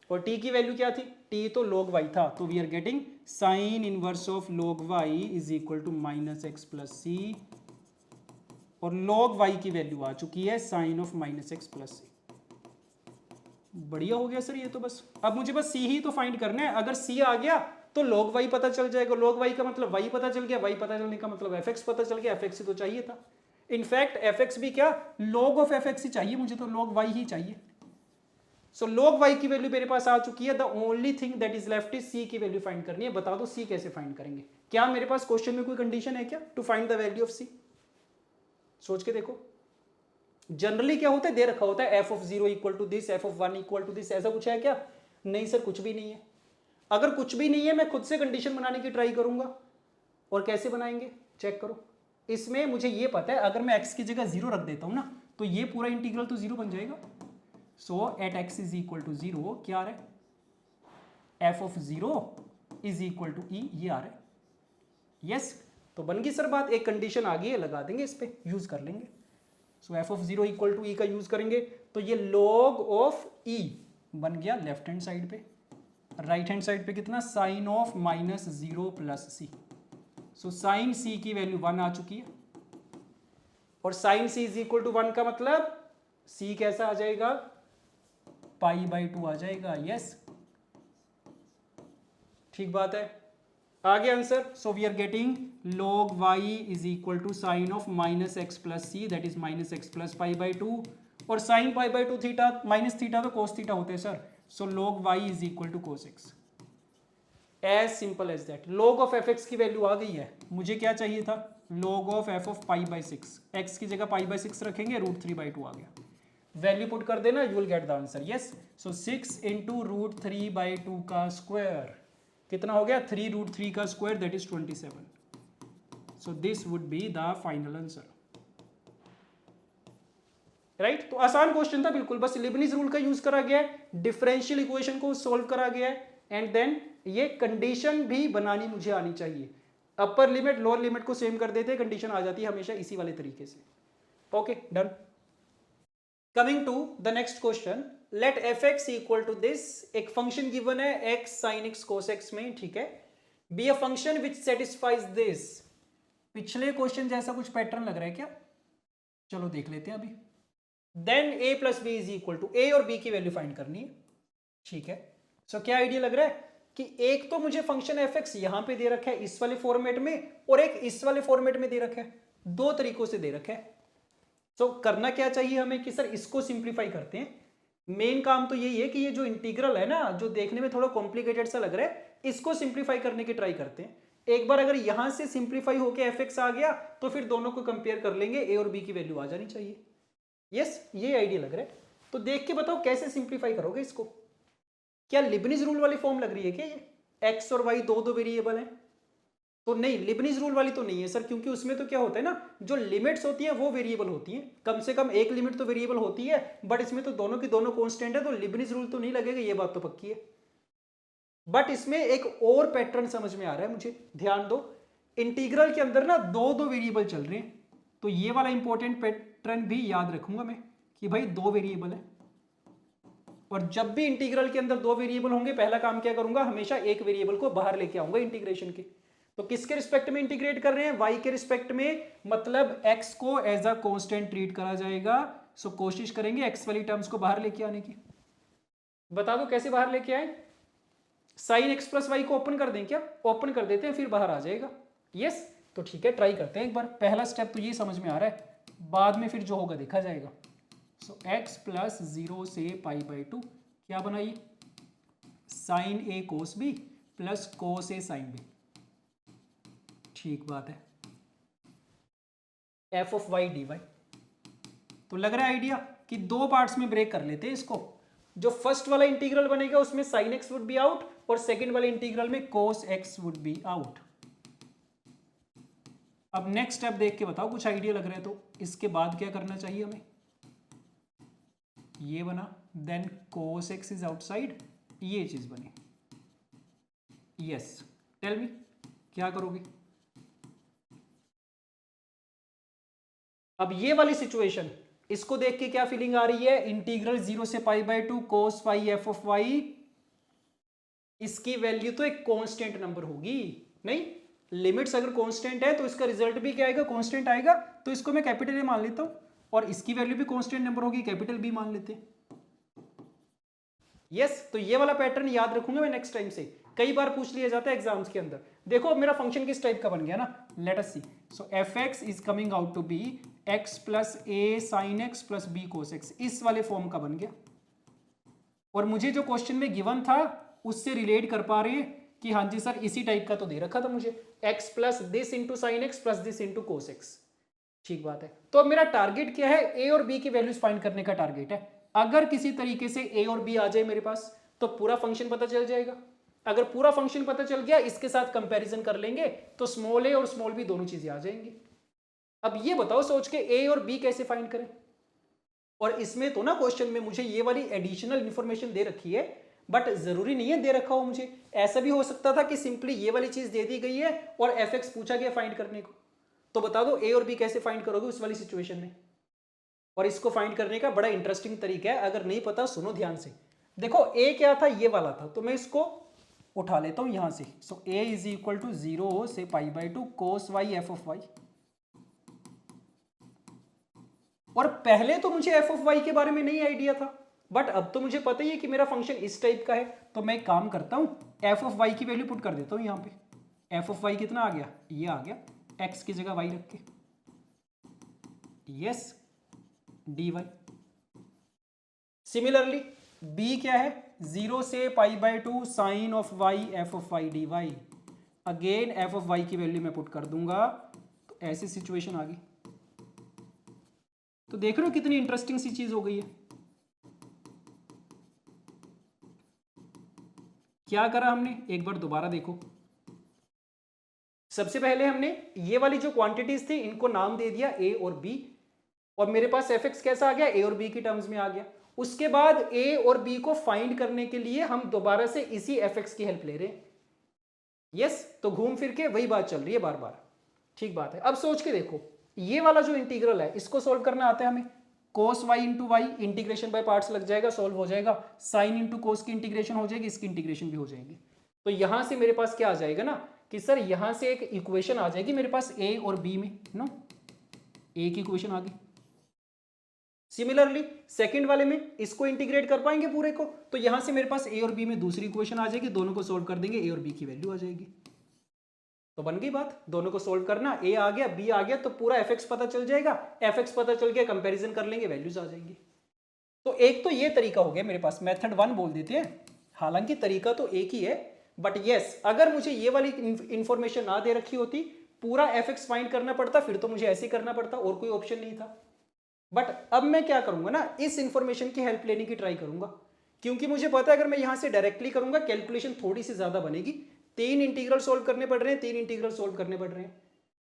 और t की वैल्यू क्या थी, t तो log y था, तो we are getting sine inverse of log y is equal to minus x plus c, और log y की वैल्यू आ चुकी है sine of minus x plus c. बढ़िया हो गया सर ये तो, बस अब मुझे बस c ही तो फाइंड करना है। अगर c आ गया तो log y पता चल जाएगा, log y का मतलब y पता चल गया, y पता चलने का मतलब fx पता चल गया, fx ही तो चाहिए था। इनफैक्ट fx भी क्या, log ऑफ fx ही चाहिए मुझे तो, log y ही चाहिए। सो log y की वैल्यू मेरे पास आ चुकी है, the only thing that is left is c की वैल्यू फाइंड करनी है। बता दो c कैसे फाइंड करेंगे, क्या मेरे पास क्वेश्चन में कोई कंडीशन है क्या to find the value of c, सोच के देखो। जनरली क्या होता है, दे रखा होता है f of 0 equal to this, f of 1 equal to this, ऐसा कुछ है क्या, नहीं सर कुछ भी नहीं है। अगर कुछ भी नहीं है मैं खुद से कंडीशन बनाने की ट्राई करूंगा, और कैसे बनाएंगे चेक करो। इसमें मुझे ये पता है अगर मैं x की जगह 0 रख देता हूं ना तो ये पूरा इंटीग्रल तो 0 बन जाएगा। So at x is equal to 0 क्या आ रहा है, f of 0 is equal to e, ये आ रहा है। यस, तो बन गई सर बात, एक कंडीशन आ गई है, लगा देंगे इस पे, यूज कर लेंगे। So f of 0 equal to e का यूज करेंगे तो ये log ऑफ e बन गया लेफ्ट हैंड साइड पे, राइट हैंड साइड पे कितना, sine of minus 0 plus c. So sine c की वैल्यू 1 आ चुकी है, और साइन c इज इक्वल टू 1 का मतलब c कैसा आ जाएगा, पाई बाई 2 आ जाएगा। यस, ठीक बात है, आ गया answer. So we are getting log y is equal to sine of minus x plus c, that is minus x plus pi by 2, और sine pi by 2 theta minus theta तो cos theta होते हैं sir, so log y is equal to cos x, as simple as that. log of f x की value आ गई है, मुझे क्या चाहिए था, log of f of pi by 6, x की जगह पाई बाई 6 रखेंगे, √3/2 आ गया, वैल्यू पुट कर देना, you will get the answer. Yes, so 6 into √3/2 का स्क्वायर कितना हो गया, 3√3 का square, that is 27। So this would be the final answer, right. तो आसान क्वेश्चन था बिल्कुल, बस लिबनिज रूल का यूज करा गया है, डिफरेंशियल इक्वेशन को सोल्व करा गया है, एंड देन ये कंडीशन भी बनानी मुझे आनी चाहिए। अपर लिमिट लोअर लिमिट को सेम कर देते हैं, कंडीशन आ जाती है हमेशा इसी वाले तरीके से। Okay, done. Coming to the next question, let f x equal to this, एक फंक्शन गिवन है x sine x cos x में, ठीक है, be a function which satisfies this. पिछले क्वेश्चन जैसा कुछ पैटर्न लग रहा है क्या, चलो देख लेते हैं अभी। Then a plus B is equal to, a और बी की वैल्यू फाइंड करनी है, ठीक है। सो क्या आइडिया लग रहा है कि एक तो मुझे फंक्शन एफ एक्स यहां पे दे रखा है इस वाले फॉर्मेट में, और एक इस वाले फॉर्मेट में दे रखा है, दो तरीकों से दे रखा है। सो करना क्या चाहिए हमें कि सर इसको सिंप्लीफाई करते हैं। मेन काम तो यही है कि ये जो इंटीग्रल है ना, जो देखने में थोड़ा कॉम्प्लिकेटेड सा लग रहा है, इसको सिंप्लीफाई करने की ट्राई करते हैं। एक बार अगर यहां से सिंप्लीफाई होकर एफ एक्स आ गया तो फिर दोनों को कंपेयर कर लेंगे, ए और बी की वैल्यू आ जानी चाहिए। यस, ये आइडिया लग रहा है। तो देख के बताओ कैसे सिंप्लीफाई करोगे इसको। क्या लिबनिज रूल वाली फॉर्म लग रही है क्या ये, एक्स और वाई दो दो वेरिएबल हैं? तो नहीं, लिबनिज रूल वाली तो नहीं है सर, क्योंकि उसमें तो क्या होता है ना, जो लिमिट्स होती है वो वेरिएबल होती हैं, कम से कम एक लिमिट तो वेरिएबल होती है, बट इसमें तो दोनों की दोनों कांस्टेंट है, तो लिबनिज रूल तो नहीं लगेगा, ये बात तो पक्की है। बट इसमें एक और पैटर्न समझ में आ रहा है मुझे, ध्यान दो। इंटीग्रल के अंदर ना दो दो वेरिएबल चल रहे हैं, तो ये वाला इंपॉर्टेंट पैटर्न भी याद रखूंगा मैं कि भाई दो वेरिएबल है, और जब भी इंटीग्रल के अंदर दो वेरिएबल होंगे, पहला काम क्या करूंगा, हमेशा एक वेरिएबल को बाहर लेके आऊंगा इंटीग्रेशन के। तो किसके रिस्पेक्ट में इंटीग्रेट कर रहे हैं, y के रिस्पेक्ट में, मतलब x को एज अ कांस्टेंट ट्रीट करा जाएगा। सो कोशिश करेंगे x वाली टर्म्स को बाहर लेके आने की। बता दो कैसे बाहर लेके आए, साइन एक्स प्लस वाई को ओपन कर दें क्या, ओपन कर देते हैं, फिर बाहर आ जाएगा। यस, तो ठीक है, ट्राई करते हैं एक बार। पहला स्टेप तो ये समझ में आ रहा है, बाद में फिर जो होगा देखा जाएगा। सो x प्लस 0 से π/2 क्या बनाइए, sine a cos b plus cos a sine b, ठीक बात है, f of y d y. तो लग रहा है आइडिया कि दो पार्ट्स में ब्रेक कर लेते हैं इसको। जो फर्स्ट वाला इंटीग्रल बनेगा उसमें sine x would be out, और सेकंड वाले इंटीग्रल में cos x would be out. अब नेक्स्ट स्टेप देख के बताओ, कुछ आइडिया लग रहा है तो इसके बाद क्या करना चाहिए हमें, ये बना, then cos x is outside, ये चीज बनी। यस, टेल मी क्या करोगे। अब ये वाली सिचुएशन, इसको देख के क्या फीलिंग आ रही है, इंटीग्रल 0 से π/2 cos phi f of y, इसकी वैल्यू तो एक कांस्टेंट नंबर होगी, नहीं, लिमिट्स अगर कांस्टेंट है तो इसका रिजल्ट भी क्या आएगा, कांस्टेंट आएगा। तो इसको मैं कैपिटल ए मान लेता हूं, और इसकी वैल्यू भी कांस्टेंट नंबर होगी, कैपिटल बी मान लेते हैं। यस, तो ये वाला पैटर्न याद रखूंगा मैं नेक्स्ट टाइम से, कई बार पूछ लिया जाता है एग्जाम्स के अंदर। देखो अब मेरा फंक्शन किस टाइप का बन गया ना, let us see. So f x is coming out to be x plus a sine x plus b cos x, इस वाले फॉर्म का बन गया। और मुझे जो क्वेश्चन में गिवन था उससे रिलेट कर पा रहे हैं कि हाँ जी सर इसी टाइप का तो दे रखा था मुझे, x plus this into sine x plus this into cos x, ठीक बात है। तो अब मेरा टारगेट क्या है, ए और बी की वैल्यूज फाइंड करने का टारगेट है। अगर किसी तरीके से ए और बी आ जाए मेरे पास तो पूरा फंक्शन पता चल जाएगा। अगर पूरा फंक्शन पता चल गया, इसके साथ कंपैरिजन कर लेंगे तो स्मॉल ए और स्मॉल बी दोनों चीजें आ जाएंगी। अब ये बताओ सोच के ए और बी कैसे फाइंड करें। और इसमें तो ना क्वेश्चन में मुझे ये वाली एडिशनल इंफॉर्मेशन दे रखी है, बट जरूरी नहीं है दे रखा हो मुझे, ऐसा भी हो सकता था कि सिंपली ये वाली चीज दे दी गई है और एफ एक्स पूछा गया फाइंड करने को। तो बता दो ए और बी कैसे फाइंड करोगे उस वाली सिचुएशन में। और इसको फाइंड करने का बड़ा इंटरेस्टिंग तरीका है, अगर नहीं पता सुनो ध्यान से। देखो ए क्या था, ये वाला था, तो मैं इसको उठा लेता हूं यहां से। सो ए इज इक्वल टू 0 से π/2 cos y f of Y. और पहले तो मुझे एफ ऑफ वाई के बारे में नहीं आइडिया था, बट अब तो मुझे पता ही है कि मेरा फंक्शन इस टाइप का है। तो मैं एक काम करता हूं, एफ ऑफ वाई की वैल्यू पुट कर देता हूं यहां पे। एफ ऑफ वाई कितना आ गया, ये आ गया, एक्स की जगह वाई रख के, yes, d y. Similarly b क्या है, 0 से π/2 sine of y f of y d y. Again f of y की वैल्यू मैं पुट कर दूंगा, तो ऐसी सिचुएशन आ गई। तो देख रहे हो कितनी इंटरेस्टिंग सी चीज हो गई है। क्या करा हमने, एक बार दोबारा देखो। सबसे पहले हमने ये वाली जो क्वांटिटीज थी इनको नाम दे दिया ए और बी, और मेरे पास एफ एक्स कैसा आ गया, ए और बी की टर्म्स में आ गया। उसके बाद ए और बी को फाइंड करने के लिए हम दोबारा से इसी एफ एक्स की हेल्प ले रहे हैं। यस, तो घूम फिर के वही बात चल रही है बार बार। ठीक बात है। अब सोच के देखो, ये वाला जो इंटीग्रल है इसको सोल्व करना आता है हमें। Cos y into y, integration by parts लग जाएगा, सोल्व हो जाएगा। साइन इंटू कोस की इंटीग्रेशन हो जाएगी, इसकी इंटीग्रेशन भी हो जाएगी। तो यहां से मेरे पास क्या आ जाएगा ना कि सर यहां से एक इक्वेशन आ जाएगी मेरे पास ए और बी में, नो ए की इक्वेशन आ गई। सिमिलरली सेकंड वाले में इसको इंटीग्रेट कर पाएंगे पूरे को, तो यहां से मेरे पास ए और बी में दूसरी इक्वेशन आ जाएगी, दोनों को सोल्व कर देंगे, ए और बी की वैल्यू आ जाएगी। तो बन गई बात, दोनों को सोल्व करना, ए आ गया बी आ गया, तो पूरा एफ एक्स पता चल जाएगा, एफ एक्स पता चल गया, कंपेरिजन कर लेंगे, वैल्यूज आ जाएंगी। तो एक तो ये तरीका हो गया मेरे पास, मेथड 1 बोल देते हैं, हालांकि तरीका तो एक ही है, बट यस अगर मुझे ये वाली इंफॉर्मेशन ना दे रखी होती, पूरा एफ एक्स फाइंड करना पड़ता, फिर तो मुझे ऐसे ही करना पड़ता, और कोई ऑप्शन नहीं था। बट अब मैं क्या करूंगा ना, इस इंफॉर्मेशन की हेल्प लेने की ट्राई करूंगा, क्योंकि मुझे पता है अगर मैं यहां से डायरेक्टली करूंगा कैलकुलेशन थोड़ी सी ज्यादा बनेगी। 3 इंटीग्रल सोल्व करने पड़ रहे हैं, 3 इंटीग्रल सोल्व करने पड़ रहे हैं,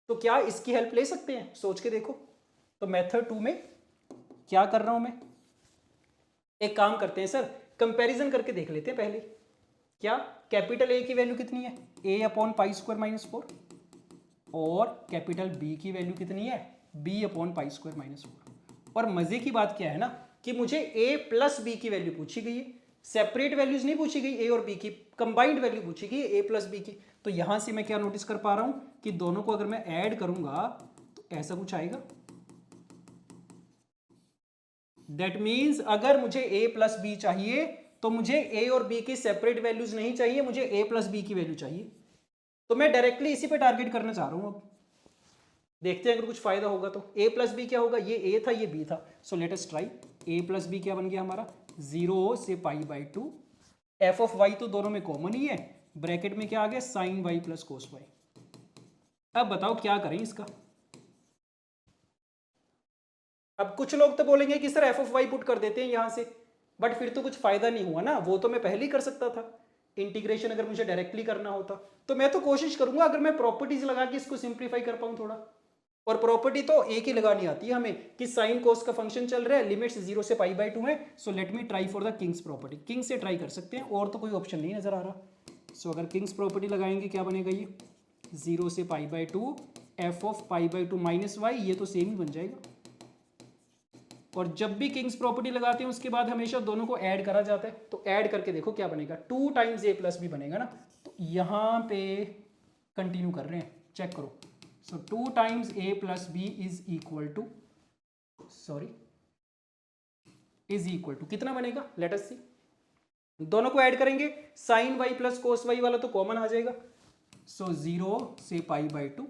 तो क्या इसकी हेल्प ले सकते हैं, सोच के देखो। तो मेथड 2 में क्या कर रहा हूं मैं, एक काम करते हैं सर, कंपैरिजन करके देख लेते हैं पहले। क्या कैपिटल ए की वैल्यू कितनी है, a upon pi square minus 4, और कैपिटल बी की वैल्यू कितनी है, b upon pi square minus 4। और मजे की बात क्या है ना कि मुझे a प्लस बी की वैल्यू पूछी गई है, सेपरेट वैल्यूज नहीं पूछी गई ए और बी की, कंबाइंड वैल्यू पूछी गई है a प्लस बी की। तो यहां से मैं क्या नोटिस कर पा रहा हूं कि दोनों को अगर मैं ऐड करूंगा तो ऐसा कुछ आएगा। दैट मीन्स अगर मुझे a प्लस बी चाहिए तो मुझे a और b की सेपरेट वैल्यूज नहीं चाहिए, मुझे a प्लस बी की वैल्यू चाहिए। तो मैं डायरेक्टली इसी पे टारगेट करना चाह रहा हूं। अब देखते हैं अगर कुछ फायदा होगा तो। a प्लस बी क्या होगा, ये a था ये b था, so let us try. a plus b क्या बन गया हमारा, 0 से pi by 2, f of y तो दोनों में कॉमन ही है, ब्रैकेट में क्या आ गया, sine Y plus cos y. अब बताओ क्या करें इसका। अब कुछ लोग तो बोलेंगे कि sir f of y put कर देते हैं यहां से, बट फिर तो कुछ फायदा नहीं हुआ ना, वो तो मैं पहले ही कर सकता था इंटीग्रेशन, अगर मुझे डायरेक्टली करना होता। तो मैं तो कोशिश करूंगा अगर मैं प्रॉपर्टीज लगा के इसको सिंप्लीफाई कर पाऊं थोड़ा, और प्रॉपर्टी तो एक ही लगानी आती है हमें कि साइन कोस का फंक्शन चल रहा है, लिमिट्स 0 से पाई बाई 2 है, so let me try for the Kings property. King से ट्राई कर सकते हैं, और तो कोई ऑप्शन नहीं नजर आ रहा। सो अगर किंग्स प्रॉपर्टी लगाएंगे क्या बनेगा, ये 0 से pi by 2 f of pi by 2 minus y, ये तो सेम ही बन जाएगा। और जब भी किंग्स प्रॉपर्टी लगाते हैं उसके बाद हमेशा दोनों को ऐड करा जाता है, तो ऐड करके देखो क्या बनेगा, 2 टाइम्स ए प्लस बी बनेगा ना। तो यहां पे कंटिन्यू कर रहे हैं, चेक करो। So 2 times A plus B is equal to, sorry is equal to कितना बनेगा, लेट अस सी। दोनों को ऐड करेंगे, sine Y plus cos y वाला तो कॉमन आ जाएगा, सो 0 से pi by 2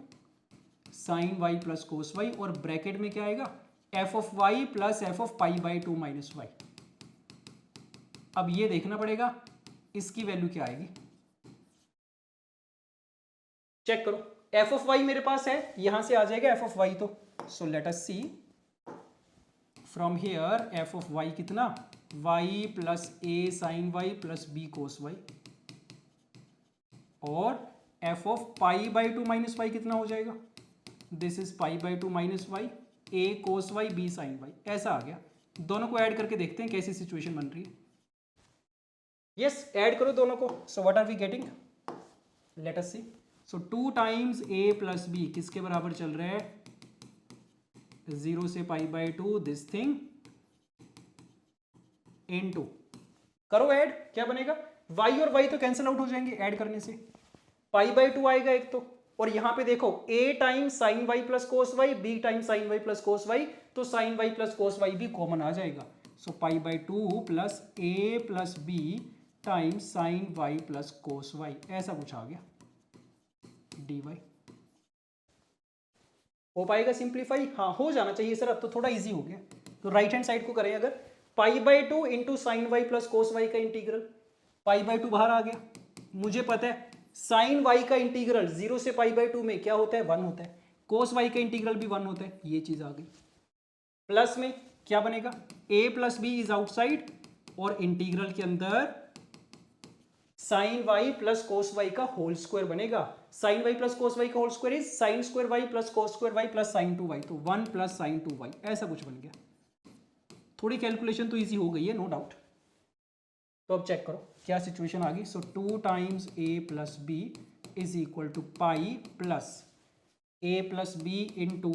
sine Y plus cos y, और ब्रैकेट में क्या आएगा, f of y plus f of pi by 2 minus y. अब ये देखना पड़ेगा इसकी वैल्यू क्या आएगी, चेक करो। एफ ऑफ वाई मेरे पास है, यहां से आ जाएगा एफ ऑफ वाई, तो so let us see from here f of y कितना, y plus a sine Y plus b cos y, और f of pi by 2 minus y कितना हो जाएगा, this is pi by 2 minus y, a cos y b sine y, ऐसा आ गया। दोनों को ऐड करके देखते हैं कैसी सिचुएशन बन रही है। यस, ऐड करो दोनों को, so what are we getting, let us see. So 2 times A plus B किसके बराबर चल रहा है, 0 से pi by 2 this thing into, करो ऐड, क्या बनेगा, y और y तो कैंसिल आउट हो जाएंगे ऐड करने से, पाई बाई 2 आएगा एक तो, और यहां पे देखो a times sine Y plus cos Y, b times sine Y plus cos Y, तो sine Y plus cos Y भी कॉमन आ जाएगा। So pi by 2 plus a plus b times sine Y plus cos Y, ऐसा कुछ आ गया dy। हो पाएगा सिंप्लीफाई, हाँ हो जाना चाहिए सर, अब तो थोड़ा इजी हो गया। तो राइट हैंड साइड को करें अगर, pi by 2 into sine Y plus cos Y का इंटीग्रल, पाई बाई 2 बाहर आ गया, मुझे पता है साइन वाई का इंटीग्रल 0 से पाई बाई 2 में क्या होता है, 1 होता है, कोस वाई का इंटीग्रल भी 1 होता है, ये चीज आ गई। प्लस में क्या बनेगा, a plus B is outside और इंटीग्रल के अंदर sine Y plus cos Y का होल स्क्वायर बनेगा। Sine Y plus cos Y का whole square is sine square Y plus cos square Y plus sine 2 Y, तो 1 plus sine 2 Y, ऐसा कुछ बन गया। थोड़ी कैलकुलेशन तो इजी हो गई है, नो डाउट। तो अब चेक करो क्या सिचुएशन आ गई। So 2 times a plus B is equal to pi plus a plus B into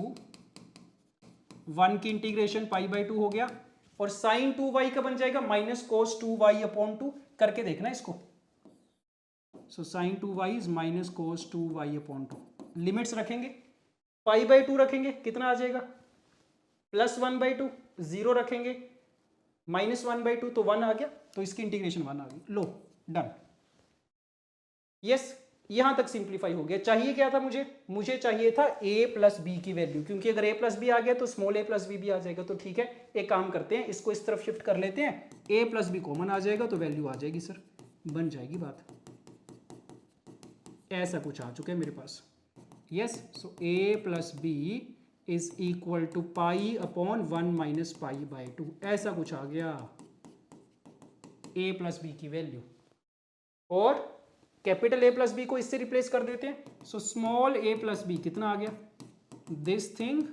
1 की इंटीग्रेशन पाई बाई 2 हो गया, और साइन 2 वाई का बन जाएगा माइनस कोस 2 वाई अपॉन 2, करके देखना इसको। So sine 2 y is minus cos 2 y upon 2। Limits रखेंगे, पाई बाई 2 रखेंगे, कितना आ जाएगा, प्लस 1 बाई 2, 0 रखेंगे, माइनस 1 बाई 2, तो 1 आ गया, तो इसकी इंटीग्रेशन 1 आ गई। लो डन। यस, यहां तक सिंप्लीफाई हो गया। चाहिए क्या था मुझे चाहिए था a प्लस बी की वैल्यू, क्योंकि अगर a प्लस बी आ गया तो स्मॉल a प्लस बी भी आ जाएगा। तो ठीक है, एक काम करते हैं, इसको इस तरफ शिफ्ट कर लेते हैं, a प्लस बी कॉमन आ जाएगा तो वैल्यू आ जाएगी सर, बन जाएगी बात। ऐसा कुछ आ चुका है मेरे पास। Yes, so a plus B is equal to pi upon 1 minus pi by 2, ऐसा कुछ आ गया a प्लस बी की वैल्यू। और कैपिटल A प्लस बी को इससे रिप्लेस कर देते हैं। So small a plus B कितना आ गया, this thing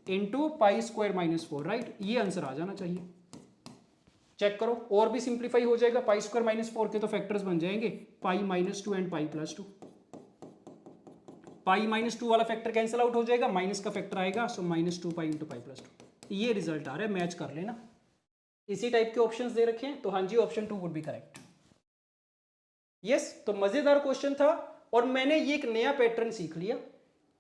into pi square minus 4, right. ये आंसर आ जाना चाहिए। चेक करो, और भी सिंप्लीफाई हो जाएगा। पाई स्क्वायर माइनस 4 के तो फैक्टर्स बन जाएंगे pi minus 2 and pi plus 2। Pi minus 2 वाला फैक्टर कैंसिल आउट हो जाएगा, माइनस का फैक्टर आएगा, so minus 2 pi into pi plus 2। ये रिजल्ट आ रहा है, मैच कर लेना। इसी टाइप के ऑप्शंस दे रखे हैं, तो हाँ जी, option 2 would be correct. Yes, तो मजेदार क्वेश्चन था, और मैंने ये एक नया पैटर्न सीख लिया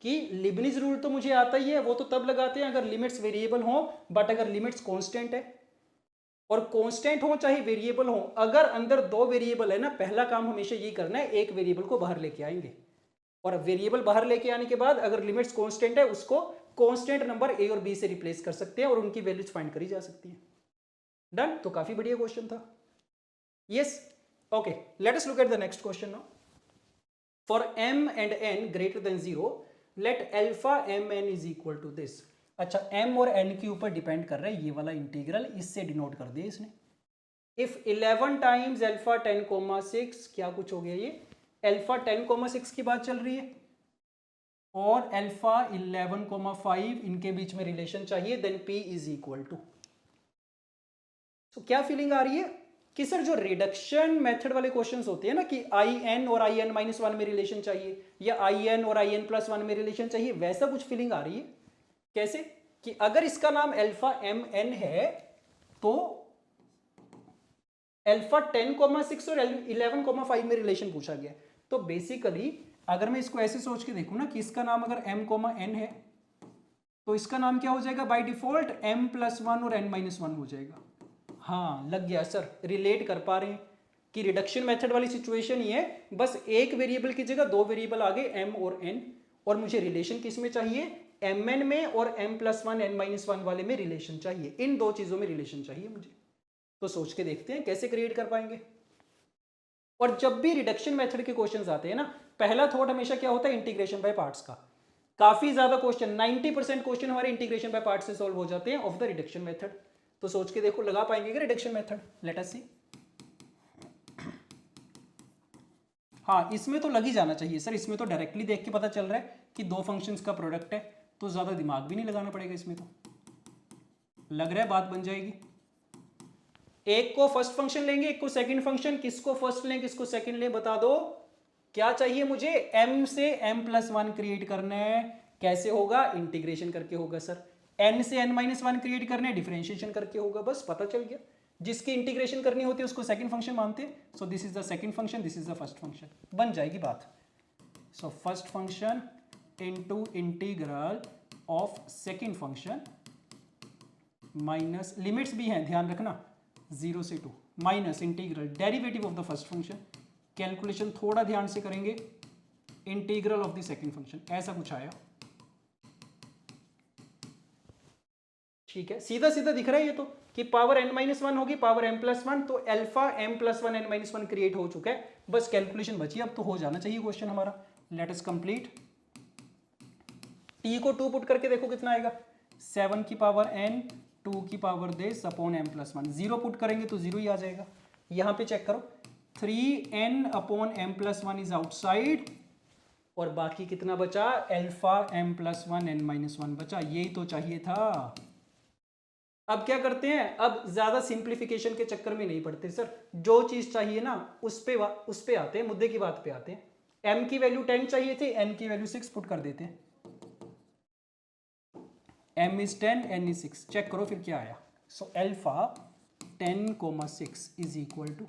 कि लिबनिज रूल तो मुझे आता ही है, वो तो तब लगाते हैं अगर लिमिट्स वेरिएबल हो, बट अगर लिमिट्स कांस्टेंट है, और कांस्टेंट हो चाहे वेरिएबल हो, अगर अंदर दो वेरिएबल है ना, पहला काम हमेशा यही करना है, एक वेरिएबल को बाहर लेके आएंगे, और वेरिएबल बाहर लेके आने के बाद अगर लिमिट्स कांस्टेंट है, उसको कांस्टेंट नंबर a और b से रिप्लेस कर सकते हैं और उनकी वैल्यूज फाइंड करी जा सकती है। डन। तो काफी बढ़िया क्वेश्चन था। Yes, okay, let us look at the next question now. For m and n greater than 0, let alpha mn is equal to this. अच्छा, m और n के ऊपर डिपेंड कर रहा है ये वाला इंटीग्रल, इससे डिनोट कर दिया इसने। इफ 11 टाइम्स अल्फा 10,6, क्या कुछ हो गया, ये अल्फा 10,6 की बात चल रही है, और अल्फा 11,5 इनके बीच में रिलेशन चाहिए, then p is equal to. तो क्या फीलिंग आ रही है कि सर जो रिडक्शन मेथड वाले क्वेश्चंस होते हैं ना, कि आई एन और आई एन माइनस 1 में रिलेशन चाहिए, या आई एन और आई एन प्लस 1 में रिलेशन चाहिए, वैसा कुछ फीलिंग आ रही है। कैसे कि अगर इसका नाम अल्फा एम एन है, तो अल्फा 10,6 और 11,5 में रिलेशन पूछा गया। तो बेसिकली अगर मैं इसको ऐसे सोच के देखूं ना कि इसका नाम अगर m, n है, तो इसका नाम क्या हो जाएगा बाय डिफॉल्ट, m प्लस 1 और n माइनस 1 हो जाएगा। हाँ, लग गया सर, रिलेट कर पा रहे हैं कि रिडक्शन मेथड वाली सिचुएशन ही है, बस एक वेरिएबल की जगह दो वेरिएबल आ गए m और n, और मुझे रिलेशन किस में चाहिए, mn में, और m प्लस 1 n माइनस 1 वाले में रिलेशन चाहिए। इन दो चीजों में रिलेशन चाहिए मुझे। तो सोच के देखते हैं कैसे क्रिएट कर पाएंगे। और जब भी रिडक्शन मेथड के क्वेश्चंस आते हैं ना, पहला थॉट हमेशा क्या होता है, इंटीग्रेशन बाय पार्ट्स का। काफी ज्यादा क्वेश्चन, 90% क्वेश्चन हमारे इंटीग्रेशन बाय पार्ट्स से सॉल्व हो जाते हैं ऑफ द रिडक्शन मेथड। तो सोच के देखो, लगा पाएंगे क्या रिडक्शन मेथड, लेट अस सी। हाँ, इसमें तो लग ही जाना चाहिए सर, इसमें तो डायरेक्टली देख के पता चल रहा है कि दो फंक्शंस का प्रोडक्ट है, तो ज्यादा दिमाग भी नहीं लगाना पड़ेगा इसमें, तो लग रहा है बात बन जाएगी। एक को फर्स्ट फंक्शन लेंगे, एक को सेकंड फंक्शन, किसको फर्स्ट लें किसको सेकंड लें, बता दो। क्या चाहिए मुझे, m से m प्लस 1 क्रिएट करना है। कैसे होगा, इंटीग्रेशन करके होगा सर। n से n माइनस 1 क्रिएट करना है, डिफरेंशिएशन करके होगा। बस पता चल गया, जिसकी इंटीग्रेशन करनी होती है उसको सेकंड फंक्शन मानते हैं। So this is the second function, this is the first function, बन जाएगी बात। सो first function into integral of second function minus, limits भी हैं ध्यान रखना, 0 से 2, minus integral derivative of the first function, calculation थोड़ा ध्यान से करेंगे, integral of the second function, ऐसा कुछ आया। ठीक है, सीधा सीधा दिख रहा है ये तो, कि पावर n माइनस 1 होगी पावर m प्लस 1, तो alpha m plus 1 n minus 1 create हो चुका है। बस कैलकुलेशन बची, अब तो हो जाना चाहिए क्वेश्चन हमारा। Let us complete. t को 2 पुट करके देखो कितना आएगा, 7 की पावर n 2 की power this upon m plus 1। 0 put करेंगे तो 0 ही आ जाएगा। यहाँ पे चेक करो 3n upon m plus 1 is outside, और बाकी कितना बचा, alpha m plus 1 n minus 1 बचा। यही तो चाहिए था। अब क्या करते हैं, अब ज्यादा सिंप्लीफिकेशन के चक्कर में नहीं पड़ते सर, जो चीज चाहिए ना उस पे आते हैं, मुद्दे की बात पे आते हैं। m की वैल्यू 10 चाहिए थी, n की वैल्यू 6 पुट कर देते हैं। m is 10 n is 6, check करो फिर क्या आया। So alpha 10,6 is equal to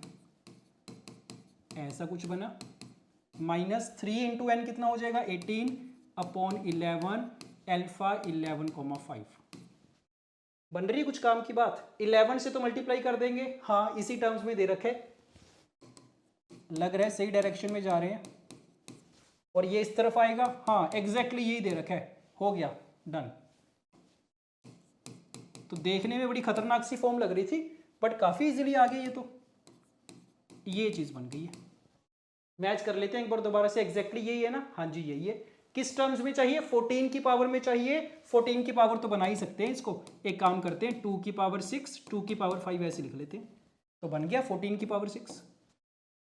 ऐसा कुछ बना, माइनस 3 इंटू एन कितना हो जाएगा, 18 अपॉन 11 अल्फा 11,5। बन रही है कुछ काम की बात। 11 से तो मल्टीप्लाई कर देंगे, हाँ इसी टर्म्स में दे रखे, लग रहा है सही डायरेक्शन में जा रहे हैं। और ये इस तरफ आएगा, हाँ एग्जैक्टली यही दे रखा है, हो गया डन। तो देखने में बड़ी खतरनाक सी फॉर्म लग रही थी, बट काफी इजीली आ गई। ये चीज बन गई है। मैच कर लेते हैं एक बार दोबारा से, एग्जैक्टली यही है ना, हाँ जी यही है। किस टर्म्स में चाहिए, 14 की पावर में चाहिए। 14 की पावर तो बना ही सकते हैं इसको, एक काम करते हैं 2 की पावर 6 2 की पावर 5 ऐसे लिख लेते हैं, तो बन गया 14 की पावर 6।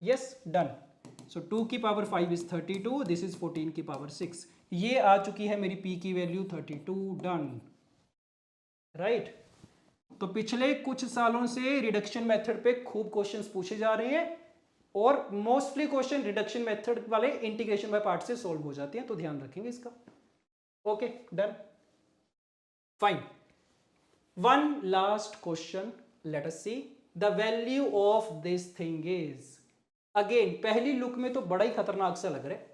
Yes done. सो 2 की पावर 5 इज 32, दिस इज 14 की पावर 6। ये आ चुकी है मेरी p की वैल्यू 32, डन राइट। तो पिछले कुछ सालों से रिडक्शन मेथड पे खूब क्वेश्चंस पूछे जा रहे हैं, और मोस्टली क्वेश्चन रिडक्शन मेथड वाले इंटीग्रेशन बाय पार्ट से सॉल्व हो जाते हैं, तो ध्यान रखेंगे इसका। Okay done fine. One last question, late us see the value of this thing is. Again पहली लुक में तो बड़ा ही खतरनाक सा लग रहा है,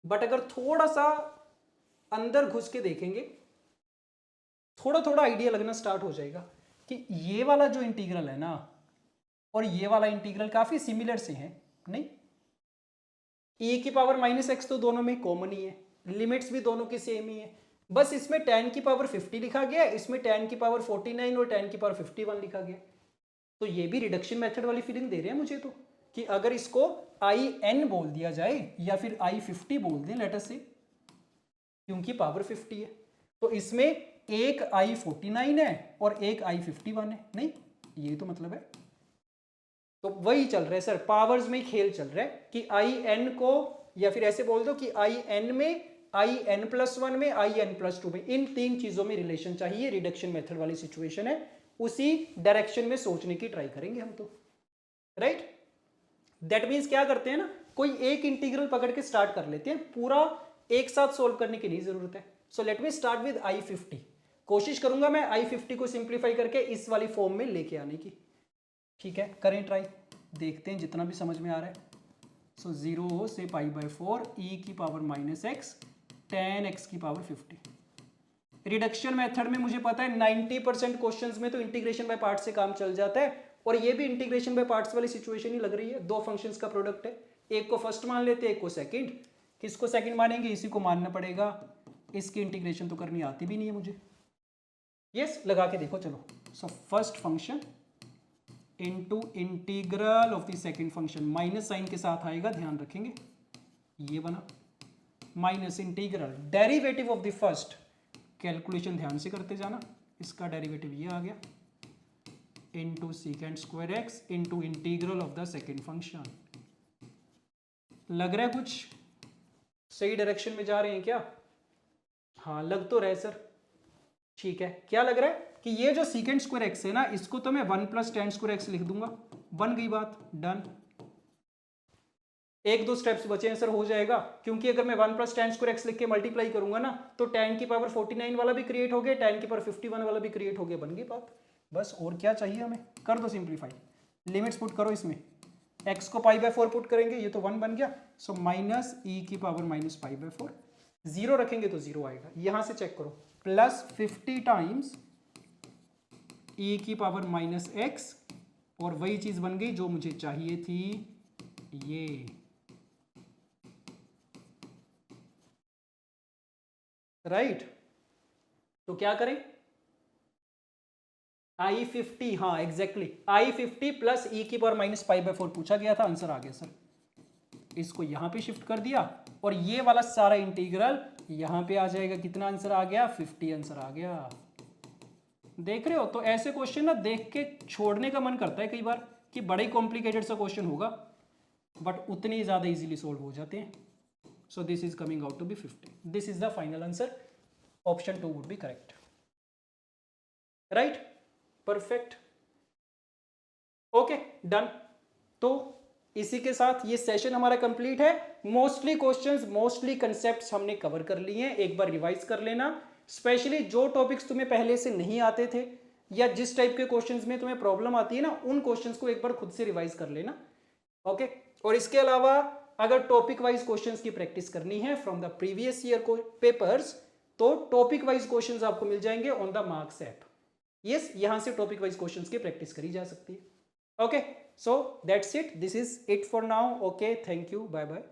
बट अगर थोड़ा सा अंदर घुस के देखेंगे, थोड़ा थोड़ा आइडिया लगना स्टार्ट हो जाएगा कि ये वाला जो इंटीग्रल है ना और ये वाला इंटीग्रल काफी सिमिलर से हैं, नहीं। e की पावर माइनस एक्स तो दोनों में कॉमन ही है, लिमिट्स भी दोनों की सेम ही है, बस इसमें tan की पावर 50 लिखा गया, इसमें tan की पावर 49 और tan की पावर 51 लिखा गया। तो ये भी रिडक्शन मेथड वाली फीलिंग दे रहे हैं मुझे तो, कि अगर इसको in बोल दिया जाए या फिर I50 बोल दें लेट अस से, क्योंकि पावर 50 है, तो इसमें एक I49 है और एक I51 है, नहीं ये तो मतलब है। तो वही चल रहा है सर, पावर्स में खेल चल रहा है कि in को, या फिर ऐसे बोल दो कि in में in+1 में in+2 में, इन तीन चीजों में रिलेशन चाहिए। रिडक्शन मेथड वाली सिचुएशन है, उसी डायरेक्शन में सोचने की ट्राई करेंगे हम तो, राइट। दैट मीन्स क्या करते हैं ना, कोई एक इंटीग्रल पकड़ के स्टार्ट कर लेते हैं, पूरा एक साथ सोल्व करने की नहीं जरूरत है। So let me start with I50। कोशिश करूंगा मैं I50 को सिंप्लीफाई करके इस वाली फॉर्म में लेके आने की, ठीक है करें ट्राई, देखते हैं जितना भी समझ में आ रहा है। सो 0 से π/4 e की पावर -x tan x की पावर 50। रिडक्शन मेथड में मुझे पता है 90% क्वेश्चंस में तो इंटीग्रेशन बाय पार्ट्स से काम चल जाता है, और ये भी इंटीग्रेशन बाय पार्ट्स वाली सिचुएशन ही लग रही है। दो फंक्शंस का प्रोडक्ट है, एक को फर्स्ट मान लेते हैं, एक को सेकंड। किसको सेकंड मानेंगे, इसी को मानना पड़ेगा, इसकी इंटीग्रेशन तो करनी आती भी नहीं है मुझे। यस लगा के देखो चलो। So first function into integral of the second function, minus sine के साथ आएगा, ध्यान रखेंगे ये बना, minus integral derivative of the first, calculation ध्यान से करते जाना, इसका डेरिवेटिव ये आ गया, into second square x into integral of the second function. लग रहा है कुछ सही डायरेक्शन में जा रहे हैं क्या, हाँ लग तो रहे सर, ठीक है। क्या लग रहा है कि ये जो सेकंड स्क्वायर एक्स है ना, इसको तो मैं 1 + tan स्क्वायर एक्स लिख दूंगा, बन गई बात, डन। एक दो स्टेप्स बचे हैं सर, हो जाएगा, क्योंकि अगर मैं 1 + tan स्क्वायर एक्स लिख के मल्टीप्लाई करूंगा ना, तो tan की पावर 49 वाला भी क्रिएट हो गया, tan की पावर 51 वाला भी क्रिएट हो गया, बन गई बात। बस और क्या चाहिए हमें, कर दो सिंप्लीफाई, लिमिट्स पुट करो इसमें, x को π/4 पुट करेंगे, ये तो 1 बन गया। सो माइनस e की पावर -π/4, 0 रखेंगे तो 0 आएगा। यहां से चेक करो, प्लस 50 टाइम्स e की पावर -x, और वही चीज बन गई जो मुझे चाहिए थी, ये राइट। तो क्या करें, I50, हाँ एग्जैक्टली I50 प्लस e की पावर -π/4 पूछा गया था, आंसर आ गया सर। इसको यहां पे शिफ्ट कर दिया, और ये वाला सारा इंटीग्रल यहाँ पे आ जाएगा कितना आंसर आ गया, 50 आंसर आ गया। देख रहे हो, तो ऐसे क्वेश्चन ना देख के छोड़ने का मन करता है कई बार कि बड़ा ही कॉम्प्लिकेटेड सा क्वेश्चन होगा, बट उतने ही ज्यादा इजीली सोल्व हो जाते हैं। So this is coming out to be 50। This is the final answer, option 2 would be correct, right, perfect, okay, done. तो इसी के साथ ये सेशन हमारा कंप्लीट है। मोस्टली क्वेश्चंस, मोस्टली कंसेप्ट्स हमने कवर कर लिए हैं, एक बार रिवाइज कर लेना। स्पेशली जो टॉपिक्स तुम्हें पहले से नहीं आते थे या जिस टाइप के क्वेश्चंस में तुम्हें प्रॉब्लम आती है ना, उन क्वेश्चंस को एक बार खुद से रिवाइज कर लेना, ओके। और इसके अलावा अगर टॉपिक वाइज क्वेश्चंस की प्रैक्टिस करनी है from the previous year papers, तो टॉपिक वाइज क्वेश्चंस आपको मिल जाएंगे on the marks app. Yes, यहां से टॉपिक वाइज क्वेश्चंस की प्रैक्टिस करी जा सकती है, okay. So that's it. This is it for now. Okay. Thank you. Bye bye.